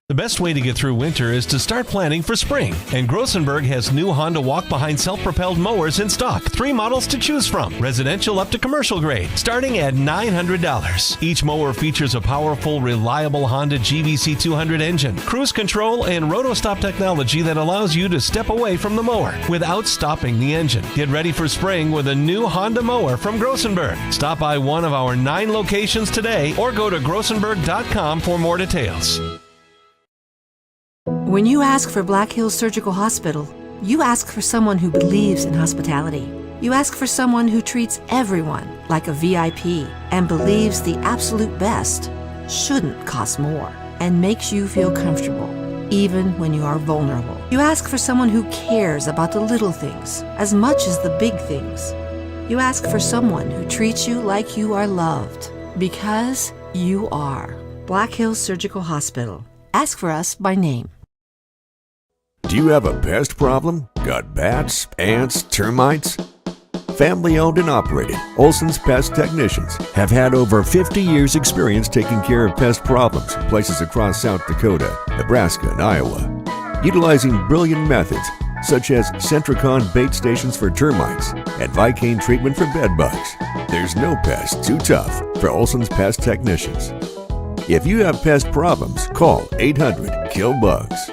The best way to get through winter is to start planning for spring. And Grossenberg has new Honda walk-behind self-propelled mowers in stock. 3 models to choose from, residential up to commercial grade, starting at $900. Each mower features a powerful, reliable Honda GVC 200 engine, cruise control, and roto-stop technology that allows you to step away from the mower without stopping the engine. Get ready for spring with a new Honda mower from Grossenberg. Stop by one of our 9 locations today or go to grossenberg.com for more details. When you ask for Black Hills Surgical Hospital, you ask for someone who believes in hospitality. You ask for someone who treats everyone like a VIP and believes the absolute best shouldn't cost more and makes you feel comfortable, even when you are vulnerable. You ask for someone who cares about the little things as much as the big things. You ask for someone who treats you like you are loved, because you are. Black Hills Surgical Hospital. Ask for us by name. Do you have a pest problem? Got bats, ants, termites? Family owned and operated, Olson's Pest Technicians have had over 50 years experience taking care of pest problems in places across South Dakota, Nebraska, and Iowa. Utilizing brilliant methods such as Centricon bait stations for termites and Vicane treatment for bed bugs. There's no pest too tough for Olson's Pest Technicians. If you have pest problems, call 800-KILL-BUGS.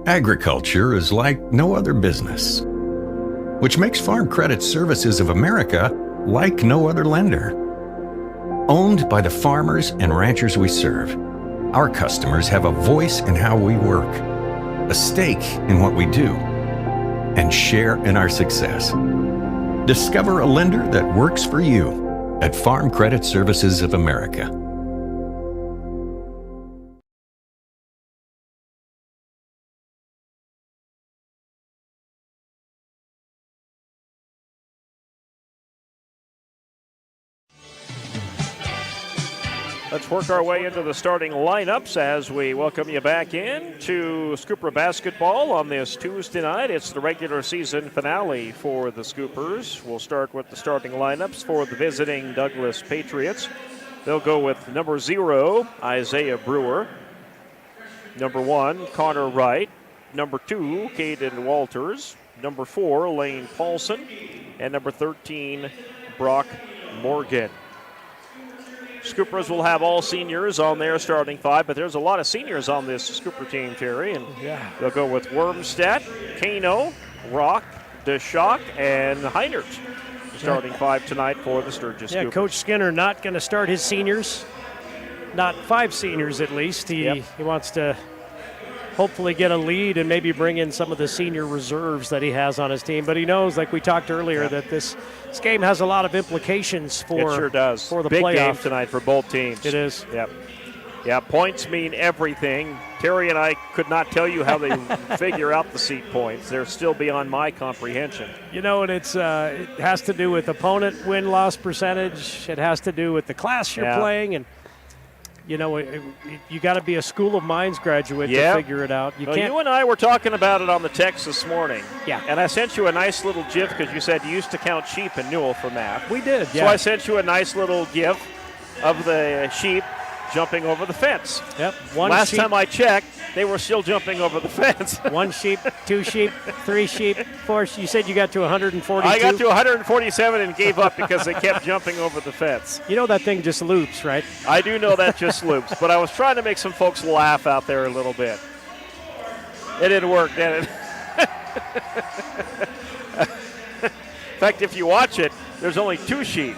Agriculture is like no other business, which makes Farm Credit Services of America like no other lender. Owned by the farmers and ranchers we serve, our customers have a voice in how we work, a stake in what we do, and share in our success. Discover a lender that works for you at Farm Credit Services of America. Let's work our way into the starting lineups as we welcome you back in to Scooper basketball on this Tuesday night. It's the regular season finale for the Scoopers. We'll start with the starting lineups for the visiting Douglas Patriots. They'll go with number 0, Isaiah Brewer. Number 1, Connor Wright. Number 2, Caden Walters. Number 4, Lane Paulson. And number 13, Brock Morgan. Scoopers will have all seniors on their starting 5, but there's a lot of seniors on this Scooper team, Terry. And they'll go with Wormstead, Kano, Rock, DeShock, and Heinert. Starting 5 tonight for the Sturgis Scoopers. Coach Skinner not going to start his seniors, not 5 seniors at least. He wants to hopefully get a lead and maybe bring in some of the senior reserves that he has on his team. But he knows, like we talked earlier, that this game has a lot of implications for, it sure does. For the big playoff. Game tonight for both teams. It is. Yep. Yeah, points mean everything. Terry and I could not tell you how they figure out the seat points. They're still beyond my comprehension. You know, and it has to do with opponent win-loss percentage. It has to do with the class you're playing, and you know, you got to be a School of Mines graduate to figure it out. You Yeah. And I sent you a nice little GIF because you said you used to count sheep in Newell for math. We did, So I sent you a nice little GIF of the sheep jumping over the fence. Yep. Last time I checked, they were still jumping over the fence. 1 sheep, 2 sheep, 3 sheep, 4. You said you got to 142? I got to 147 and gave up because they kept jumping over the fence. You know that thing just loops, right? I do know that just loops, but I was trying to make some folks laugh out there a little bit. It didn't work, did it? In fact, if you watch it, there's only 2 sheep.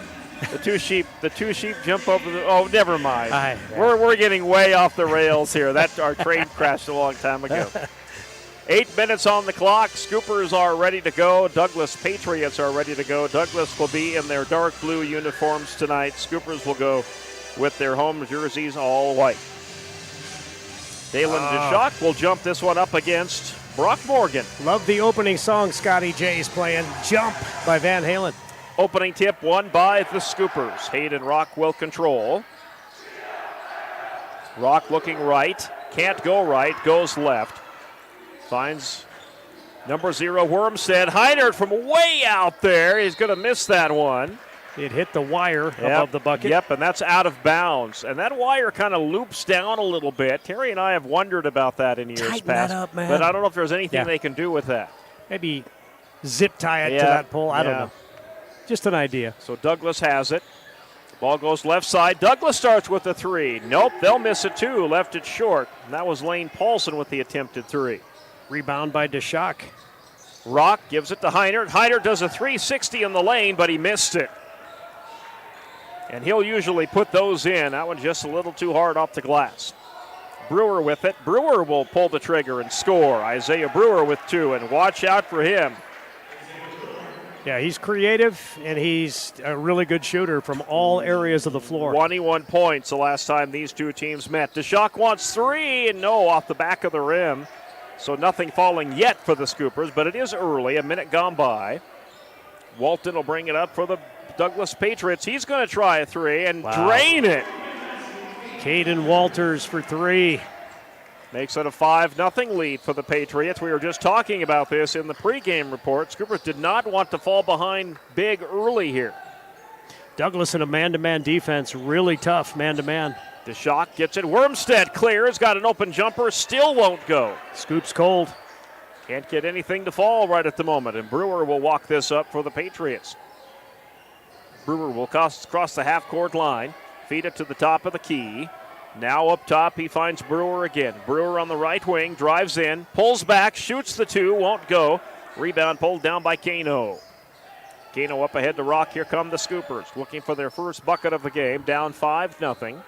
The two sheep jump over the. Oh, never mind. We're getting way off the rails here. Our train crashed a long time ago. 8 minutes on the clock. Scoopers are ready to go. Douglas Patriots are ready to go. Douglas will be in their dark blue uniforms tonight. Scoopers will go with their home jerseys all white. Dalen DeShock will jump this one up against Brock Morgan. Love the opening song Scotty J's playing, Jump by Van Halen. Opening tip won by the Scoopers. Hayden Rock will control. Rock looking right. Can't go right, goes left. Finds number 0, Wormstead. Heinert from way out there. He's going to miss that one. It hit the wire above the bucket. Yep, and that's out of bounds. And that wire kind of loops down a little bit. Terry and I have wondered about that in years Tighten past. that up, man. But I don't know if there's anything they can do with that. Maybe zip tie it to that pole. I don't know. Just an idea. So Douglas has it. Ball goes left side. Douglas starts with the 3. Nope, they'll miss it too. Left it short. And that was Lane Paulson with the attempted 3. Rebound by DeShock. Rock gives it to Heinert. Heinert does a 360 in the lane, but he missed it. And he'll usually put those in. That one just a little too hard off the glass. Brewer with it. Brewer will pull the trigger and score. Isaiah Brewer with 2, and watch out for him. Yeah, he's creative, and he's a really good shooter from all areas of the floor. 21 points the last time these two teams met. DeShock wants 3, and no, off the back of the rim. So nothing falling yet for the Scoopers, but it is early, a minute gone by. Walton will bring it up for the Douglas Patriots. He's going to try a 3 and drain it. Caden Walters for 3. Makes it a 5-0 lead for the Patriots. We were just talking about this in the pregame report. Scoopers did not want to fall behind big early here. Douglas in a man-to-man defense, really tough man-to-man. DeShock gets it. Wormstead clears, got an open jumper, still won't go. Scoops cold. Can't get anything to fall right at the moment, and Brewer will walk this up for the Patriots. Brewer will cross the half-court line, feed it to the top of the key. Now up top, he finds Brewer again. Brewer on the right wing, drives in, pulls back, shoots the 2, won't go. Rebound pulled down by Kano. Kano up ahead to Rock. Here come the Scoopers, looking for their first bucket of the game, down 5-0.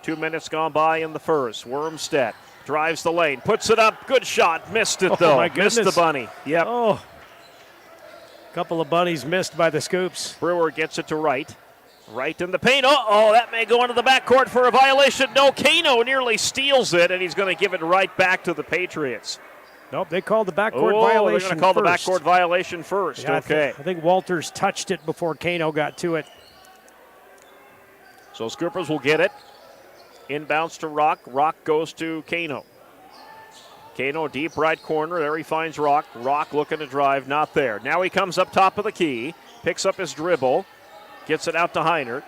2 minutes gone by in the first. Wormstead drives the lane, puts it up, good shot, missed it though. My goodness. Missed the bunny. Yep. Oh, couple of bunnies missed by the Scoops. Brewer gets it to Wright. Right in the paint. Uh-oh, that may go into the backcourt for a violation. No, Kano nearly steals it, and he's going to give it right back to the Patriots. Nope, they called the backcourt violation they're going to call first. the backcourt violation first. Yeah, okay. I think Walters touched it before Kano got to it. So Scoopers will get it. Inbounds to Rock. Rock goes to Kano. Kano deep right corner. There he finds Rock. Rock looking to drive, not there. Now he comes up top of the key, picks up his dribble, gets it out to Heinert.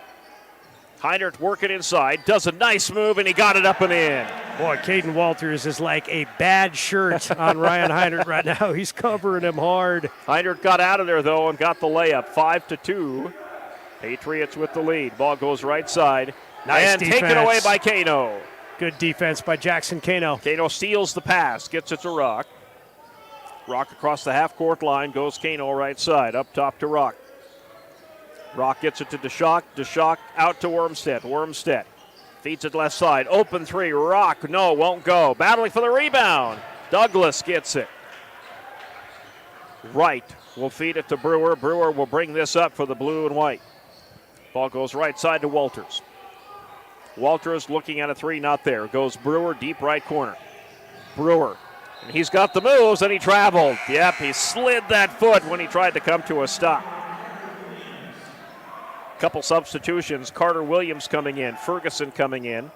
Heinert working inside, does a nice move, and he got it up and in. Boy, Caden Walters is like a bad shirt on Ryan Heinert right now. He's covering him hard. Heinert got out of there, though, and got the layup. 5-2. Patriots with the lead. Ball goes right side. Nice and defense. taken away by Kano. Good defense by Jackson Kano. Kano steals the pass, gets it to Rock. Rock across the half-court line, goes Kano right side, up top to Rock. Rock gets it to DeShock. DeShock out to Wormstead. Wormstead feeds it left side. Open 3. Rock, no, won't go. Battling for the rebound. Douglas gets it. Wright will feed it to Brewer. Brewer will bring this up for the blue and white. Ball goes right side to Walters. Walters looking at a 3, not there. Goes Brewer, deep right corner. Brewer, and he's got the moves, and he traveled. Yep, he slid that foot when he tried to come to a stop. Couple substitutions. Carter Williams coming in. Ferguson coming in.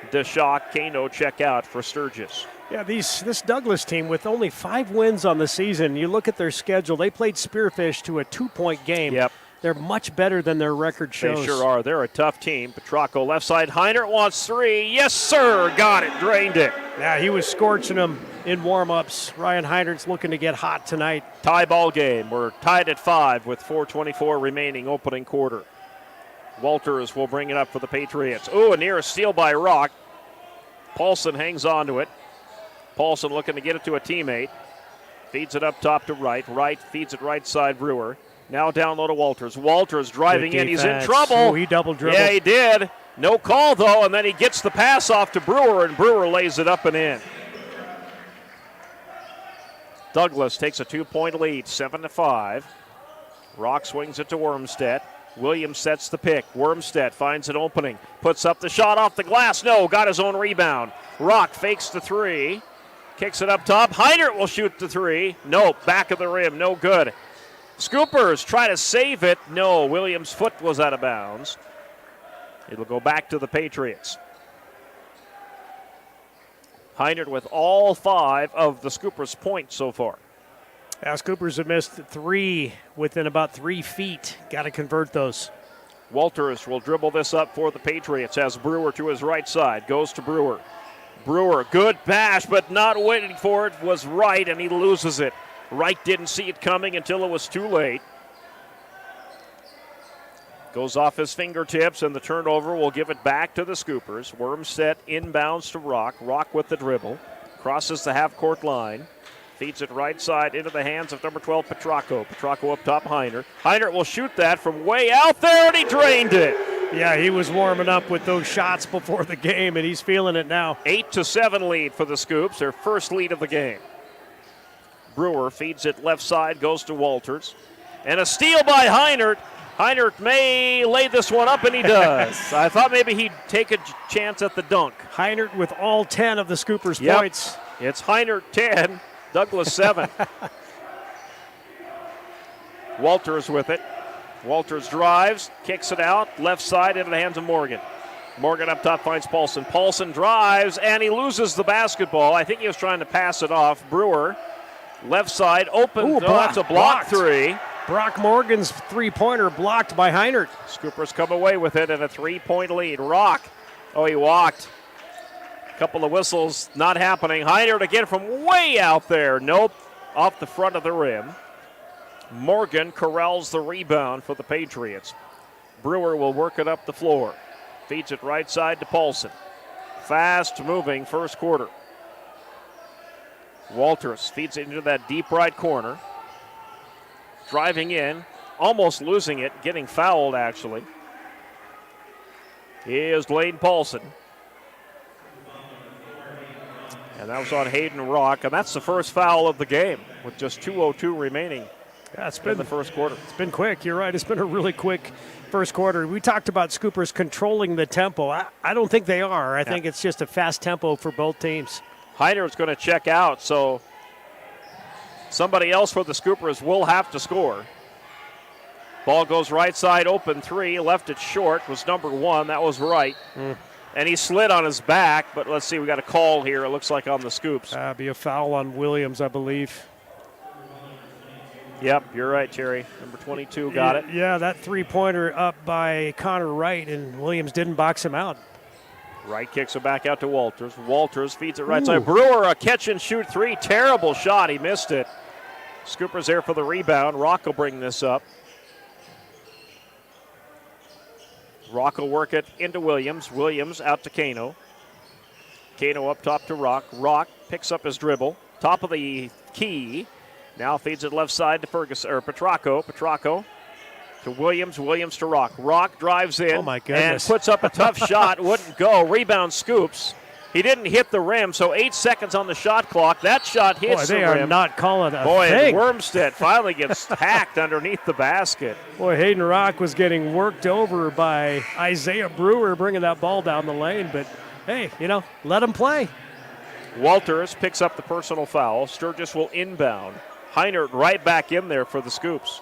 DeShock, Kano check out for Sturgis. Yeah, this Douglas team with only 5 wins on the season, you look at their schedule, they played Spearfish to a 2-point game. Yep. They're much better than their record shows. They sure are. They're a tough team. Petracco left side. Heinert wants 3. Yes, sir. Got it. Drained it. Yeah, he was scorching them in warm-ups. Ryan Heinert's looking to get hot tonight. Tie ball game. We're tied at 5 with 4:24 remaining opening quarter. Walters will bring it up for the Patriots. Ooh, a near steal by Rock. Paulson hangs on to it. Paulson looking to get it to a teammate. Feeds it up top to Wright. Wright feeds it right side Brewer. Now down low to Walters. Walters driving in. He's in trouble. Ooh, he double dribbled. Yeah, he did. No call, though, and then he gets the pass off to Brewer, and Brewer lays it up and in. Douglas takes a 2-point lead, 7-5. Rock swings it to Wormstead. Williams sets the pick. Wormstead finds an opening. Puts up the shot off the glass. No, got his own rebound. Rock fakes the 3. Kicks it up top. Heinert will shoot the three. Nope, back of the rim, no good. Scoopers try to save it. No, Williams' foot was out of bounds. It'll go back to the Patriots. Heinert with all 5 of the Scoopers' points so far. Scoopers have missed 3 within about 3 feet. Got to convert those. Walters will dribble this up for the Patriots. Has Brewer to his right side. Goes to Brewer. Brewer, good pass, but not waiting for it, was Wright, and he loses it. Wright didn't see it coming until it was too late. Goes off his fingertips, and the turnover will give it back to the Scoopers. Wormstead inbounds to Rock. Rock with the dribble. Crosses the half-court line. Feeds it right side into the hands of number 12, Petracco. Petracco up top, Heinert. Heinert will shoot that from way out there, and he drained it. Yeah, he was warming up with those shots before the game, and he's feeling it now. 8-7 lead for the Scoops, their first lead of the game. Brewer feeds it left side, goes to Walters. And a steal by Heinert. Heinert may lay this one up, and he does. I thought maybe he'd take a chance at the dunk. Heinert with all 10 of the Scoopers' points. It's Heinert 10, Douglas 7. Walters with it. Walters drives, kicks it out, left side into the hands of Morgan. Morgan up top finds Paulson. Paulson drives, and he loses the basketball. I think he was trying to pass it off. Brewer, left side, open. That's a block three. Brock Morgan's three-pointer blocked by Heinert. Scoopers come away with it and a 3-point lead. Rock. Oh, he walked. A couple of whistles not happening. Heinert again from way out there. Nope. Off the front of the rim. Morgan corrals the rebound for the Patriots. Brewer will work it up the floor. Feeds it right side to Paulson. Fast moving first quarter. Walters feeds it into that deep right corner. Driving in, almost losing it, getting fouled actually. Here's Lane Paulson. And that was on Hayden Rock, and that's the first foul of the game with just 2:02 remaining. Yeah, it's been the first quarter. It's been quick. You're right. It's been a really quick first quarter. We talked about Scoopers controlling the tempo. I don't think they are. I think it's just a fast tempo for both teams. Heiner's going to check out, so somebody else for the Scoopers will have to score. Ball goes right side, open three. Left it short, was number 1. That was Wright. And he slid on his back, but let's see. We got a call here, it looks like on the Scoops. Be a foul on Williams, I believe. Yep, you're right, Terry. Number 22 got it. Yeah, that three-pointer up by Connor Wright, and Williams didn't box him out. Wright kicks it back out to Walters. Walters feeds it right side. Brewer, a catch-and-shoot three. Terrible shot. He missed it. Scoopers there for the rebound. Rock will bring this up. Rock will work it into Williams. Williams out to Kano. Kano up top to Rock. Rock picks up his dribble. Top of the key. Now feeds it left side to Petracco. Petracco to Williams. Williams to Rock. Rock drives in and puts up a tough shot. Wouldn't go. Rebound Scoops. He didn't hit the rim, so 8 seconds on the shot clock. That shot hits the rim. They are not calling a And thing. Wormstead finally gets hacked underneath the basket. Boy, Hayden Rock was getting worked over by Isaiah Brewer bringing that ball down the lane, but hey, let him play. Walters picks up the personal foul. Sturgis will inbound. Heinert right back in there for the Scoops.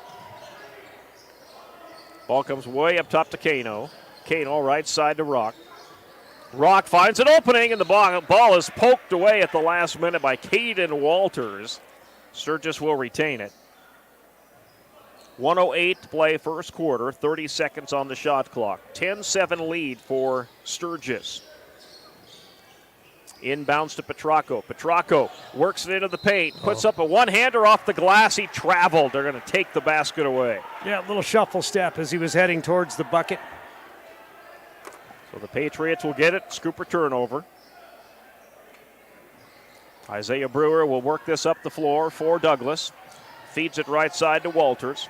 Ball comes way up top to Kano. Kano right side to Rock. Rock finds an opening, and the ball is poked away at the last minute by Caden Walters. Sturgis will retain it. 1:08 to play first quarter, 30 seconds on the shot clock. 10-7 lead for Sturgis. Inbounds to Petracco. Petracco works it into the paint, puts up a one-hander off the glass. He traveled. They're going to take the basket away. Yeah, a little shuffle step as he was heading towards the bucket. So the Patriots will get it. Scooper turnover. Isaiah Brewer will work this up the floor for Douglas. Feeds it right side to Walters.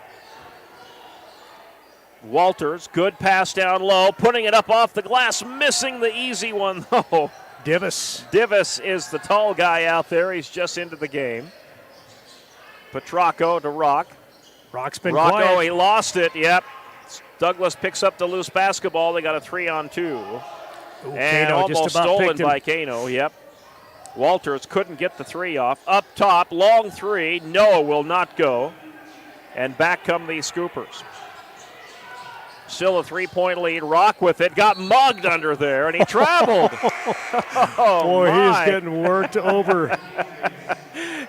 Walters, good pass down low, putting it up off the glass, missing the easy one though. Divis is the tall guy out there. He's just into the game. Petracco to Rock. Rock's been quiet. quiet. He lost it. Yep. Douglas picks up the loose basketball. They got a 3-on-2. And Kano almost just about stolen picked him. by Kano. Yep. Walters couldn't get the three off. Up top, long three. No, will not go. And back come the Scoopers. Still a 3-point lead. Rock with it. Got mugged under there, and he traveled. Oh, boy, my. he's getting worked over.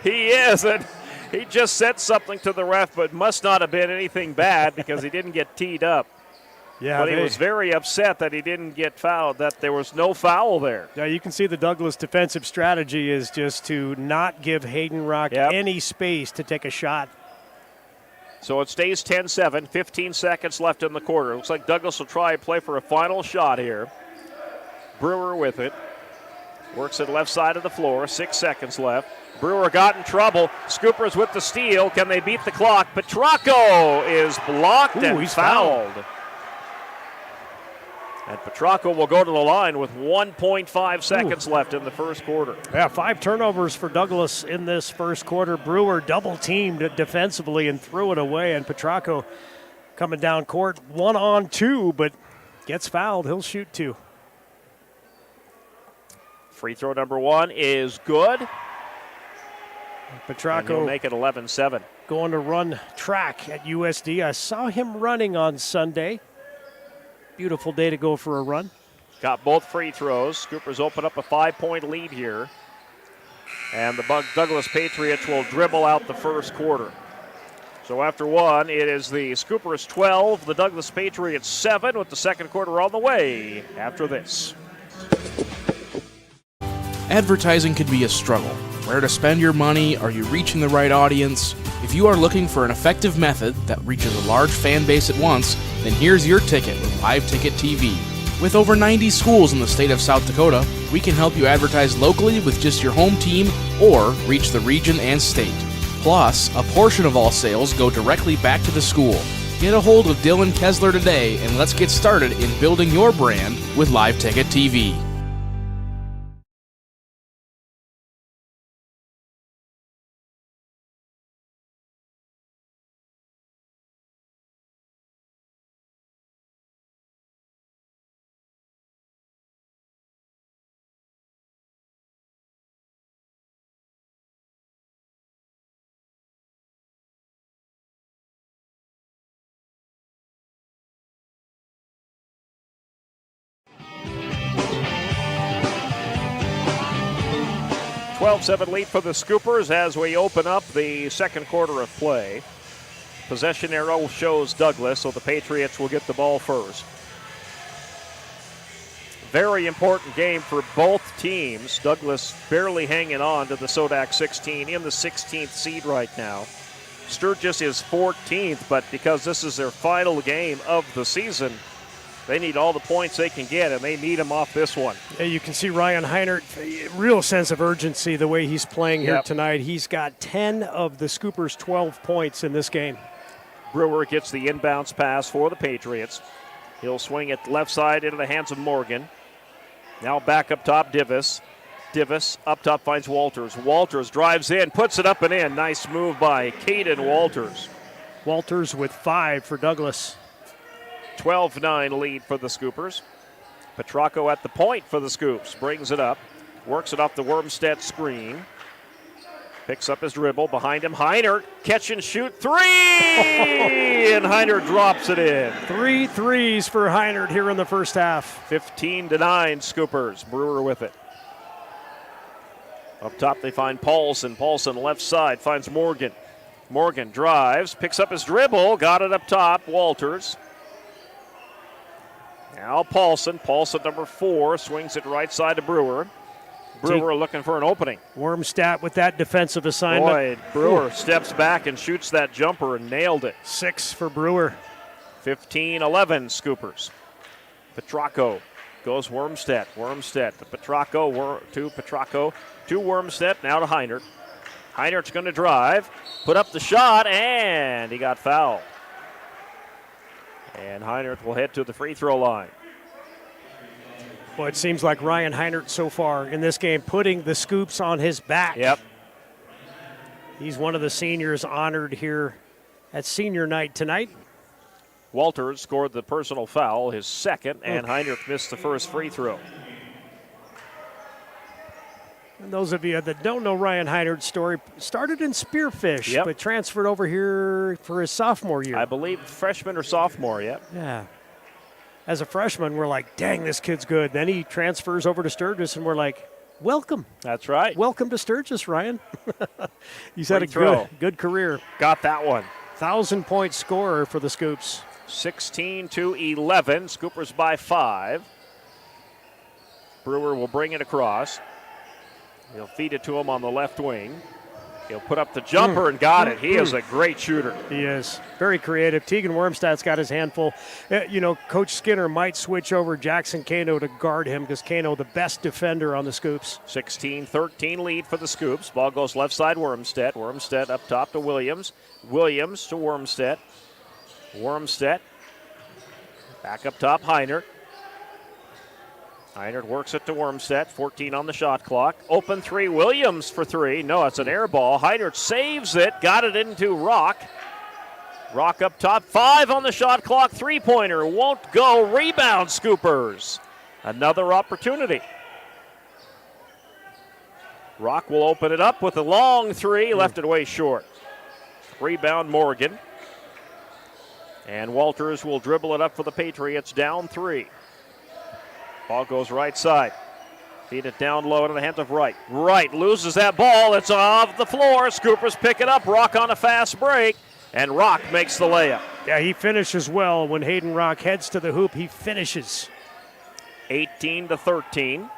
He is. And he just said something to the ref, but must not have been anything bad because he didn't get teed up. Yeah, but he was very upset that he didn't get fouled, that there was no foul there. Yeah, you can see the Douglas defensive strategy is just to not give Hayden Rock any space to take a shot. So it stays 10-7, 15 seconds left in the quarter. Looks like Douglas will try and play for a final shot here. Brewer with it. Works it left side of the floor, 6 seconds left. Brewer got in trouble. Scoopers with the steal. Can they beat the clock? Petracco is blocked and he's fouled. And Petracco will go to the line with 1.5 seconds left in the first quarter. Yeah, 5 turnovers for Douglas in this first quarter. Brewer double-teamed defensively and threw it away. And Petracco coming down court 1-on-2, but gets fouled. He'll shoot 2. Free throw number 1 is good. Petracco will make it 11-7. Going to run track at USD. I saw him running on Sunday. Beautiful day to go for a run. Got both free throws. Scoopers open up a 5-point lead here. And the Douglas Patriots will dribble out the first quarter. So after one, it is the Scoopers 12, the Douglas Patriots 7, with the second quarter on the way after this. Advertising can be a struggle. Where to spend your money? Are you reaching the right audience? If you are looking for an effective method that reaches a large fan base at once, then here's your ticket with Live Ticket TV. With over 90 schools in the state of South Dakota, we can help you advertise locally with just your home team or reach the region and state. Plus, a portion of all sales go directly back to the school. Get a hold of Dylan Kessler today and let's get started in building your brand with Live Ticket TV. Seven lead for the Scoopers as we open up the second quarter of play. Possession arrow shows Douglas, so the Patriots will get the ball first. Very important game for both teams. Douglas barely hanging on to the Sodak 16 in the 16th seed right now. Sturgis is 14th, but because this is their final game of the season, they need all the points they can get, and they need them off this one. Yeah, you can see Ryan Heinert, real sense of urgency the way he's playing here tonight. He's got 10 of the Scoopers' 12 points in this game. Brewer gets the inbounds pass for the Patriots. He'll swing it left side into the hands of Morgan. Now back up top, Divis. Divis up top finds Walters. Walters drives in, puts it up and in. Nice move by Caden Walters. Walters with 5 for Douglas. 12-9 lead for the Scoopers. Petracco at the point for the Scoops. Brings it up. Works it off the Wormstead screen. Picks up his dribble. Behind him, Heinert. Catch and shoot. 3! And Heinert drops it in. 3 threes for Heinert here in the first half. 15-9 Scoopers. Brewer with it. Up top they find Paulson. Paulson left side finds Morgan. Morgan drives. Picks up his dribble. Got it up top. Walters. Now Paulson. Paulson number 4 swings it right side to Brewer. Brewer looking for an opening. Wormstat with that defensive assignment. Boy, Brewer steps back and shoots that jumper and nailed it. 6 for Brewer. 15-11 Scoopers. Petracco goes Wormstead. Wormstead to Petracco, to Petracco, to Wormstead, now to Heinert. Heinert's going to drive, put up the shot, and he got fouled. And Heinert will head to the free throw line. Well, it seems like Ryan Heinert so far in this game putting the Scoops on his back. Yep. He's one of the seniors honored here at senior night tonight. Walters scored the personal foul, his second, and Heinert missed the first free throw. And those of you that don't know Ryan Heinert's story, started in Spearfish, but transferred over here for his sophomore year. I believe freshman or sophomore, Yeah. As a freshman, we're like, dang, this kid's good. Then he transfers over to Sturgis, and we're like, welcome. That's right. Welcome to Sturgis, Ryan. He's Great had a throw. good career. Got that one. 1,000-point scorer for the Scoops. 16-11. Scoopers by 5. Brewer will bring it across. He'll feed it to him on the left wing. He'll put up the jumper and got it. He is a great shooter. He is. Very creative. Tegan Wormstadt's got his handful. Coach Skinner might switch over Jackson Kano to guard him because Kano, the best defender on the Scoops. 16-13 lead for the Scoops. Ball goes left side Wormstead. Wormstead up top to Williams. Williams to Wormstead. Wormstead back up top, Heinert. Heinert works it to Wormstead. 14 on the shot clock. Open three. Williams for 3. No, it's an air ball. Heinert saves it. Got it into Rock. Rock up top. 5 on the shot clock. 3-pointer won't go. Rebound, Scoopers. Another opportunity. Rock will open it up with a long 3. Left it way short. Rebound, Morgan. And Walters will dribble it up for the Patriots. Down 3. Ball goes right side. Feed it down low into the hands of Wright. Wright loses that ball. It's off the floor. Scoopers pick it up. Rock on a fast break. And Rock makes the layup. Yeah, he finishes well. When Hayden Rock heads to the hoop, he finishes. 18-13.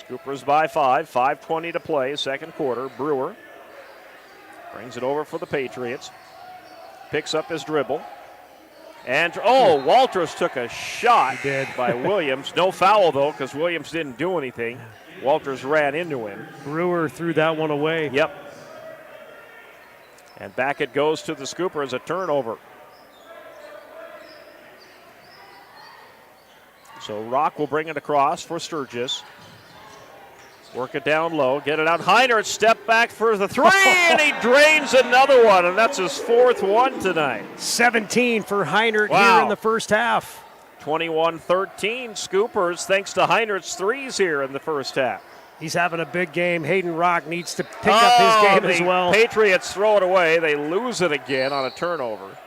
Scoopers by 5. 5:20 to play, second quarter. Brewer brings it over for the Patriots. Picks up his dribble. And, Walters took a shot by Williams. No foul, though, because Williams didn't do anything. Walters ran into him. Brewer threw that one away. Yep. And back it goes to the Scoopers, a turnover. So Rock will bring it across for Sturgis. Work it down low, get it out. Heinert step back for the 3, and he drains another one, and that's his 4th one tonight. 17 for Heinert here in the first half. 21-13 Scoopers, thanks to Heinert's 3s here in the first half. He's having a big game. Hayden Rock needs to pick up his game as well. Patriots throw it away. They lose it again on a turnover.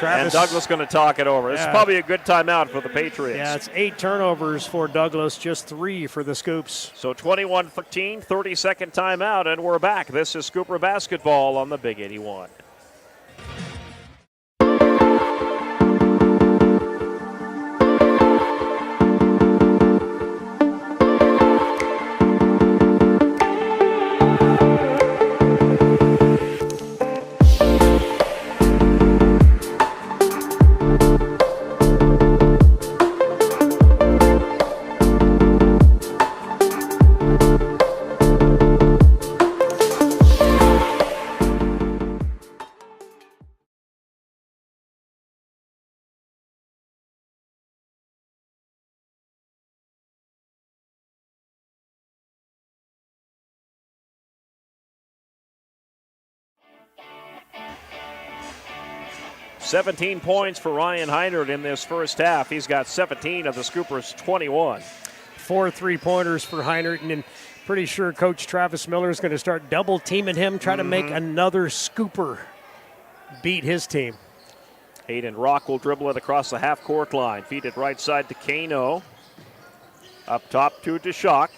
And Douglas going to talk it over. This is probably a good timeout for the Patriots. Yeah, it's 8 turnovers for Douglas, just 3 for the Scoops. So 21-13, 30-second timeout, and we're back. This is Scooper Basketball on the Big 81. $17 points for Ryan Heinert in this first half. He's got 17 of the Scoopers' 21. 4 3-pointers for Heinert, and pretty sure Coach Travis Miller is going to start double teaming him, try to make another Scooper beat his team. Hayden Rock will dribble it across the half-court line. Feed it right side to Kano. Up top to DeShock.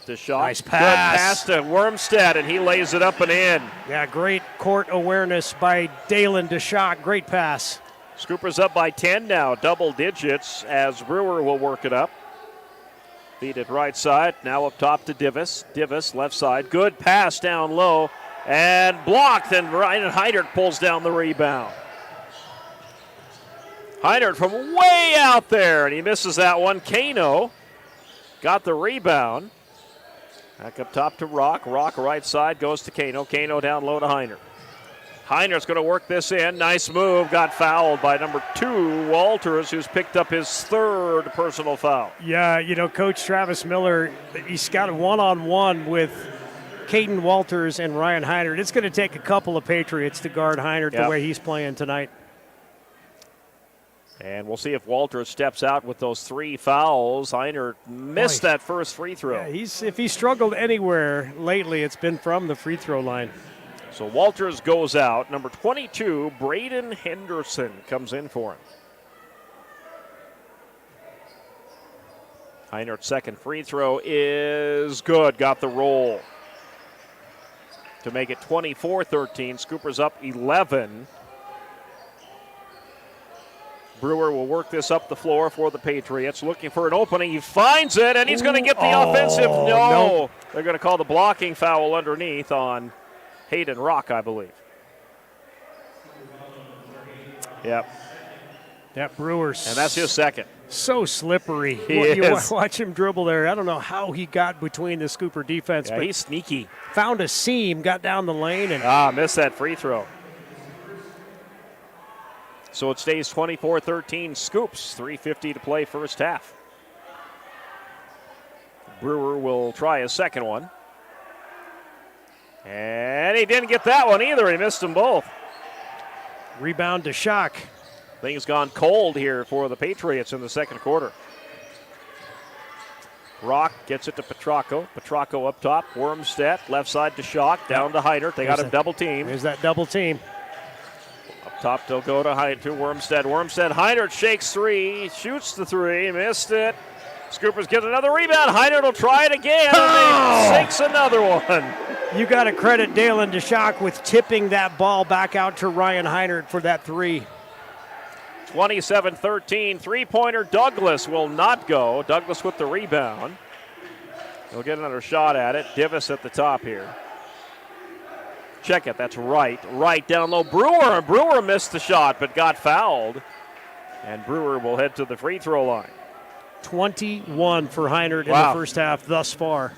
DeShock. Nice Good pass. pass to Wormstead, and he lays it up and in. Yeah, great court awareness by Dalen DeShock. Great pass. Scoopers up by 10 now, double digits as Brewer will work it up. Feed it right side, now up top to Divis. Divis, left side, good pass down low, and blocked, and Ryan Heinert pulls down the rebound. Heinert from way out there, and he misses that one. Kano got the rebound. Back up top to Rock. Rock right side goes to Kano. Kano down low to Heinert. Heinert's going to work this in. Nice move. Got fouled by number 2, Walters, who's picked up his 3rd personal foul. Yeah, Coach Travis Miller, he's got a one-on-one with Caden Walters and Ryan Heinert. It's going to take a couple of Patriots to guard Heinert the way he's playing tonight. And we'll see if Walter steps out with those 3 fouls. Heiner missed that first free throw. Yeah, if he struggled anywhere lately, it's been from the free throw line. So Walters goes out. Number 22, Braden Henderson, comes in for him. Heinert's second free throw is good. Got the roll to make it 24-13. Scoopers up 11. Brewer will work this up the floor for the Patriots. Looking for an opening. He finds it, and he's going to get the offensive. No. They're going to call the blocking foul underneath on Hayden Rock, I believe. Yep. That Brewer's. And that's his second. So slippery. You watch him dribble there. I don't know how he got between the Scooper defense. Yeah, but he's sneaky. Found a seam, got down the lane. And missed that free throw. So it stays 24-13 Scoops. 3:50 to play first half. Brewer will try his second one. And he didn't get that one either. He missed them both. Rebound to Shock. Things gone cold here for the Patriots in the second quarter. Rock gets it to Petracco. Petracco up top. Wormstead, left side to Shock. Down to Heidert. They got him double team. There's that double team. Up top, they'll go to Wormstead. Wormstead, Heidert shakes 3. Shoots the 3. Missed it. Scoopers get another rebound. Heidert will try it again. And he sinks another one. You got to credit Dalen DeShock with tipping that ball back out to Ryan Heidert for that 3. 27-13, three-pointer. Douglas will not go. Douglas with the rebound. He'll get another shot at it. Divis at the top here. Check it, that's right down low. Brewer missed the shot but got fouled. And Brewer will head to the free throw line. 21 for Heidert in the first half thus far.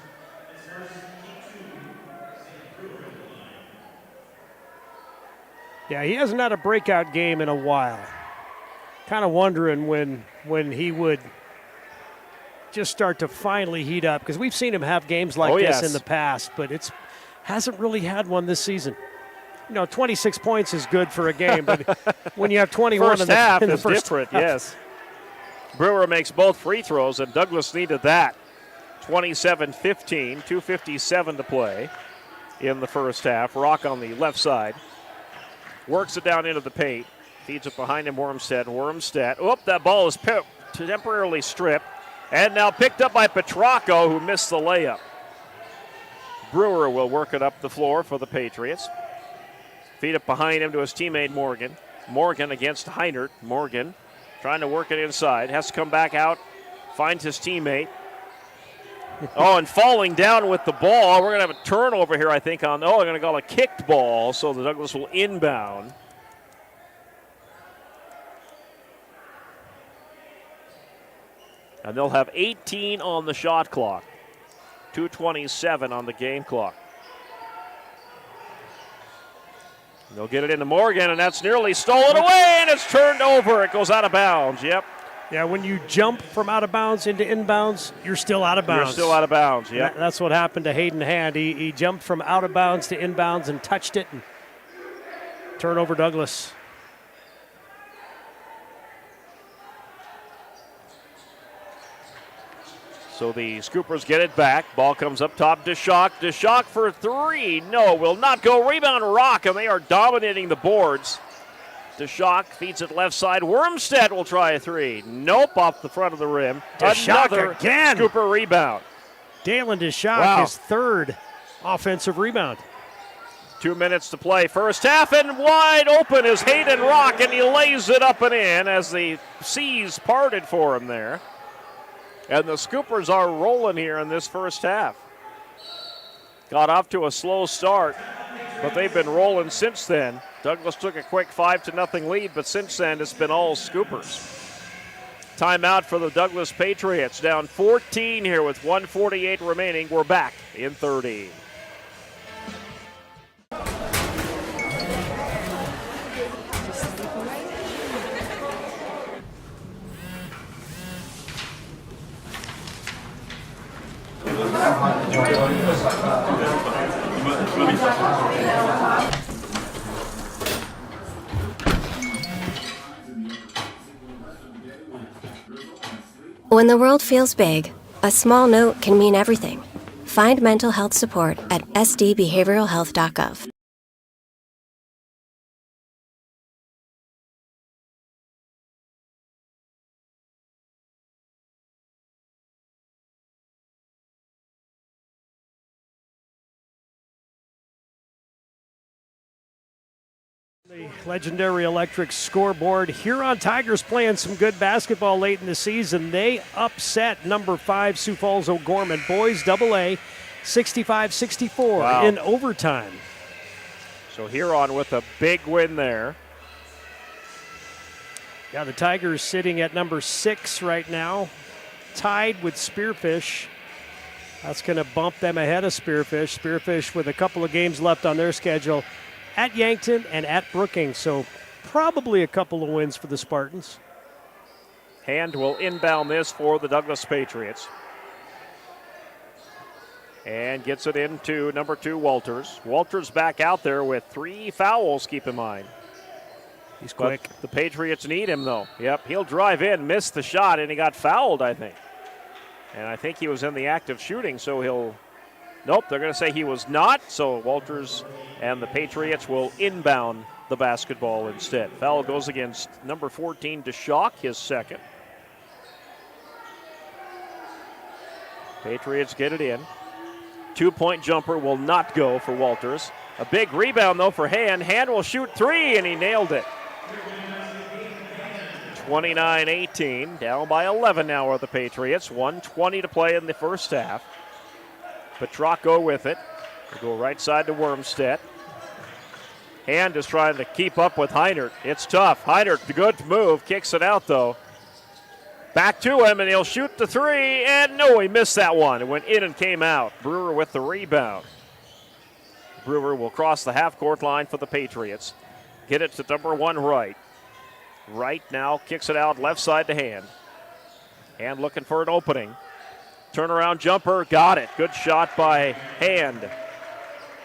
Yeah, he hasn't had a breakout game in a while. Kind of wondering when he would just start to finally heat up, because we've seen him have games like this in the past, but it's hasn't really had one this season. 26 points is good for a game, but when you have 21 first half in the is first different, half. yes. Brewer makes both free throws, and Douglas needed that. 27-15, 2:57 to play in the first half. Rock on the left side. Works it down into the paint. Feeds it behind him, Wormstead. That ball is temporarily stripped. And now picked up by Petracco, who missed the layup. Brewer will work it up the floor for the Patriots. Feed it behind him to his teammate Morgan. Morgan against Heidert. Morgan trying to work it inside. Has to come back out. Finds his teammate. And falling down with the ball. We're going to have a turnover here, I think, they're going to call a kicked ball, so the Douglas will inbound. And they'll have 18 on the shot clock. 2:27 on the game clock. And they'll get it into Morgan, and that's nearly stolen away, and it's turned over. It goes out of bounds, yep. Yeah, when you jump from out of bounds into inbounds, you're still out of bounds. You're still out of bounds, yeah. That's what happened to Hayden Hand. He jumped from out of bounds to inbounds and touched it. And turnover Douglas. So the Scoopers get it back. Ball comes up top to Shock. DeShock for 3. No, will not go. Rebound Rock, and they are dominating the boards. DeShock feeds it left side. Wormstead will try a 3. Nope, off the front of the rim. Another again. Scooper rebound. Dalen DeShock, his third offensive rebound. 2 minutes to play first half, and wide open is Hayden Rock, and he lays it up and in as the seas parted for him there. And the Scoopers are rolling here in this first half. Got off to a slow start, but they've been rolling since then. Douglas took a quick 5-0 lead, but since then it's been all Scoopers. Timeout for the Douglas Patriots. Down 14 here with 1:48 remaining. We're back in 30. When the world feels big, a small note can mean everything. Find mental health support at sdbehavioralhealth.gov. The legendary electric scoreboard. Huron Tigers playing some good basketball late in the season. They upset number 5 Sioux Falls O'Gorman boys AA 65-64 in overtime. So Huron with a big win there. Yeah, the Tigers sitting at number 6 right now, tied with Spearfish. That's going to bump them ahead of Spearfish. Spearfish with a couple of games left on their schedule at Yankton and at Brookings, so probably a couple of wins for the Spartans. Hand will inbound this for the Douglas Patriots. And gets it into number 2, Walters. Walters back out there with 3 fouls, keep in mind. He's quick. But the Patriots need him, though. Yep, he'll drive in, miss the shot, and he got fouled, I think. And I think he was in the act of shooting, so he'll... Nope, they're going to say he was not, so Walters and the Patriots will inbound the basketball instead. Foul goes against number 14, DeShock, his second. Patriots get it in. 2-point jumper will not go for Walters. A big rebound, though, for Hand. Hand will shoot 3, and he nailed it. 29-18, down by 11 now are the Patriots. 1:20 to play in the first half. Petracco with it. We'll go right side to Wormstead. Hand is trying to keep up with Heinert. It's tough. Heinert, good move, kicks it out though. Back to him, and he'll shoot the 3, and no, he missed that one. It went in and came out. Brewer with the rebound. Brewer will cross the half-court line for the Patriots. Get it to number 1 Wright. Wright now kicks it out left side to Hand. Hand looking for an opening. Turnaround jumper, got it. Good shot by Hand.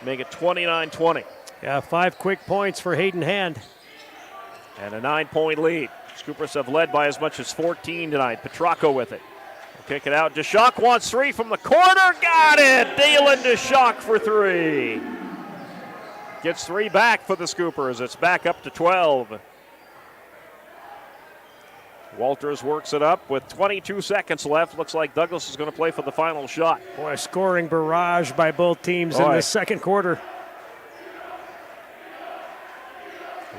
Make it 29-20. Yeah, 5 quick points for Hayden Hand. And a 9-point lead. Scoopers have led by as much as 14 tonight. Petracco with it. We'll kick it out. DeShock wants 3 from the corner. Got it! Dalen DeShock for 3. Gets 3 back for the Scoopers. It's back up to 12. Walters works it up with 22 seconds left. Looks like Douglas is going to play for the final shot. Boy, scoring barrage by both teams in the second quarter.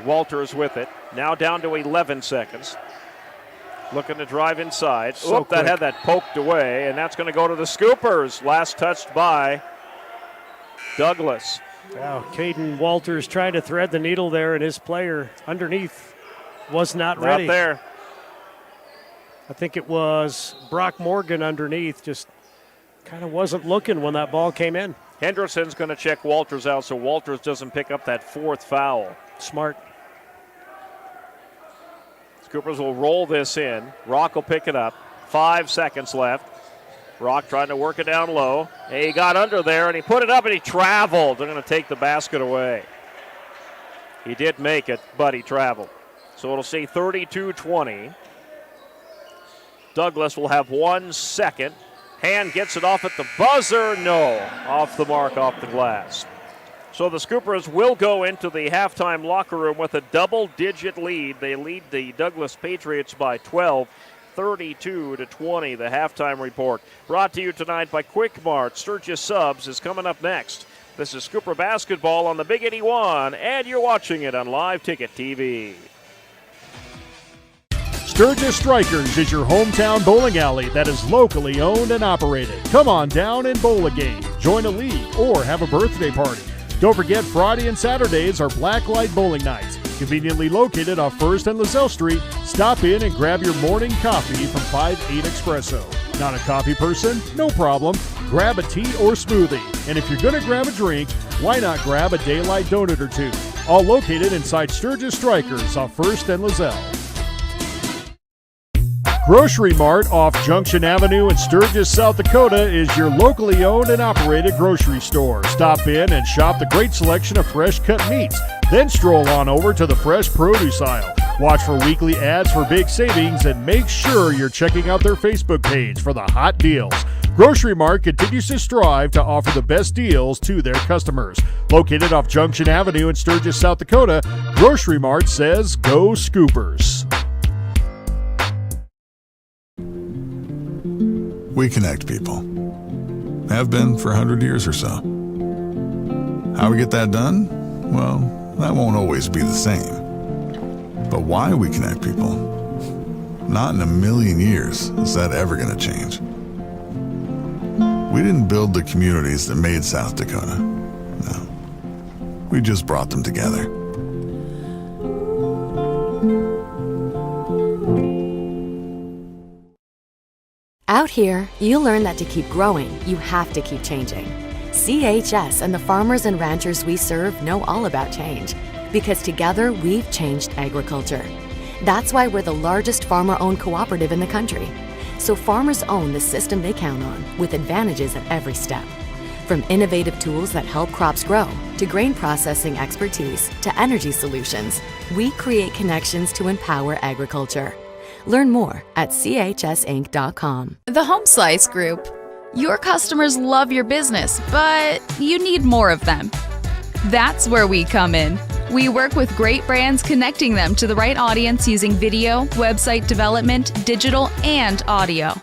Walters with it. Now down to 11 seconds. Looking to drive inside. So that had that poked away, and that's going to go to the Scoopers. Last touched by Douglas. Wow, Caden Walters trying to thread the needle there, and his player underneath was not ready. Not there. I think it was Brock Morgan underneath, just kind of wasn't looking when that ball came in. Hendrickson's going to check Walters out so Walters doesn't pick up that 4th foul. Smart. Scoopers will roll this in. Rock will pick it up. 5 seconds left. Rock trying to work it down low. He got under there, and he put it up, and he traveled. They're going to take the basket away. He did make it, but he traveled. So it'll say 32-20. Douglas will have 1 second. Hand gets it off at the buzzer. No, off the mark, off the glass. So the Scoopers will go into the halftime locker room with a double-digit lead. They lead the Douglas Patriots by 12, 32-20, the halftime report. Brought to you tonight by Quick Mart. Sturgis Subs is coming up next. This is Scooper Basketball on the Big 81, and you're watching it on Live Ticket TV. Sturgis Strikers is your hometown bowling alley that is locally owned and operated. Come on down and bowl a game, join a league, or have a birthday party. Don't forget Friday and Saturdays are Blacklight Bowling Nights. Conveniently located off 1st and Lozelle Street, stop in and grab your morning coffee from 5-8 Espresso. Not a coffee person? No problem. Grab a tea or smoothie. And if you're going to grab a drink, why not grab a Daylight Donut or 2? All located inside Sturgis Strikers off 1st and Lozelle. Grocery Mart off Junction Avenue in Sturgis, South Dakota is your locally owned and operated grocery store. Stop in and shop the great selection of fresh cut meats. Then stroll on over to the fresh produce aisle, Watch for weekly ads for big savings and make sure you're checking out their Facebook page for the hot deals. Grocery Mart continues to strive to offer the best deals to their customers. Located off Junction Avenue in Sturgis, South Dakota, Grocery Mart says go Scoopers. We connect people. Have been for 100 years or so. How we get that done? Well, that won't always be the same. But why we connect people? Not in a million years is that ever going to change. We didn't build the communities that made South Dakota. No. We just brought them together. Out here, you learn that to keep growing, you have to keep changing. CHS and the farmers and ranchers we serve know all about change, because together we've changed agriculture. That's why we're the largest farmer-owned cooperative in the country. So farmers own the system they count on, with advantages at every step. From innovative tools that help crops grow, to grain processing expertise, to energy solutions, we create connections to empower agriculture. Learn more at chsinc.com. The Home Slice Group. Your customers love your business, but you need more of them. That's where we come in. We work with great brands, connecting them to the right audience using video, website development, digital, and audio.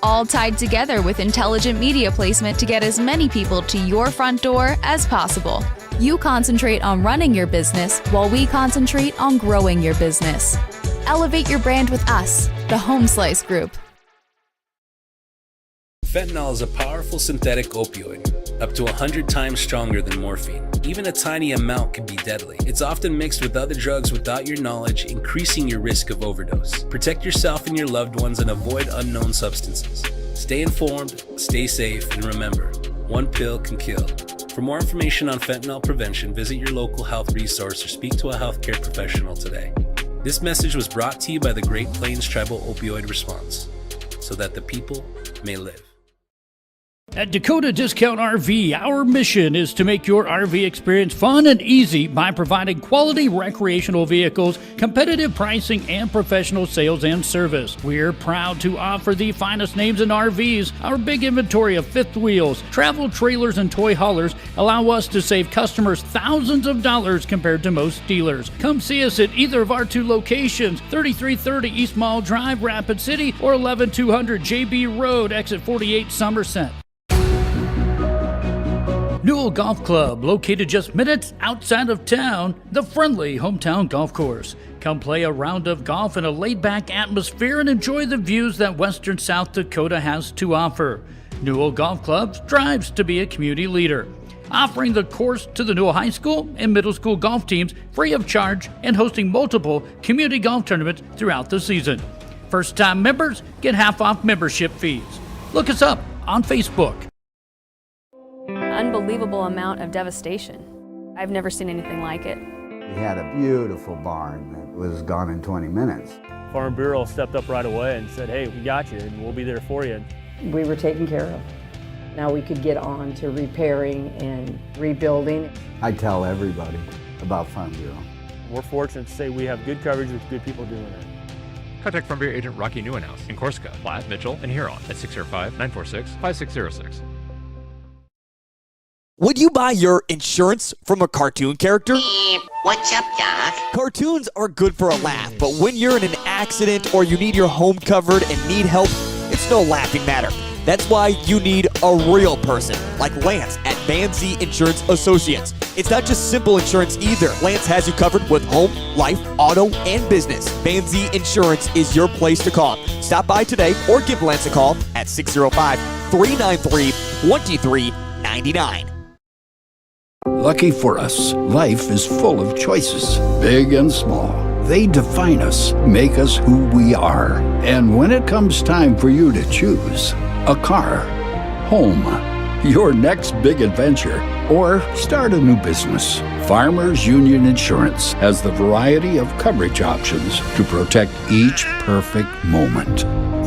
All tied together with intelligent media placement to get as many people to your front door as possible. You concentrate on running your business while we concentrate on growing your business. Elevate your brand with us, the Home Slice Group. Fentanyl is a powerful synthetic opioid, up to 100 times stronger than morphine. Even a tiny amount can be deadly. It's often mixed with other drugs without your knowledge, increasing your risk of overdose. Protect yourself and your loved ones and avoid unknown substances. Stay informed, stay safe, and remember, one pill can kill. For more information on fentanyl prevention, visit your local health resource or speak to a healthcare professional today. This message was brought to you by the Great Plains Tribal Opioid Response, so that the people may live. At Dakota Discount RV, our mission is to make your RV experience fun and easy by providing quality recreational vehicles, competitive pricing, and professional sales and service. We're proud to offer the finest names in RVs. Our big inventory of fifth wheels, travel trailers, and toy haulers allow us to save customers thousands of dollars compared to most dealers. Come see us at either of our two locations, 3330 East Mall Drive, Rapid City, or 11200 JB Road, exit 48, Somerset. Newell Golf Club, located just minutes outside of town, the friendly hometown golf course. Come play a round of golf in a laid-back atmosphere and enjoy the views that western South Dakota has to offer. Newell Golf Club strives to be a community leader, offering the course to the Newell High School and middle school golf teams free of charge and hosting multiple community golf tournaments throughout the season. First-time members get half off membership fees. Look us up on Facebook. Unbelievable amount of devastation. I've never seen anything like it. We had a beautiful barn that was gone in 20 minutes. Farm Bureau stepped up right away and said, hey, we got you and we'll be there for you. We were taken care of. Now we could get on to repairing and rebuilding. I tell everybody about Farm Bureau. We're fortunate to say we have good coverage with good people doing it. Contact Farm Bureau agent Rocky Newenhouse in Corsica, Platte, Mitchell, and Huron at 605-946-5606. Would you buy your insurance from a cartoon character? What's up, Doc? Cartoons are good for a laugh, but when you're in an accident or you need your home covered and need help, it's no laughing matter. That's why you need a real person, like Lance at Van Z Insurance Associates. It's not just simple insurance either. Lance has you covered with home, life, auto, and business. Van Z Insurance is your place to call. Stop by today or give Lance a call at 605-393-2399. Lucky for us, life is full of choices, big and small. They define us, make us who we are. And when it comes time for you to choose, a car, home, your next big adventure, or start a new business, Farmers Union Insurance has the variety of coverage options to protect each perfect moment.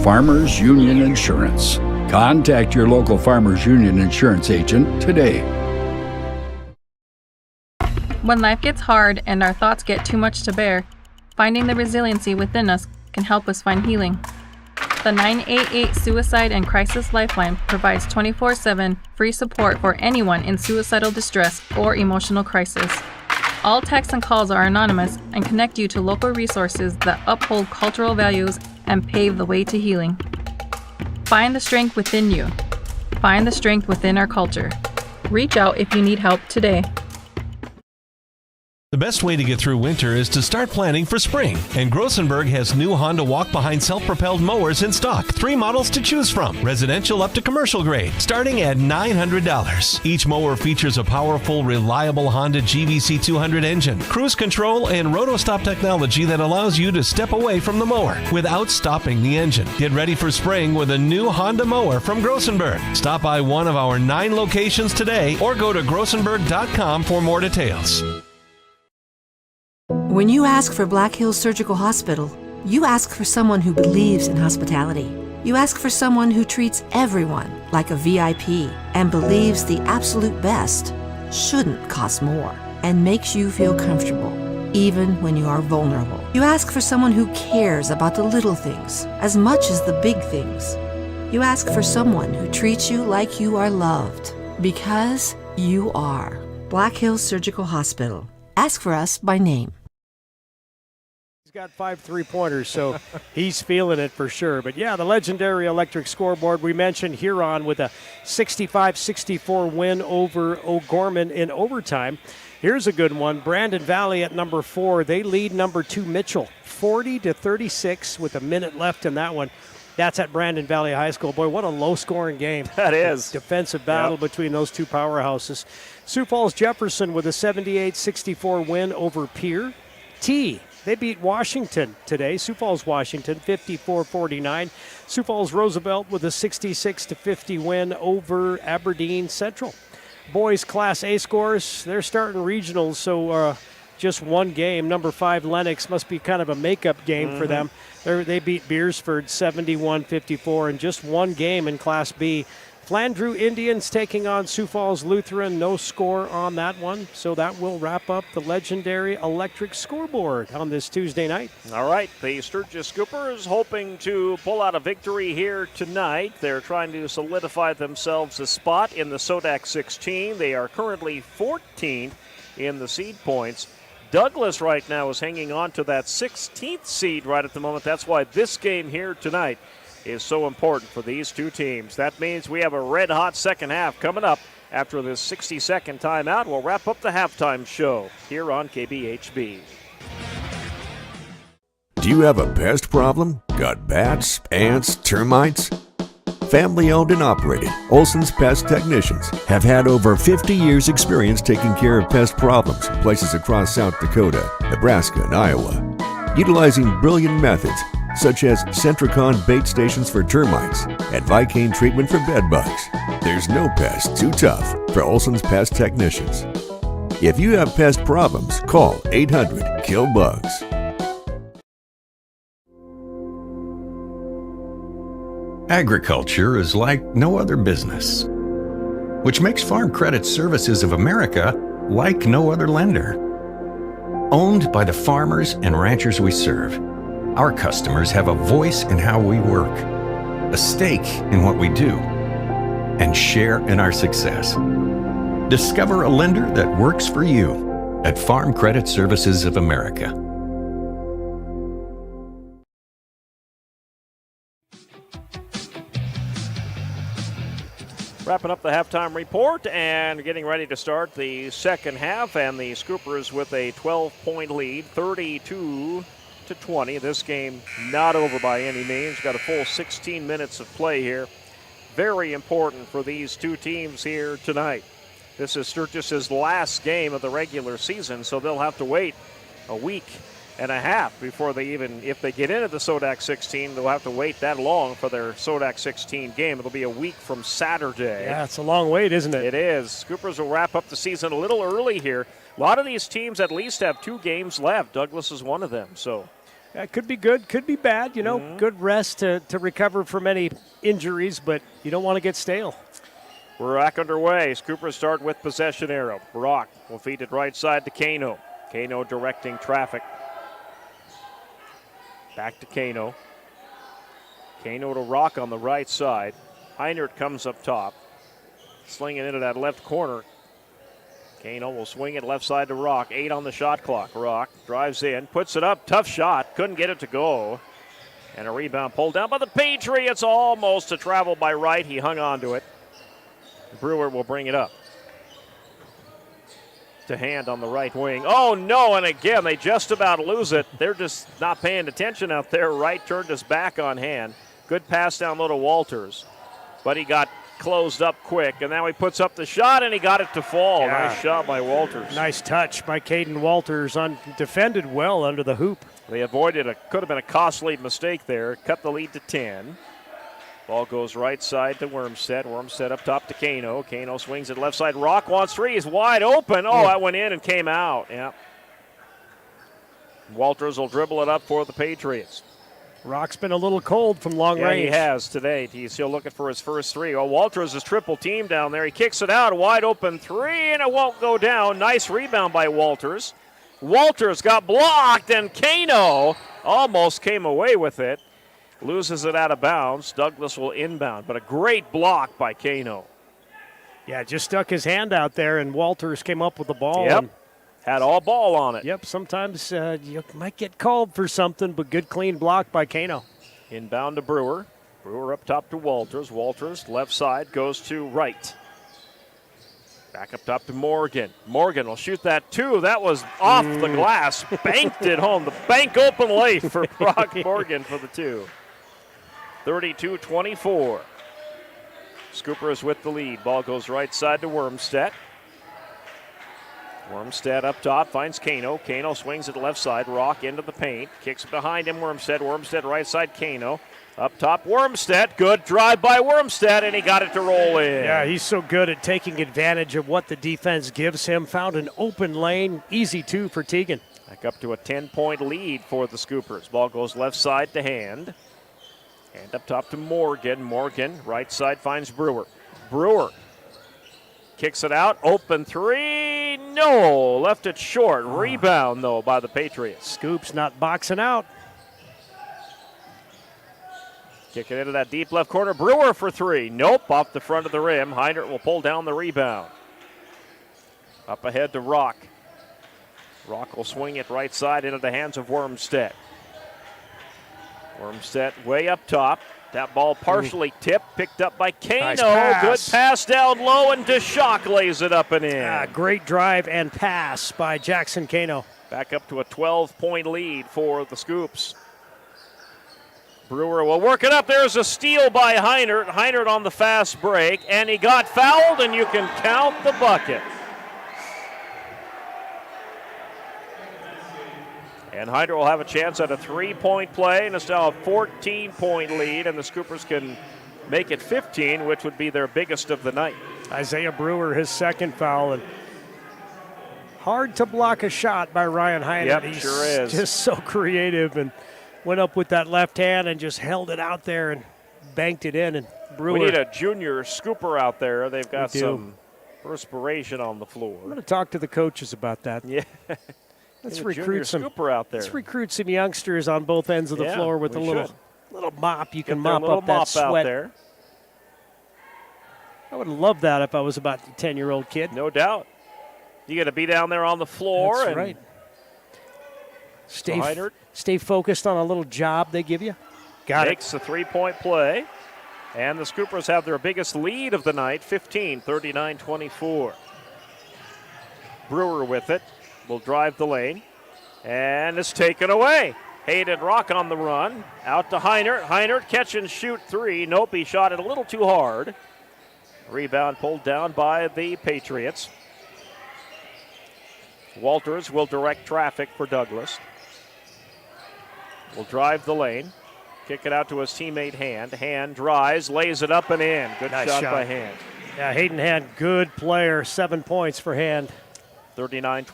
Farmers Union Insurance. Contact your local Farmers Union Insurance agent today. When life gets hard and our thoughts get too much to bear, Finding the resiliency within us can help us find healing. The 988 Suicide and Crisis Lifeline provides 24/7 free support for anyone in suicidal distress or emotional crisis. All texts and calls are anonymous and connect you to local resources that uphold cultural values and pave the way to healing. Find the strength within you. Find the strength within our culture. Reach out if you need help today. The best way to get through winter is to start planning for spring, and Grossenberg has new Honda walk-behind self-propelled mowers in stock. 3 models to choose from, residential up to commercial grade, starting at $900. Each mower features a powerful, reliable Honda GVC 200 engine, cruise control, and roto-stop technology that allows you to step away from the mower without stopping the engine. Get ready for spring with a new Honda mower from Grossenberg. Stop by one of our 9 locations today or go to grossenberg.com for more details. When you ask for Black Hills Surgical Hospital, you ask for someone who believes in hospitality. You ask for someone who treats everyone like a VIP and believes the absolute best shouldn't cost more and makes you feel comfortable, even when you are vulnerable. You ask for someone who cares about the little things as much as the big things. You ask for someone who treats you like you are loved, because you are. Black Hills Surgical Hospital. Ask for us by name. He's got 5 3-pointers, so he's feeling it for sure. But yeah, the legendary electric scoreboard. We mentioned Huron with a 65-64 win over O'Gorman in overtime. Here's a good one. Brandon Valley at number 4. They lead number 2 Mitchell 40-36 with a minute left in that one. That's at Brandon Valley High School. Boy, what a low-scoring game. That is. Defensive battle between those two powerhouses. Sioux Falls Jefferson with a 78-64 win over Pierre. They beat Washington today. Sioux Falls, Washington, 54-49. Sioux Falls Roosevelt with a 66-50 win over Aberdeen Central. Boys Class A scores, they're starting regionals, so just one game. Number 5 Lennox must be kind of a makeup game for them. They beat Beersford 71-54 in just one game in Class B. Flandreau Indians taking on Sioux Falls Lutheran. No score on that one. So that will wrap up the legendary electric scoreboard on this Tuesday night. All right, the Sturgis Scoopers hoping to pull out a victory here tonight. They're trying to solidify themselves a spot in the SODAC 16. They are currently 14th in the seed points. Douglas right now is hanging on to that 16th seed right at the moment. That's why this game here tonight is so important for these two teams. That means we have a red-hot second half coming up after this 60-second timeout. We'll wrap up the halftime show here on KBHB. Do you have a pest problem? Got bats, ants, termites? Family-owned and operated, Olson's Pest Technicians have had over 50 years' experience taking care of pest problems in places across South Dakota, Nebraska, and Iowa. Utilizing brilliant methods such as Centricon bait stations for termites and Vicane treatment for bed bugs, there's no pest too tough for Olson's Pest Technicians. If you have pest problems, call 800-KILL-BUGS. Agriculture is like no other business, which makes Farm Credit Services of America like no other lender. Owned by the farmers and ranchers we serve, our customers have a voice in how we work, a stake in what we do, and share in our success. Discover a lender that works for you at Farm Credit Services of America. Wrapping up the halftime report and getting ready to start the second half, and the Scoopers with a 12-point lead, 32-20. This game not over by any means. Got a full 16 minutes of play here. Very important for these two teams here tonight. This is Sturgis's last game of the regular season, so they'll have to wait a week and a half before they even, if they get into the SODAC 16, they'll have to wait that long for their SODAC 16 game. It'll be a week from Saturday. Yeah, it's a long wait, isn't it? It is. Scoopers will wrap up the season a little early here. A lot of these teams at least have 2 games left. Douglas is one of them, so. That could be good, could be bad. You know, good rest to recover from any injuries, but you don't want to get stale. We're back underway. Scoopers start with possession arrow. Brock will feed it right side to Kano. Kano directing traffic. Back to Kano. Kano to Rock on the right side. Heinert comes up top. Slinging into that left corner. Kano will swing it left side to Rock. 8 on the shot clock. Rock drives in, puts it up. Tough shot. Couldn't get it to go. And a rebound pulled down by the Patriots. Almost a travel by Wright. He hung on to it. Brewer will bring it up. To Hand on the right wing. Oh, no, and again, they just about lose it. They're just not paying attention out there. Wright turned his back on Hand. Good pass down low to Walters. But he got closed up quick, and now he puts up the shot, and he got it to fall. Yeah. Nice shot by Walters. Nice touch by Caden Walters. Defended well under the hoop. They avoided could have been a costly mistake there. Cut the lead to 10. Ball goes right side to Wormstead. Wormstead up top to Kano. Kano swings it left side. Rock wants three. He's wide open. Oh, that went in and came out. Yeah. Walters will dribble it up for the Patriots. Rock's been a little cold from long range. Yeah, he has today. He's still looking for his first three. Oh, Walters is triple team down there. He kicks it out. Wide open three, and it won't go down. Nice rebound by Walters. Walters got blocked, and Kano almost came away with it. Loses it out of bounds. Douglas will inbound, but a great block by Kano. Yeah, just stuck his hand out there, and Walters came up with the ball. Yep. Had all ball on it. Yep, sometimes you might get called for something, but good clean block by Kano. Inbound to Brewer. Brewer up top to Walters. Walters left side goes to Wright. Back up top to Morgan. Morgan will shoot that two. That was off the glass. Banked it home. The bank open late for Brock Morgan for the two. 32-24. Scooper is with the lead. Ball goes right side to Wormstead. Wormstead up top, finds Kano. Kano swings it left side. Rock into the paint. Kicks it behind him, Wormstead. Wormstead right side, Kano. Up top, Wormstead. Good drive by Wormstead, and he got it to roll in. Yeah, he's so good at taking advantage of what the defense gives him. Found an open lane. Easy two for Teagan. Back up to a 10-point lead for the Scoopers. Ball goes left side to Hand. Hand up top to Morgan. Morgan, right side, finds Brewer. Brewer kicks it out. Open three. No. Left it short. Rebound, though, by the Patriots. Scoops not boxing out. Kick it into that deep left corner. Brewer for three. Nope. Off the front of the rim. Heinert will pull down the rebound. Up ahead to Rock. Rock will swing it right side into the hands of Wormstead. Wormstead way up top. That ball partially tipped, picked up by Kano. Nice pass. Good pass down low, and DeShock lays it up and in. Great drive and pass by Jackson Kano. Back up to a 12-point lead for the Scoops. Brewer will work it up. There's a steal by Heinert. Heinert on the fast break, and he got fouled, and you can count the bucket. And Heinert will have a chance at a three-point play, and it's now a 14-point lead, and the Scoopers can make it 15, which would be their biggest of the night. Isaiah Brewer, his second foul, and hard to block a shot by Ryan Heinert. Yep, He's sure is. Just so creative and went up with that left hand and just held it out there and banked it in. And Brewer. We need a junior Scooper out there. They've got some perspiration on the floor. I'm going to talk to the coaches about that. Yeah. Let's recruit some Scooper out there. Let's recruit some youngsters on both ends of the floor with a little mop. You can mop up that mop sweat. Out there. I would love that if I was about a 10-year-old kid. No doubt. You got to be down there on the floor. That's right. Stay focused on a little job they give you. Makes a three-point play. And the Scoopers have their biggest lead of the night, 15, 39-24. Brewer with it. Will drive the lane. And it's taken away. Hayden Rock on the run. Out to Heinert. Heinert catch and shoot three. Nope, he shot it a little too hard. Rebound pulled down by the Patriots. Walters will direct traffic for Douglas. Will drive the lane. Kick it out to his teammate Hand. Hand drives, lays it up and in. Good shot by Hand. Yeah, Hayden Hand, good player. 7 points for Hand. 39-26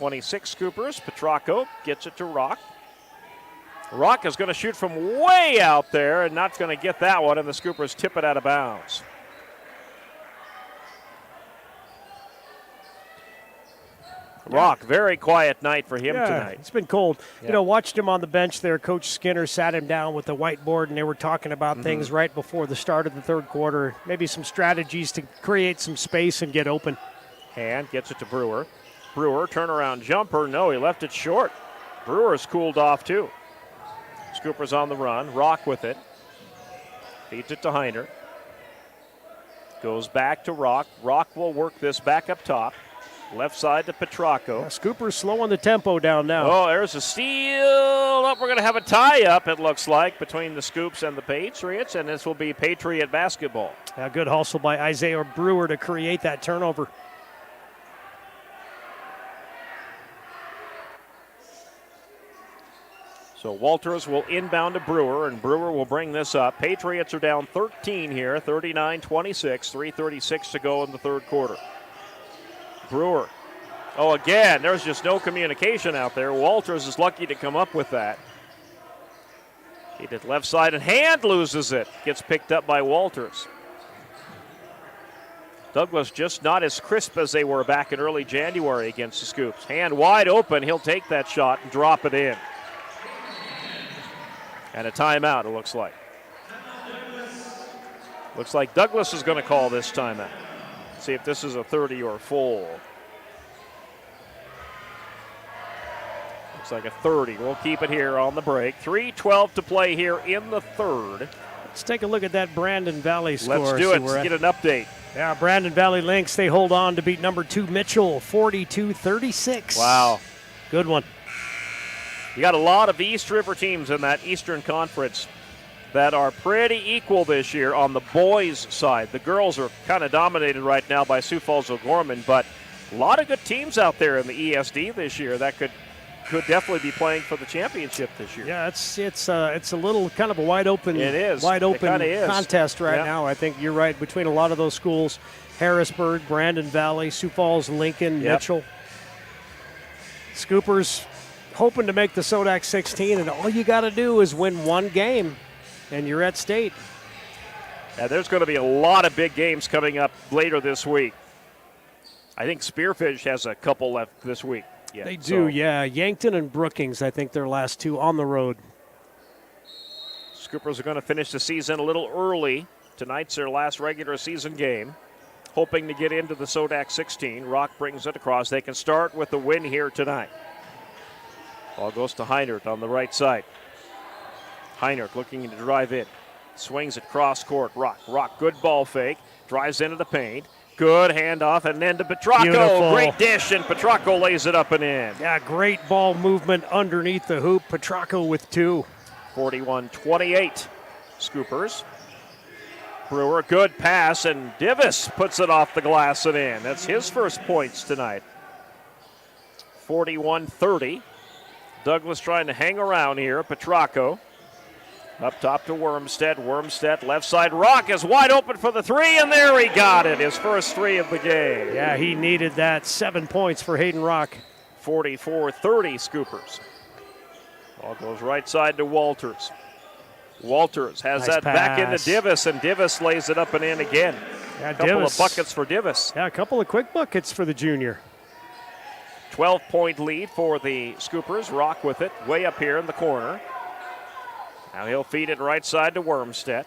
Scoopers. Petracco gets it to Rock. Rock is going to shoot from way out there and not going to get that one, and the Scoopers tip it out of bounds. Rock, very quiet night for him tonight. It's been cold. Yeah. You know, watched him on the bench there. Coach Skinner sat him down with the whiteboard, and they were talking about things right before the start of the third quarter. Maybe some strategies to create some space and get open. Hand gets it to Brewer. Brewer, turnaround jumper. No, he left it short. Brewer's cooled off, too. Scoopers on the run. Rock with it. Feeds it to Heiner. Goes back to Rock. Rock will work this back up top. Left side to Petracco. Scooper's slowing the tempo down now. Oh, there's a steal. Oh, we're going to have a tie-up, it looks like, between the Scoops and the Patriots, and this will be Patriot basketball. A good hustle by Isaiah Brewer to create that turnover. So Walters will inbound to Brewer, and Brewer will bring this up. Patriots are down 13 here, 39-26, 3:36 to go in the third quarter. Brewer. Oh, again, there's just no communication out there. Walters is lucky to come up with that. He did left side, and Hand loses it. Gets picked up by Walters. Douglas just not as crisp as they were back in early January against the Scoops. Hand wide open. He'll take that shot and drop it in. And a timeout, it looks like. Looks like Douglas is going to call this timeout. See if this is a 30 or full. Looks like a 30. We'll keep it here on the break. 3:12 to play here in the third. Let's take a look at that Brandon Valley score. Let's do it. Let's get an update. Yeah, Brandon Valley Lynx, they hold on to beat number 2 Mitchell, 42-36. Wow. Good one. You got a lot of East River teams in that Eastern Conference that are pretty equal this year on the boys' side. The girls are kind of dominated right now by Sioux Falls O'Gorman, but a lot of good teams out there in the ESD this year that could definitely be playing for the championship this year. Yeah, it's a little kind of a wide open contest right now. I think you're right, between a lot of those schools, Harrisburg, Brandon Valley, Sioux Falls, Lincoln, Mitchell. Scoopers hoping to make the Sodak 16, and all you got to do is win one game, and you're at state. Yeah, there's going to be a lot of big games coming up later this week. I think Spearfish has a couple left this week. Yeah, they do, yeah. Yankton and Brookings, I think their last two on the road. Scoopers are going to finish the season a little early. Tonight's their last regular season game, hoping to get into the Sodak 16. Rock brings it across. They can start with the win here tonight. Ball goes to Heinert on the right side. Heinert looking to drive in. Swings it cross court. Rock, good ball fake. Drives into the paint. Good handoff, and then to Petracco. Beautiful. Great dish, and Petracco lays it up and in. Yeah, great ball movement underneath the hoop. Petracco with 2. 41-28. Scoopers. Brewer, good pass, and Divis puts it off the glass and in. That's his first points tonight. 41-30. Douglas trying to hang around here. Petracco. Up top to Wormstead. Wormstead, left side. Rock is wide open for the three, and there he got it. His first three of the game. Yeah, he needed that. 7 points for Hayden Rock. 44-30 Scoopers. Ball goes right side to Walters. Walters has Nice that back into pass. Divis, and Divis lays it up and in again. Yeah, a couple Divis. of buckets for Divis. Yeah, a couple of quick buckets for the junior. 12-point lead for the Scoopers. Rock with it, way up here in the corner. Now he'll feed it right side to Wormstead.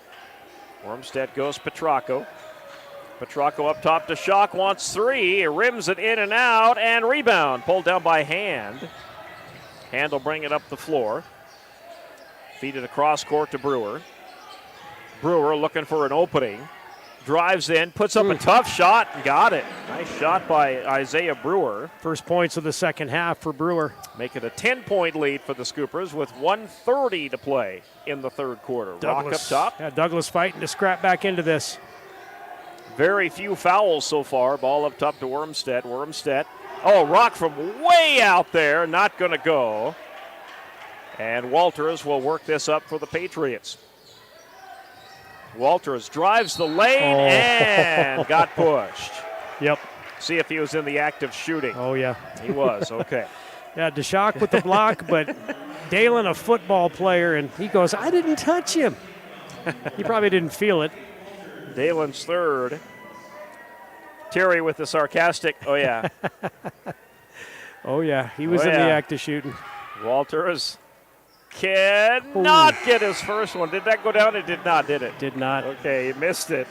Wormstead goes Petracco. Petracco up top to Shock, wants 3. He rims it in and out, and rebound. Pulled down by Hand. Hand will bring it up the floor. Feed it across court to Brewer. Brewer looking for an opening. Drives in, puts up a tough shot, and got it. Nice shot by Isaiah Brewer. First points of the second half for Brewer. Make it a 10-point lead for the Scoopers with 1:30 to play in the third quarter. Rock up top. Yeah, Douglas fighting to scrap back into this. Very few fouls so far. Ball up top to Wormstead. Wormstead. Oh, Rock from way out there. Not going to go. And Walters will work this up for the Patriots. Walters drives the lane and got pushed. Yep. See if he was in the act of shooting. Oh, yeah. He was, okay. Yeah, DeShock with the block, but Dalen, a football player, and he goes, I didn't touch him. He probably didn't feel it. Dalen's third. Terry with the sarcastic, oh, yeah. Oh, yeah. He was in the act of shooting. Walters cannot get his first one. Did that go down? It did not, did it? Did not. Okay, he missed it.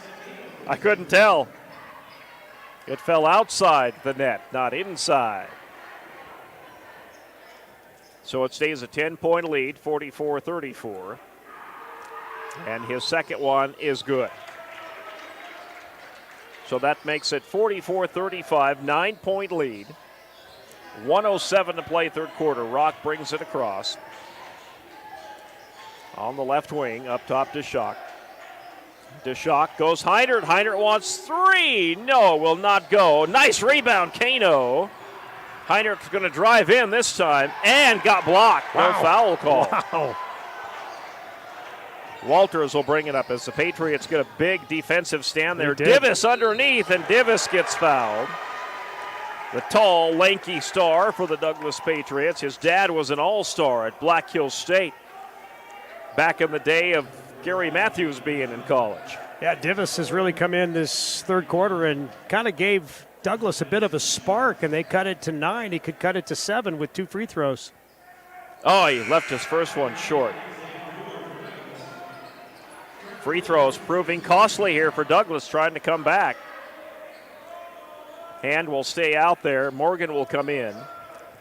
I couldn't tell. It fell outside the net, not inside. So it stays a 10-point lead, 44-34. And his second one is good. So that makes it 44-35, 9-point lead. 1:07 to play third quarter. Rock brings it across. On the left wing, up top to Schock. DeShock goes Heinert. Heinert wants three. No, will not go. Nice rebound, Kano. Heinert's going to drive in this time and got blocked. No foul call. Wow. Walters will bring it up as the Patriots get a big defensive stand there. They did. Divis underneath, and Divis gets fouled. The tall, lanky star for the Douglas Patriots. His dad was an all-star at Black Hills State back in the day of Gary Matthews being in college. Yeah, Divis has really come in this third quarter and kind of gave Douglas a bit of a spark, and they cut it to 9. He could cut it to 7 with 2 free throws. Oh, he left his first one short. Free throws proving costly here for Douglas, trying to come back. Hand will stay out there. Morgan will come in.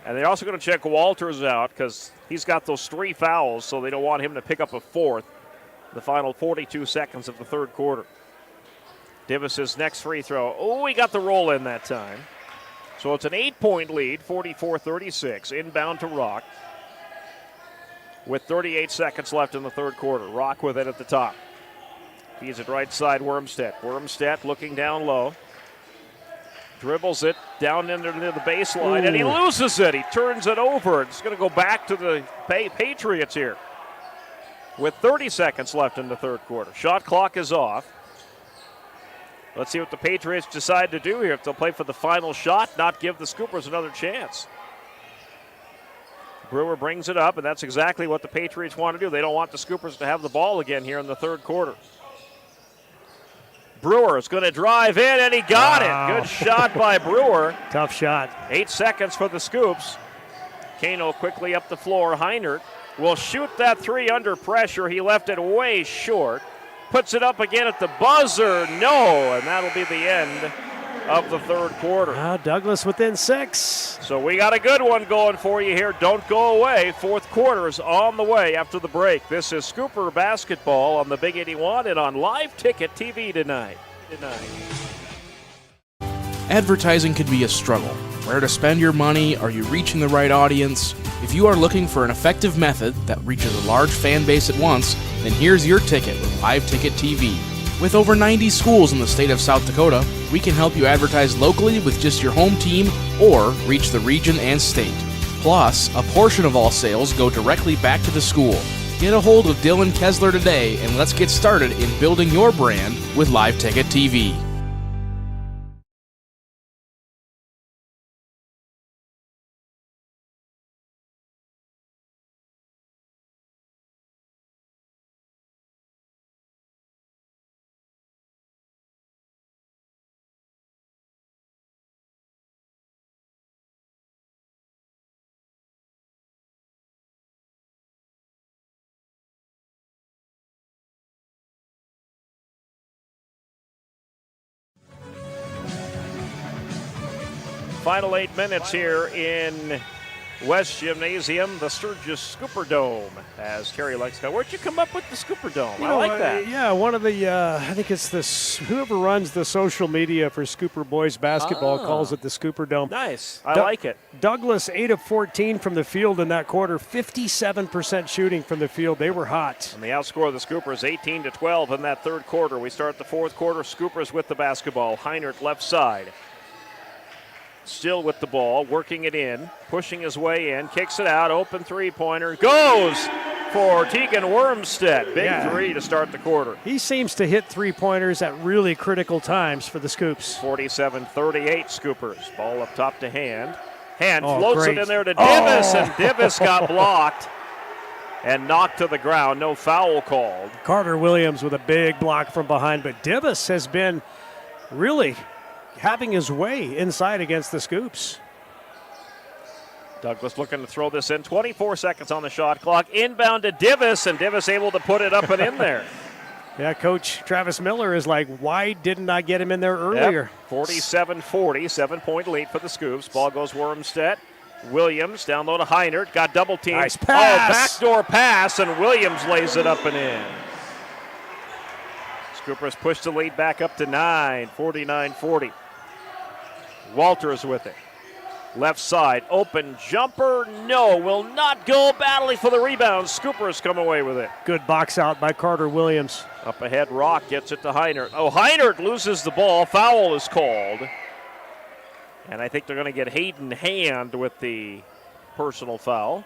And they're also going to check Walters out because he's got those 3 fouls, so they don't want him to pick up a fourth. The final 42 seconds of the third quarter. Divis's next free throw. Oh, he got the roll in that time. So it's an 8-point lead, 44-36. Inbound to Rock with 38 seconds left in the third quarter. Rock with it at the top. He's at right side, Wormstead. Wormstead looking down low. Dribbles it down into the baseline, and he loses it. He turns it over. It's going to go back to the Patriots here with 30 seconds left in the third quarter. Shot clock is off. Let's see what the Patriots decide to do here. If they'll play for the final shot, not give the Scoopers another chance. Brewer brings it up, and that's exactly what the Patriots want to do. They don't want the Scoopers to have the ball again here in the third quarter. Brewer is going to drive in, and he got it. Good shot by Brewer. Tough shot. 8 seconds for the Scoops. Kano quickly up the floor. Heinert will shoot that 3 under pressure. He left it way short. Puts it up again at the buzzer. No, and that'll be the end of the third quarter. Douglas within 6. So we got a good one going for you here. Don't go away. Fourth quarter's on the way after the break. This is Scooper Basketball on the Big 81 and on Live Ticket TV tonight. Advertising can be a struggle. Where to spend your money? Are you reaching the right audience? If you are looking for an effective method that reaches a large fan base at once, then here's your ticket with Live Ticket TV. With over 90 schools in the state of South Dakota, we can help you advertise locally with just your home team or reach the region and state. Plus, a portion of all sales go directly back to the school. Get a hold of Dylan Kessler today and let's get started in building your brand with Live Ticket TV. Final 8 minutes here in West Gymnasium, the Sturgis Scooper Dome, as Kerry likes to go. Where'd you come up with the Scooper Dome? I like that. Yeah, one of the, I think it's this, whoever runs the social media for Scooper Boys basketball calls it the Scooper Dome. Nice. I like it. Douglas, 8 of 14 from the field in that quarter, 57% shooting from the field. They were hot. And they outscore the Scoopers 18-12 in that third quarter. We start the fourth quarter. Scoopers with the basketball. Heinert left side. Still with the ball, working it in, pushing his way in, kicks it out, open three-pointer, goes for Tegan Wormstead. Big three to start the quarter. He seems to hit three-pointers at really critical times for the Scoops. 47-38 Scoopers. Ball up top to Hand. Hand floats it in there to Divis, and Divis got blocked and knocked to the ground. No foul called. Carter Williams with a big block from behind, but Divis has been really having his way inside against the Scoops. Douglas looking to throw this in. 24 seconds on the shot clock. Inbound to Divis, and Divis able to put it up and in there. Yeah, Coach Travis Miller is like, why didn't I get him in there earlier? Yep. 47-40, 7-point lead for the Scoops. Ball goes Wormstead. Williams down low to Heinert. Got double teamed. Nice pass. Backdoor pass, and Williams lays it up and in. Scoopers push the lead back up to 9, 49-40. Walters with it. Left side, open jumper, no, will not go, battling for the rebound. Scoopers come away with it. Good box out by Carter Williams. Up ahead, Rock gets it to Heinert. Oh, Heinert loses the ball. Foul is called. And I think they're going to get Hayden Hand with the personal foul.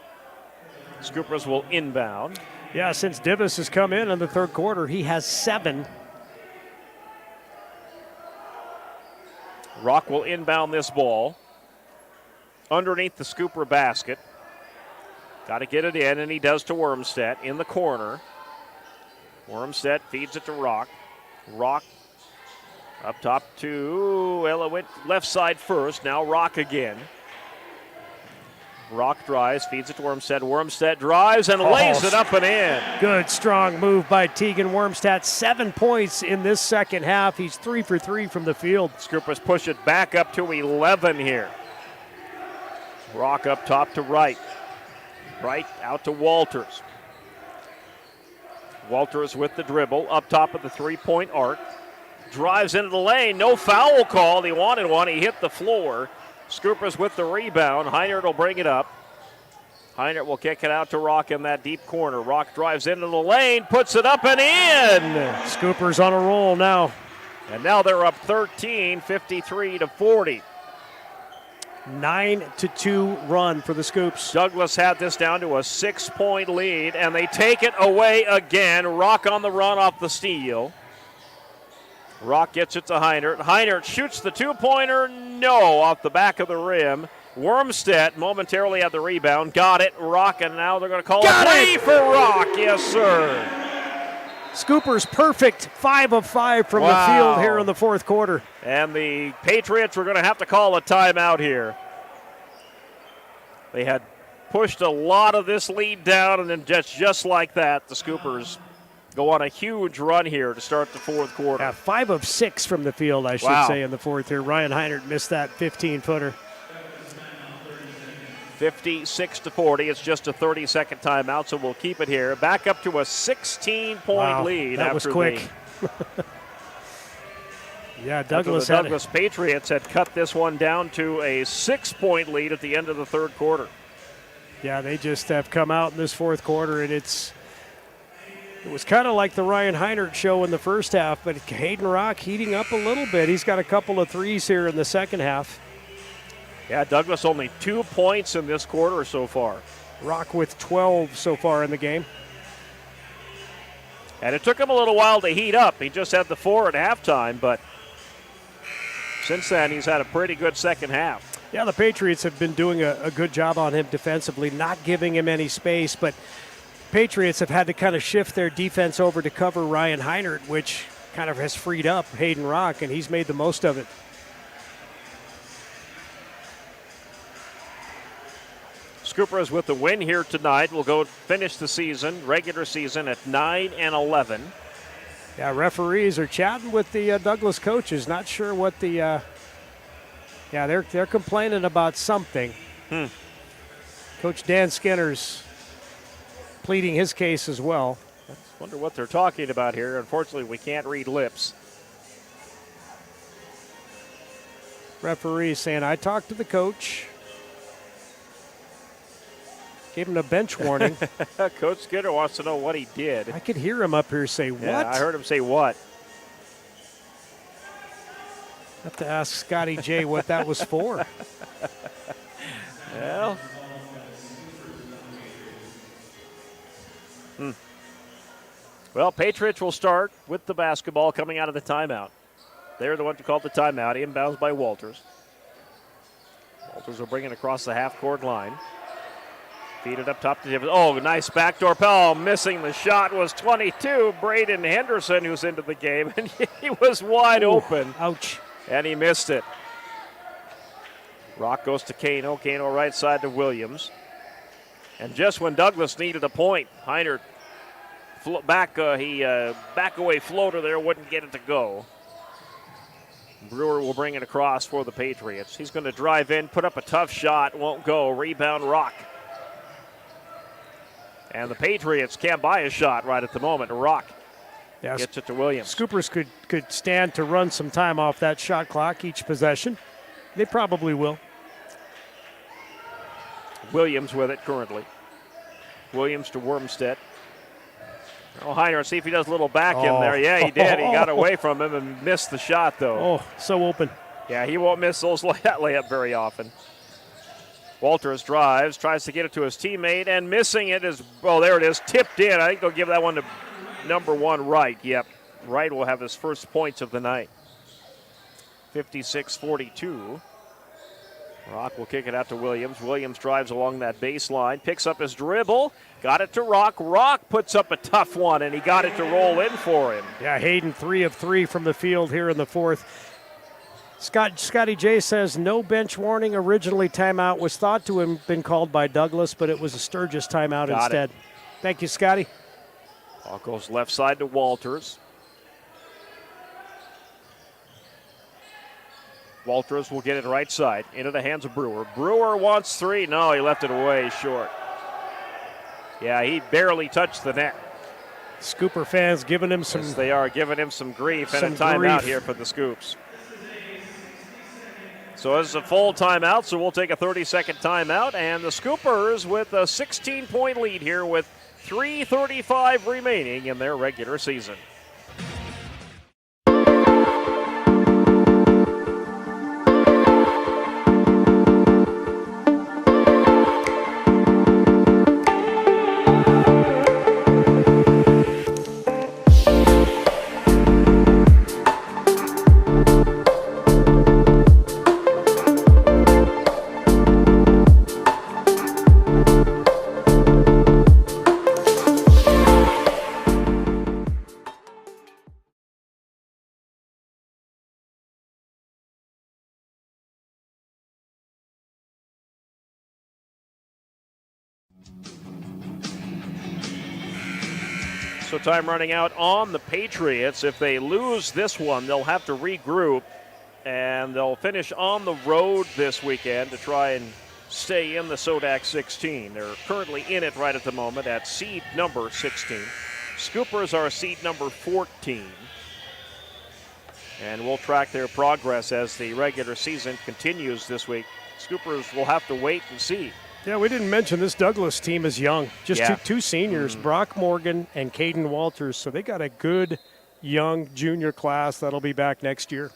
Scoopers will inbound. Yeah, since Divis has come in the third quarter, he has 7. Rock will inbound this ball. Underneath the Scooper basket. Got to get it in, and he does to Wormstead in the corner. Wormstead feeds it to Rock. Rock up top to, well, it went left side first. Now Rock again. Rock drives, feeds it to Wormstead. Wormstead drives and lays it up and in. Good, strong move by Tegan Wormstead. 7 points in this second half. He's 3 for 3 from the field. Scoopers push it back up to 11 here. Rock up top to Wright. Wright out to Walters. Walters with the dribble up top of the three-point arc. Drives into the lane. No foul called. He wanted one. He hit the floor. Scoopers with the rebound. Heinert will bring it up. Heinert will kick it out to Rock in that deep corner. Rock drives into the lane, puts it up and in. Scoopers on a roll now. And now they're up 13, 53-40. 9-2 run for the Scoops. Douglas had this down to a 6-point lead, and they take it away again. Rock on the run off the steal. Rock gets it to Heinert. Heinert shoots the two-pointer. No, off the back of the rim. Wormstead momentarily had the rebound. Got it. Rock, and now they're going to call a play for Rock. Yes, sir. Scoopers perfect. 5 of 5 from the field here in the fourth quarter. And the Patriots were going to have to call a timeout here. They had pushed a lot of this lead down, and then just like that, the Scoopers go on a huge run here to start the fourth quarter. Yeah, 5 of 6 from the field, I should say, in the fourth here. Ryan Heinert missed that 15-footer. 56-40. It's just a 30-second timeout, so we'll keep it here. Back up to a 16-point lead. That was quick. Yeah, Douglas the Douglas Patriots had cut this one down to a 6-point lead at the end of the third quarter. Yeah, they just have come out in this fourth quarter, and it was kind of like the Ryan Heinert show in the first half, but Hayden Rock heating up a little bit. He's got a couple of threes here in the second half. Yeah, Douglas only 2 points in this quarter so far. Rock with 12 so far in the game. And it took him a little while to heat up. He just had the 4 at halftime, but since then he's had a pretty good second half. Yeah, the Patriots have been doing a good job on him defensively, not giving him any space, but Patriots have had to kind of shift their defense over to cover Ryan Heinert, which kind of has freed up Hayden Rock, and he's made the most of it. Scoopers with the win here tonight will go finish the season, regular season, at 9-11. Yeah, referees are chatting with the Douglas coaches. Not sure what the. They're complaining about something. Coach Dan Skinner's pleading his case as well. Wonder what they're talking about here. Unfortunately, we can't read lips. Referee saying, I talked to the coach. Gave him a bench warning. Coach Skinner wants to know what he did. I could hear him up here say, what? Yeah, I heard him say what. Have to ask Scotty J what that was for. Well. Well, Patriots will start with the basketball coming out of the timeout. They're the ones who called the timeout. Inbounds by Walters. Walters will bring it across the half-court line. Feed it up top to Davis. Oh, nice backdoor foul. Missing the shot was 22. Braden Henderson, who's into the game, and he was wide open. Ouch. And he missed it. Rock goes to Kano. Kano right side to Williams. And just when Douglas needed a point, Heiner back away floater there, wouldn't get it to go. Brewer will bring it across for the Patriots. He's going to drive in, put up a tough shot, won't go. Rebound Rock. And the Patriots can't buy a shot right at the moment. Rock gets it to Williams. Scoopers could stand to run some time off that shot clock each possession. They probably will. Williams with it currently. Williams to Wormstead. Oh, Heiner, see if he does a little back in there. Yeah, he did. He got away from him and missed the shot, though. Oh, so open. Yeah, he won't miss that layup very often. Walters drives, tries to get it to his teammate, and missing it is, oh, there it is, tipped in. I think they'll give that one to number 1, Wright. Yep, Wright will have his first points of the night. 56-42. Rock will kick it out to Williams. Williams drives along that baseline, picks up his dribble, got it to Rock. Rock puts up a tough one, and he got it to roll in for him. Yeah, Hayden 3 of 3 from the field here in the fourth. Scotty J says no bench warning. Originally, timeout was thought to have been called by Douglas, but it was a Sturgis timeout instead. Thank you, Scotty. Ball goes left side to Walters. Walters will get it right side into the hands of Brewer. Brewer wants 3. No, he left it away short. Yeah, he barely touched the net. Scooper fans giving him some. Yes, they are giving him some grief and a timeout here for the Scoops. So it's a full timeout, so we'll take a 30-second timeout. And the Scoopers with a 16-point lead here with 3:35 remaining in their regular season. So time running out on the Patriots. If they lose this one, they'll have to regroup, and they'll finish on the road this weekend to try and stay in the Sodak 16. They're currently in it right at the moment at seed number 16. Scoopers are seed number 14. And we'll track their progress as the regular season continues this week. Scoopers will have to wait and see. Yeah, we didn't mention this Douglas team is young. Just two seniors, Brock Morgan and Caden Walters. So they got a good young junior class that'll be back next year.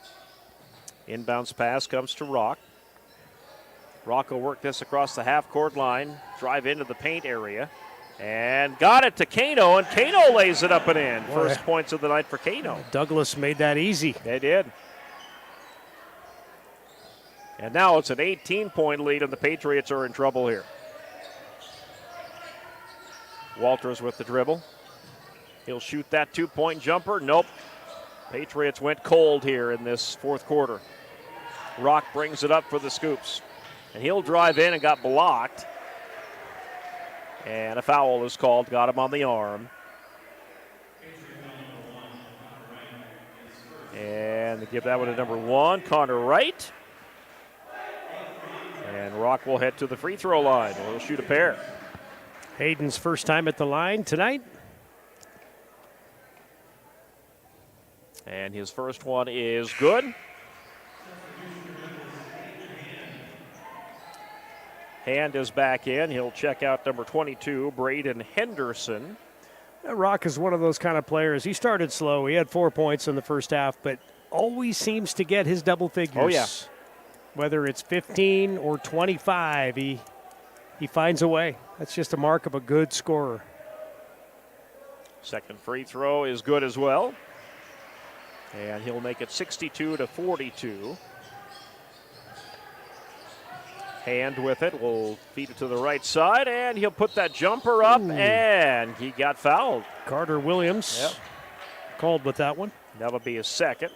Inbounds pass comes to Rock. Rock will work this across the half-court line, drive into the paint area, and got it to Kano, and Kano lays it up and in. Boy. First points of the night for Kano. Douglas made that easy. They did. And now it's an 18-point lead, and the Patriots are in trouble here. Walters with the dribble. He'll shoot that two-point jumper. Nope. Patriots went cold here in this fourth quarter. Rock brings it up for the Scoops. And he'll drive in and got blocked. And a foul is called. Got him on the arm. And they give that one to number 1, Connor Wright. And Rock will head to the free throw line. He'll shoot a pair. Hayden's first time at the line tonight. And his first one is good. Hand is back in. He'll check out number 22, Braden Henderson. Rock is one of those kind of players. He started slow. He had 4 points in the first half, but always seems to get his double figures. Oh, yeah. Whether it's 15 or 25, he finds a way. That's just a mark of a good scorer. Second free throw is good as well. And he'll make it 62-42. Hand with it, will feed it to the right side, and he'll put that jumper up, and he got fouled. Carter Williams called with that one. That'll be his second.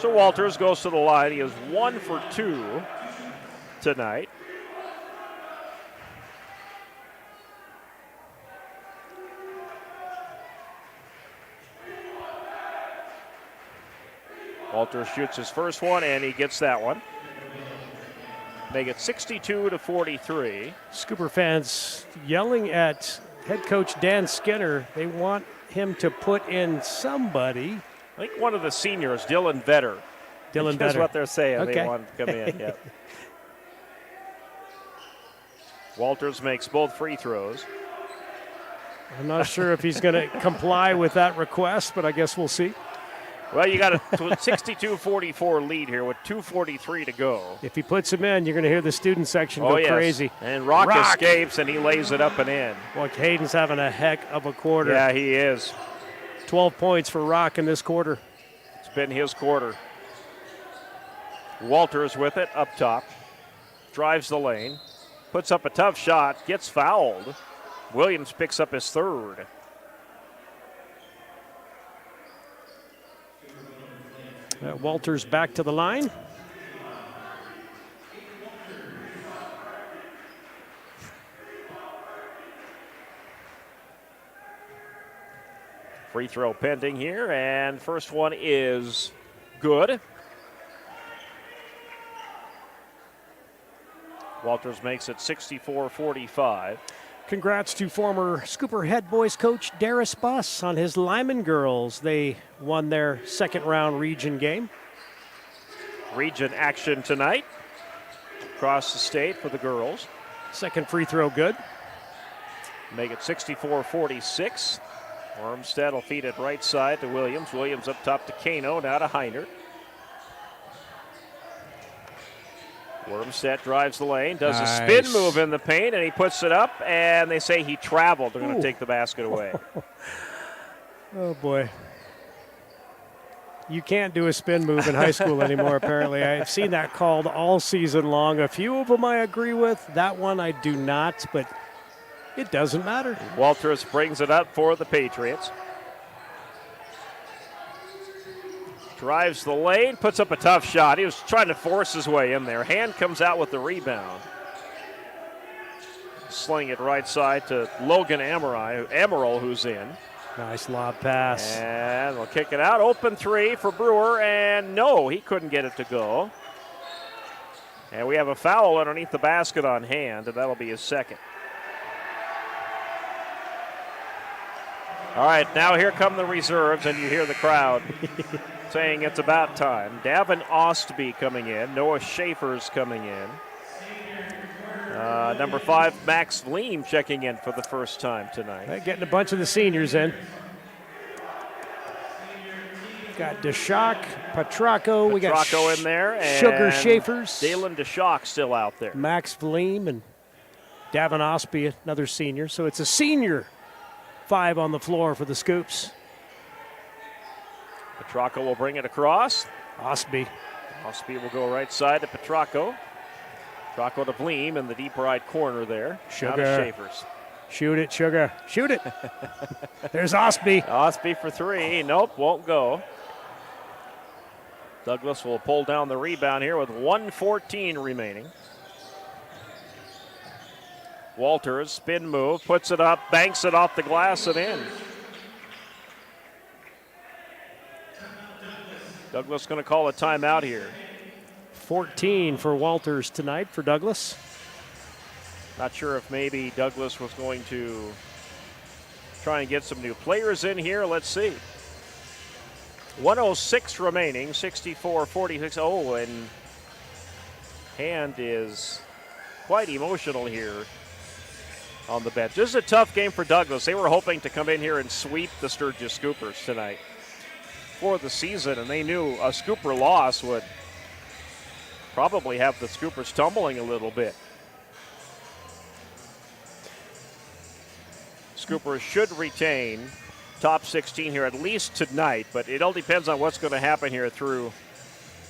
So Walters goes to the line. He is 1 for 2 tonight. Walters shoots his first one, and he gets that one. Make it 62-43. Scooper fans yelling at head coach Dan Skinner. They want him to put in somebody. I think one of the seniors, Dylan Vetter. That's what they're saying. Okay. They want to come in. Yep. Walters makes both free throws. I'm not sure if he's going to comply with that request, but I guess we'll see. Well, you got a 62-44 lead here with 2:43 to go. If he puts him in, you're going to hear the student section go crazy. And Rock escapes, and he lays it up and in. Boy, Hayden's having a heck of a quarter. Yeah, he is. 12 points for Rock in this quarter. It's been his quarter. Walters with it up top. Drives the lane. Puts up a tough shot. Gets fouled. Williams picks up his third. Walters back to the line. Free throw pending here, and first one is good. Walters makes it 64-45. Congrats to former Scooper head boys coach Darius Buss on his Lyman girls. They won their second round region game. Region action tonight across the state for the girls. Second free throw good. Make it 64-46. Wormstead will feed it right side to Williams. Williams up top to Kano, now to Heiner. Wormstead drives the lane, does a spin move in the paint, and he puts it up, and they say he traveled. They're going to take the basket away. Oh, boy. You can't do a spin move in high school anymore, apparently. I've seen that called all season long. A few of them I agree with. That one I do not, but it doesn't matter. Walters brings it up for the Patriots. Drives the lane, puts up a tough shot. He was trying to force his way in there. Hand comes out with the rebound. Sling it right side to Logan Amaral, who's in. Nice lob pass. And we'll kick it out. Open three for Brewer, and no, he couldn't get it to go. And we have a foul underneath the basket on Hand, and that'll be his second. All right, now here come the reserves, and you hear the crowd saying it's about time. Davin Ostby coming in. Noah Schaefer's coming in. Number 5, Max Leem checking in for the first time tonight. Getting a bunch of the seniors in. Got Deshock, Petracco. We got Petracco in there. And Sugar Schaefers. Dalen Deshock still out there. Max Leem and Davin Ostby, another senior. So it's a senior 5 on the floor for the Scoops. Petracco will bring it across. Ostby will go right side to Petracco. Petracco to Bleem in the deep right corner there. Sugar. Now to Schaefers. Shoot it, Sugar. Shoot it. There's Ostby. Ostby for 3. Nope, won't go. Douglas will pull down the rebound here with 1:14 remaining. Walters, spin move, puts it up, banks it off the glass and in. Douglas going to call a timeout here. 14 for Walters tonight for Douglas. Not sure if maybe Douglas was going to try and get some new players in here. Let's see. 1:06 remaining, 64-46. Oh, and Hand is quite emotional here on the bench. This is a tough game for Douglas. They were hoping to come in here and sweep the Sturgis Scoopers tonight for the season, and they knew a Scooper loss would probably have the Scoopers tumbling a little bit. Scoopers should retain top 16 here at least tonight, but it all depends on what's going to happen here through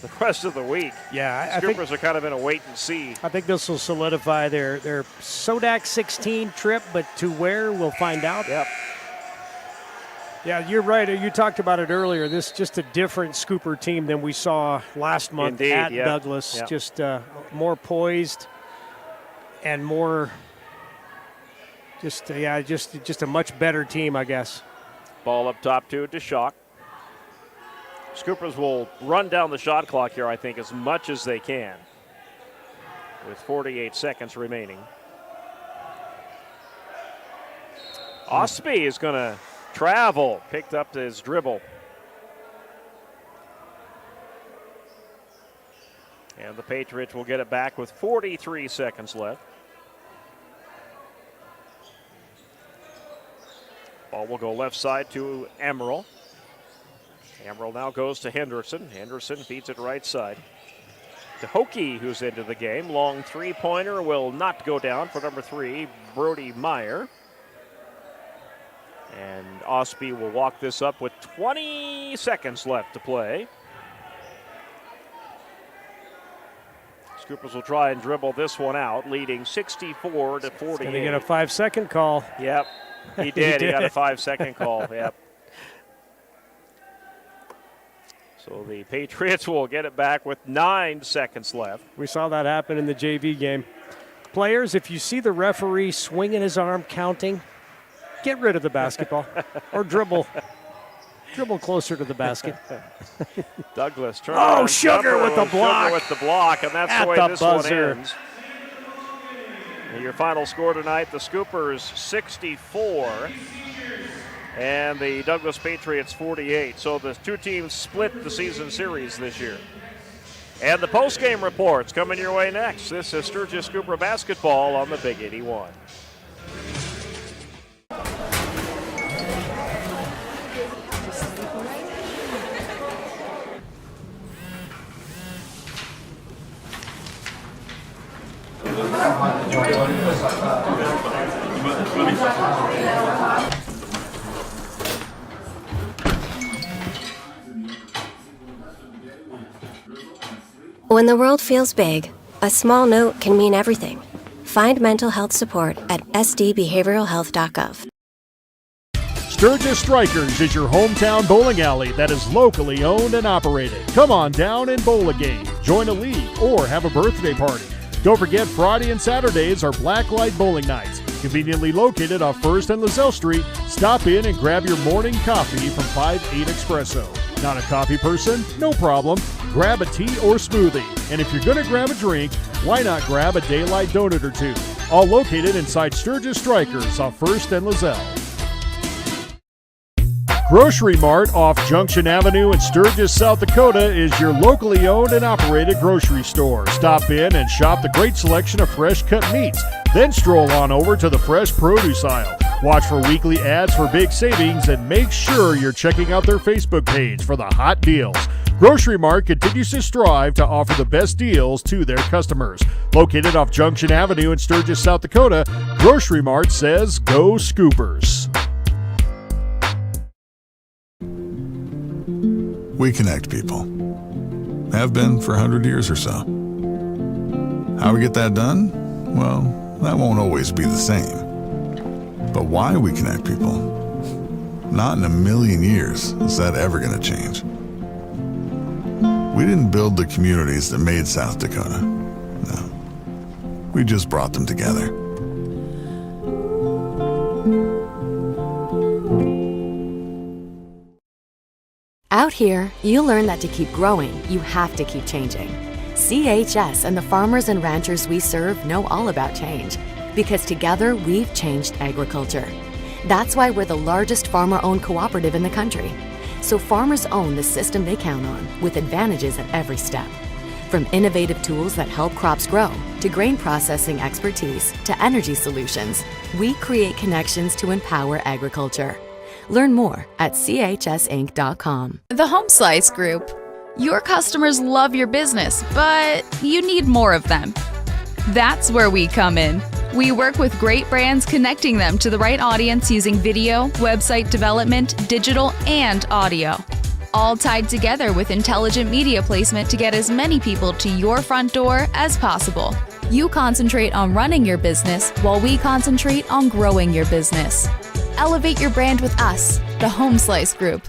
the rest of the week. Yeah, Scoopers are kind of in a wait and see. I think this will solidify their Sodak 16 trip, but to where, we'll find out. Yep. Yeah, you're right. You talked about it earlier. This is just a different Scooper team than we saw last month at Douglas. Yep. Just more poised and more just a much better team, I guess. Ball up top to DeShock. Scoopers will run down the shot clock here, I think, as much as they can, with 48 seconds remaining. Osby is going to travel, picked up his dribble. And the Patriots will get it back with 43 seconds left. Ball will go left side to Emerald. Emerald now goes to Henderson. Henderson feeds it right side to Hokie, who's into the game. Long three-pointer will not go down for number 3, Brody Meyer. And Osby will walk this up with 20 seconds left to play. Scoopers will try and dribble this one out, leading 64 to 48. Going to get a 5-second call. Yep, he did. He got a 5-second call. Yep. So the Patriots will get it back with 9 seconds left. We saw that happen in the JV game. Players, if you see the referee swinging his arm, counting, get rid of the basketball or dribble closer to the basket. Douglas turns. Sugar with the block. Sugar with the block, and that's the way this one ends. And your final score tonight, the Scoopers 64 and the Douglas Patriots 48. So the two teams split the season series this year. And the post-game reports coming your way next. This is Sturgis Scooper basketball on the Big 81. When the world feels big, a small note can mean everything. Find mental health support at sdbehavioralhealth.gov. Sturgis Strikers is your hometown bowling alley that is locally owned and operated. Come on down and bowl a game, join a league, or have a birthday party. Don't forget Friday and Saturdays are Blacklight Bowling Nights. Conveniently located off 1st and Lozelle Street, stop in and grab your morning coffee from 5-8 Espresso. Not a coffee person? No problem. Grab a tea or smoothie. And if you're going to grab a drink, why not grab a Daylight donut or two? All located inside Sturgis Strikers off 1st and Lozelle. Grocery Mart off Junction Avenue in Sturgis, South Dakota is your locally owned and operated grocery store. Stop in and shop the great selection of fresh cut meats. Then stroll on over to the fresh produce aisle. Watch for weekly ads for big savings and make sure you're checking out their Facebook page for the hot deals. Grocery Mart continues to strive to offer the best deals to their customers. Located off Junction Avenue in Sturgis, South Dakota, Grocery Mart says go Scoopers. We connect people. Have been for 100 years or so. How we get that done? Well, that won't always be the same. But why we connect people? Not in a million years is that ever going to change. We didn't build the communities that made South Dakota. No. We just brought them together. Out here, you learn that to keep growing, you have to keep changing. CHS and the farmers and ranchers we serve know all about change, because together we've changed agriculture. That's why we're the largest farmer-owned cooperative in the country. So farmers own the system they count on, with advantages at every step. From innovative tools that help crops grow, to grain processing expertise, to energy solutions, we create connections to empower agriculture. Learn more at chsinc.com. The Home Slice Group. Your customers love your business, but you need more of them. That's where we come in. We work with great brands, connecting them to the right audience using video, website development, digital, and audio. All tied together with intelligent media placement to get as many people to your front door as possible. You concentrate on running your business while we concentrate on growing your business. Elevate your brand with us, the Home Slice Group.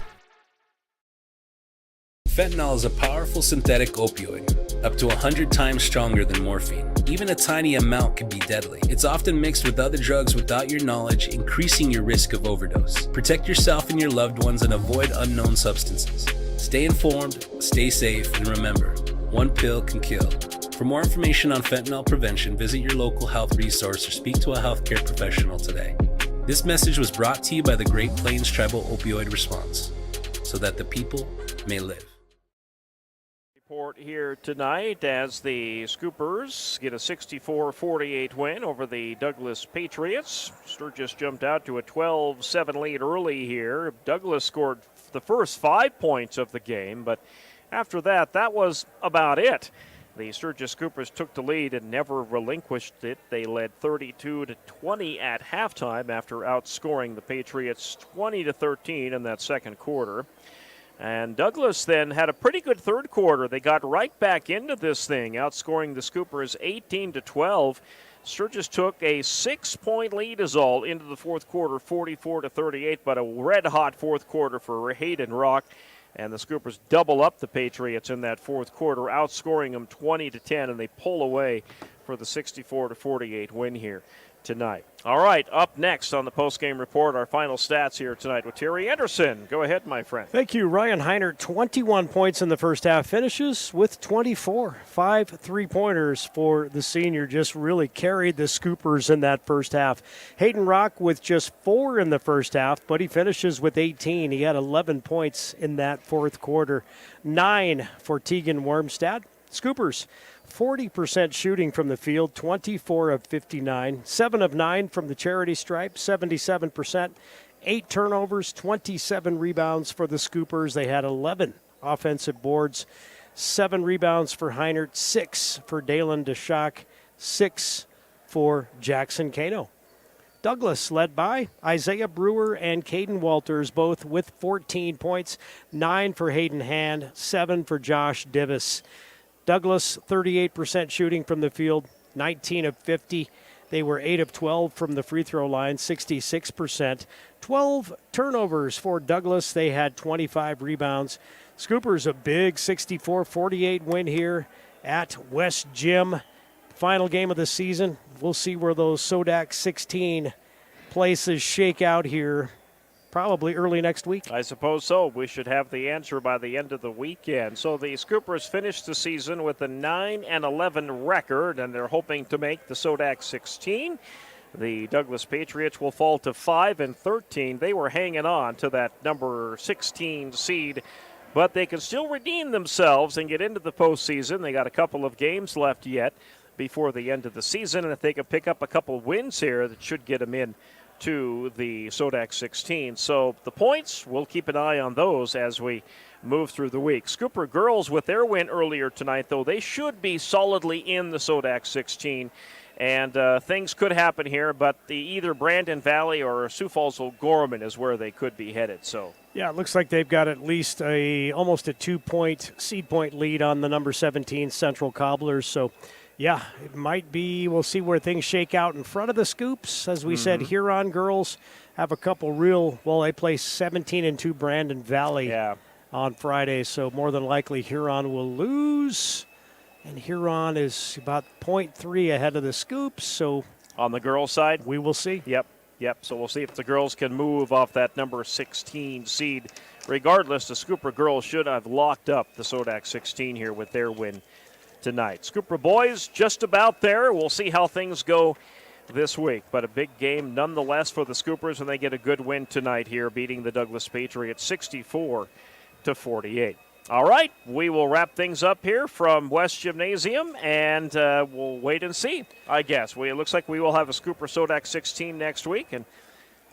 Fentanyl is a powerful synthetic opioid, up to 100 times stronger than morphine. Even a tiny amount can be deadly. It's often mixed with other drugs without your knowledge, increasing your risk of overdose. Protect yourself and your loved ones and avoid unknown substances. Stay informed, stay safe, and remember, one pill can kill. For more information on fentanyl prevention, visit your local health resource or speak to a healthcare professional today. This message was brought to you by the Great Plains Tribal Opioid Response, so that the people may live. Report here tonight as the Scoopers get a 64-48 win over the Douglas Patriots. Sturgis jumped out to a 12-7 lead early here. Douglas scored the first 5 points of the game, but after that, that was about it. The Sturgis Scoopers took the lead and never relinquished it. They led 32-20 at halftime after outscoring the Patriots 20-13 in that second quarter. And Douglas then had a pretty good third quarter. They got right back into this thing, outscoring the Scoopers 18-12. Sturgis took a 6-point lead is all into the fourth quarter, 44-38, but a red-hot fourth quarter for Hayden Rock. And the Scoopers double up the Patriots in that fourth quarter, outscoring them 20-10, and they pull away for the 64-48 win here tonight. All right, up next on the postgame report, our final stats here tonight with Terry Anderson. Go ahead, my friend. Thank you. Ryan Heinert, 21 points in the first half, finishes with 24. 5 3-pointers for the senior, just really carried the Scoopers in that first half. Hayden Rock with just 4 in the first half, but he finishes with 18. He had 11 points in that fourth quarter. 9 for Tegan Wormstad. Scoopers, 40% shooting from the field, 24 of 59, 7 of 9 from the charity stripe, 77%, 8 turnovers, 27 rebounds for the Scoopers. They had 11 offensive boards, 7 rebounds for Heinert, 6 for Dalen DeShock, 6 for Jackson Kano. Douglas led by Isaiah Brewer and Caden Walters, both with 14 points, 9 for Hayden Hand, 7 for Josh Divis. Douglas, 38% shooting from the field, 19 of 50. They were 8 of 12 from the free throw line, 66%. 12 turnovers for Douglas. They had 25 rebounds. Scoopers, a big 64-48 win here at West Gym. Final game of the season. We'll see where those Sodak 16 places shake out here probably early next week. I suppose so. We should have the answer by the end of the weekend. So the Scoopers finished the season with a 9-11 record, and they're hoping to make the Sodak 16. The Douglas Patriots will fall to 5-13. They were hanging on to that number 16 seed, but they can still redeem themselves and get into the postseason. They got a couple of games left yet before the end of the season, and if they can pick up a couple wins here, that should get them in to the Sodak 16. So the points, we'll keep an eye on those as we move through the week. Scooper girls with their win earlier tonight, though, they should be solidly in the Sodak 16. And things could happen here, but either Brandon Valley or Sioux Falls O'Gorman is where they could be headed. So yeah, it looks like they've got at least almost a 2-point seed point lead on the number 17 Central Cobblers. So yeah, it might be. We'll see where things shake out in front of the Scoops. As we said, Huron girls have a couple they play 17-2 Brandon Valley on Friday, so more than likely Huron will lose. And Huron is about 0.3 ahead of the Scoops. So on the girls' side, we will see. Yep. So we'll see if the girls can move off that number 16 seed. Regardless, the Scooper girls should have locked up the Sodak 16 here with their win tonight. Scooper boys just about there. We'll see how things go this week, but a big game nonetheless for the Scoopers, and they get a good win tonight here, beating the Douglas Patriots 64-48. All right, we will wrap things up here from West Gymnasium, and we'll wait and see, I guess. It looks like we will have a Scooper Sodak 16 next week, and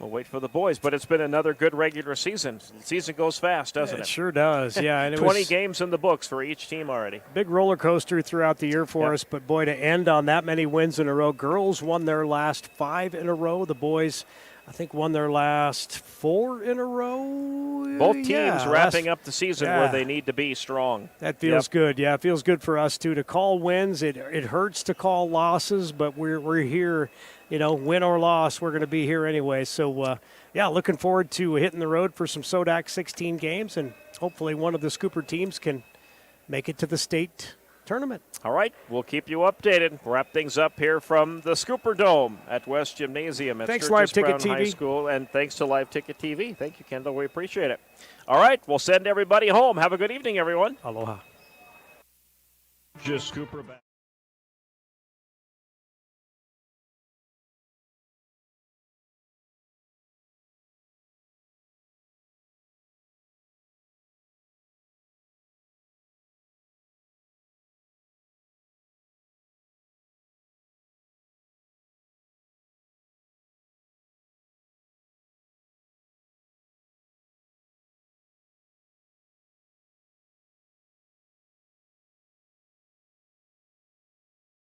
we'll wait for the boys. But it's been another good regular season. The season goes fast, doesn't it? It sure does, yeah. And 20 games in the books for each team already. Big roller coaster throughout the year for us, but boy, to end on that many wins in a row. Girls won their last 5 in a row. The boys, I think, won their last 4 in a row. Both teams wrapping up the season where they need to be strong. That feels good. Yeah, it feels good for us, too, to call wins. It hurts to call losses, but we're here, win or loss, we're going to be here anyway. So Yeah, looking forward to hitting the road for some SODAC 16 games, and hopefully one of the Scooper teams can make it to the state tournament. All right, we'll keep you updated. Wrap things up here from the Scooper Dome at West Gymnasium at Thanks, Sturgis Live Brown Ticket High TV. School, and thanks to Live Ticket TV. Thank you, Kendall. We appreciate it. All right, we'll send everybody home. Have a good evening, everyone. Aloha. Just Scooper back.